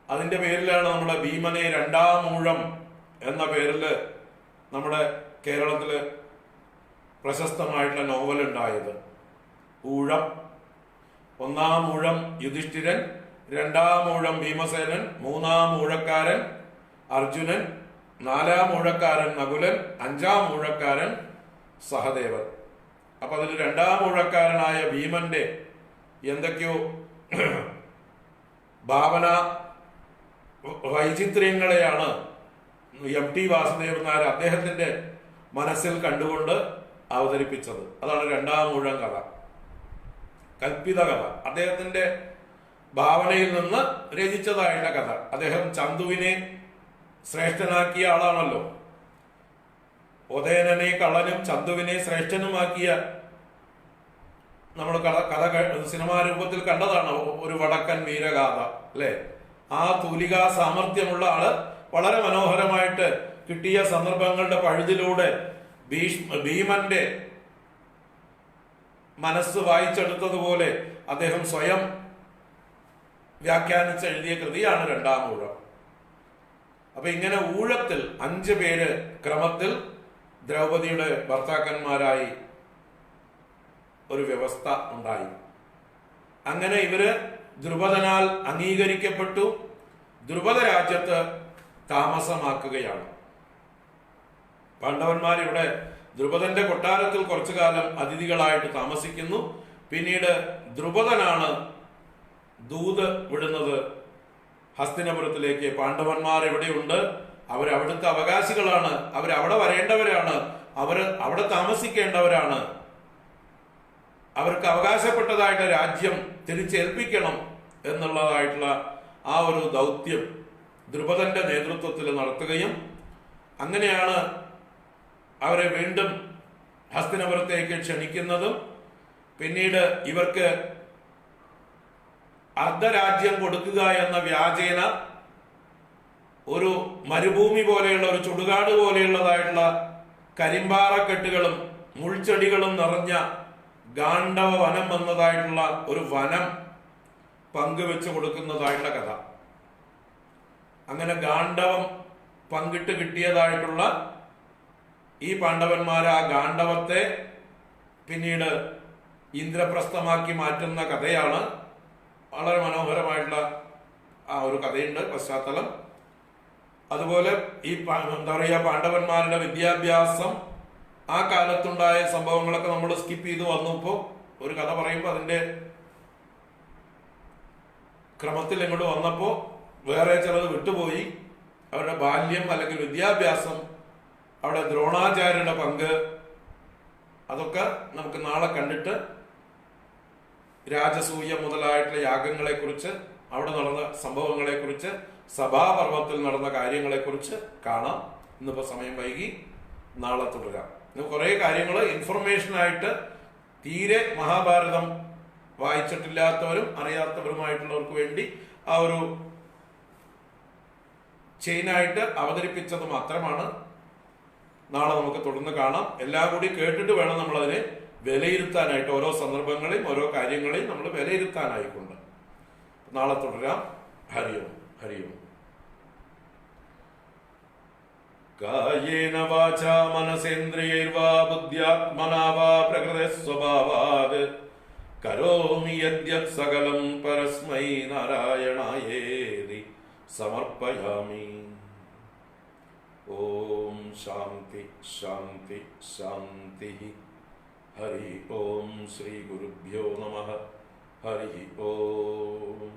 അതിന്റെ പേരിലാണ് നമ്മുടെ ഭീമനെ 2ാം ഊഴം എന്ന പേരിൽ നമ്മുടെ കേരളത്തില് പ്രശസ്തമായിട്ടുള്ള നോവൽ ഉണ്ടായത്. ഊഴം, 1ാം ഊഴം യുധിഷ്ഠിരൻ, 2ാം ഊഴം ഭീമസേനൻ, 3ാം ഊഴക്കാരൻ അർജുനൻ, 4ാം ഊഴക്കാരൻ നകുലൻ, 5ാം ഊഴക്കാരൻ സഹദേവൻ. അപ്പൊ അതിൽ 2ാം ഊഴക്കാരനായ ഭീമന്റെ എന്തൊക്കെയോ ഭാവന വൈചിത്ര്യങ്ങളെയാണ് MT വാസുദേവൻ നായർ അദ്ദേഹത്തിന്റെ മനസ്സിൽ കണ്ടുകൊണ്ട് അവതരിപ്പിച്ചത്. അതാണ് 2ാം ഊഴം കഥ, കൽപ്പിത കഥ. അദ്ദേഹത്തിന്റെ ഭാവനയിൽ നിന്ന് രചിച്ചതായിട്ടുള്ള കഥ. അദ്ദേഹം ചന്തുവിനെ ശ്രേഷ്ഠനാക്കിയ ആളാണല്ലോ. ഉദയനനെ കള്ളനും ചന്തുവിനെ ശ്രേഷ്ഠനുമാക്കിയ നമ്മൾ കഥ സിനിമാ രൂപത്തിൽ കണ്ടതാണ്. ഒരു വടക്കൻ വീരഗാഥ അല്ലെ? ആ തൂലികാ സാമർഥ്യമുള്ള ആള് വളരെ മനോഹരമായിട്ട് കിട്ടിയ സന്ദർഭങ്ങളുടെ പഴുതിലൂടെ ഭീമന്റെ മനസ്സ് വായിച്ചെടുത്തതുപോലെ അദ്ദേഹം സ്വയം വ്യാഖ്യാനിച്ചെഴുതിയ കൃതിയാണ് രണ്ടാം ഊഴം. അപ്പൊ ഇങ്ങനെ ഊഴത്തിൽ 5 പേര് ക്രമത്തിൽ ദ്രൗപദിയുടെ ഭർത്താക്കന്മാരായി ഒരു വ്യവസ്ഥ ഉണ്ടായി. അങ്ങനെ ഇവര് ദ്രുപദനാൽ അംഗീകരിക്കപ്പെട്ടു. ദ്രുപദ രാജ്യത്ത് താമസമാക്കുകയാണ്. പാണ്ഡവന്മാരിവിടെ ദ്രുപദന്റെ കൊട്ടാരത്തിൽ കുറച്ചു കാലം അതിഥികളായിട്ട് താമസിക്കുന്നു. പിന്നീട് ദ്രുപദനാണ് ദൂത് വിടുന്നത് ഹസ്തിനപുരത്തിലേക്ക്. പാണ്ഡവന്മാർ എവിടെയുണ്ട്, അവരവിടുത്തെ അവകാശികളാണ്, അവരവിടെ വരേണ്ടവരാണ്, അവിടെ താമസിക്കേണ്ടവരാണ്, അവർക്ക് അവകാശപ്പെട്ടതായിട്ട് രാജ്യം തിരിച്ചേൽപ്പിക്കണം എന്നുള്ളതായിട്ടുള്ള ആ ഒരു ദൗത്യം ദ്രുപദന്റെ നേതൃത്വത്തിൽ നടത്തുകയും അങ്ങനെയാണ് അവരെ വീണ്ടും ഹസ്തിനപുരത്തേക്ക് ക്ഷണിക്കുന്നതും പിന്നീട് ഇവർക്ക് അർദ്ധരാജ്യം കൊടുക്കുക എന്ന വ്യാജേന ഒരു മരുഭൂമി പോലെയുള്ള ഒരു ചുടുകാട് പോലെയുള്ളതായിട്ടുള്ള കരിമ്പാറക്കെട്ടുകളും മുൾച്ചെടികളും നിറഞ്ഞ ഗാണ്ഡവ വനം എന്നതായിട്ടുള്ള ഒരു വനം പങ്കുവെച്ചു കൊടുക്കുന്നതായിട്ടുള്ള കഥ. അങ്ങനെ ഗാണ്ഡവം പങ്കിട്ട് കിട്ടിയതായിട്ടുള്ള ഈ പാണ്ഡവന്മാർ ആ ഗാണ്ഡവത്തെ പിന്നീട് ഇന്ദ്രപ്രസ്ഥമാക്കി മാറ്റുന്ന കഥയാണ്. വളരെ മനോഹരമായിട്ടുള്ള ആ ഒരു കഥയുണ്ട് പശ്ചാത്തലം. അതുപോലെ ഈ എന്താ പറയുക, പാണ്ഡവന്മാരുടെ വിദ്യാഭ്യാസം, ആ കാലത്തുണ്ടായ സംഭവങ്ങളൊക്കെ നമ്മൾ സ്കിപ്പ് ചെയ്ത് വന്നു. ഇപ്പോൾ ഒരു കഥ പറയുമ്പോൾ അതിന്റെ ക്രമത്തിൽ ഇങ്ങോട്ട് വന്നപ്പോൾ വേറെ ചിലത് വിട്ടുപോയി. അവരുടെ ബാല്യം അല്ലെങ്കിൽ വിദ്യാഭ്യാസം, അവിടെ ദ്രോണാചാര്യരുടെ പങ്ക്, അതൊക്കെ നമുക്ക് നാളെ കണ്ടിട്ട് രാജസൂയ മുതലായിട്ടുള്ള യാഗങ്ങളെക്കുറിച്ച്, അവിടെ നടന്ന സംഭവങ്ങളെക്കുറിച്ച്, സഭാപർവത്തിൽ നടന്ന കാര്യങ്ങളെക്കുറിച്ച് കാണാം. ഇന്നിപ്പോൾ സമയം വൈകി, നാളെ തുടരാം. കുറെ കാര്യങ്ങൾ ഇൻഫർമേഷനായിട്ട് തീരെ മഹാഭാരതം വായിച്ചിട്ടില്ലാത്തവരും അറിയാത്തവരുമായിട്ടുള്ളവർക്ക് വേണ്ടി ആ ഒരു ചെയിനായിട്ട് അവതരിപ്പിച്ചത് മാത്രമാണ്. നാളെ നമുക്ക് തുടർന്ന് കാണാം. എല്ലാം കൂടി കേട്ടിട്ട് വേണം നമ്മൾ അതിനെ വിലയിരുത്താനായിട്ട്. ഓരോ സന്ദർഭങ്ങളെയും ഓരോ കാര്യങ്ങളെയും നമ്മൾ വിലയിരുത്താനായിക്കൊണ്ട്. നാളെ തുടരാം. ഹരിയോം ഹരിയോം. കായേന വാചാ മനസേന്ദ്രിയൈർവാ ബുദ്ധ്യാത്മനാ വാ പ്രകൃതേ സ്വഭാവാത് കരോമി യദ്യത് സകലം പരസ്മൈ നാരായണായേതി സമർപ്പയാമി. ഓം ശാന്തി ശാന്തി ശാന്തി. ഹരി ഓം. ശ്രീ ഗുരുഭ്യോ നമഃ. ഹരി ഓം.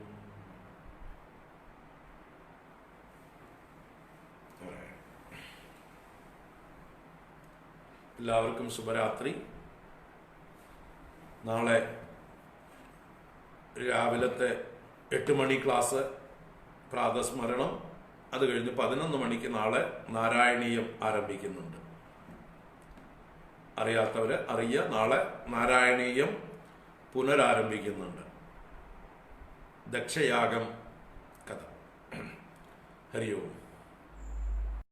എല്ലാവർക്കും ശുഭരാത്രി. നാളെ രാവിലത്തെ 8 മണി ക്ലാസ് പ്രാതസ്മരണം, അത് കഴിഞ്ഞ് 11 മണിക്ക് നാളെ നാരായണീയം ആരംഭിക്കുന്നുണ്ട്. അറിയാത്തവര് അറിയുക, നാളെ നാരായണീയം പുനരാരംഭിക്കുന്നുണ്ട്. ദക്ഷയാഗം കഥ. ഹരി ഓം.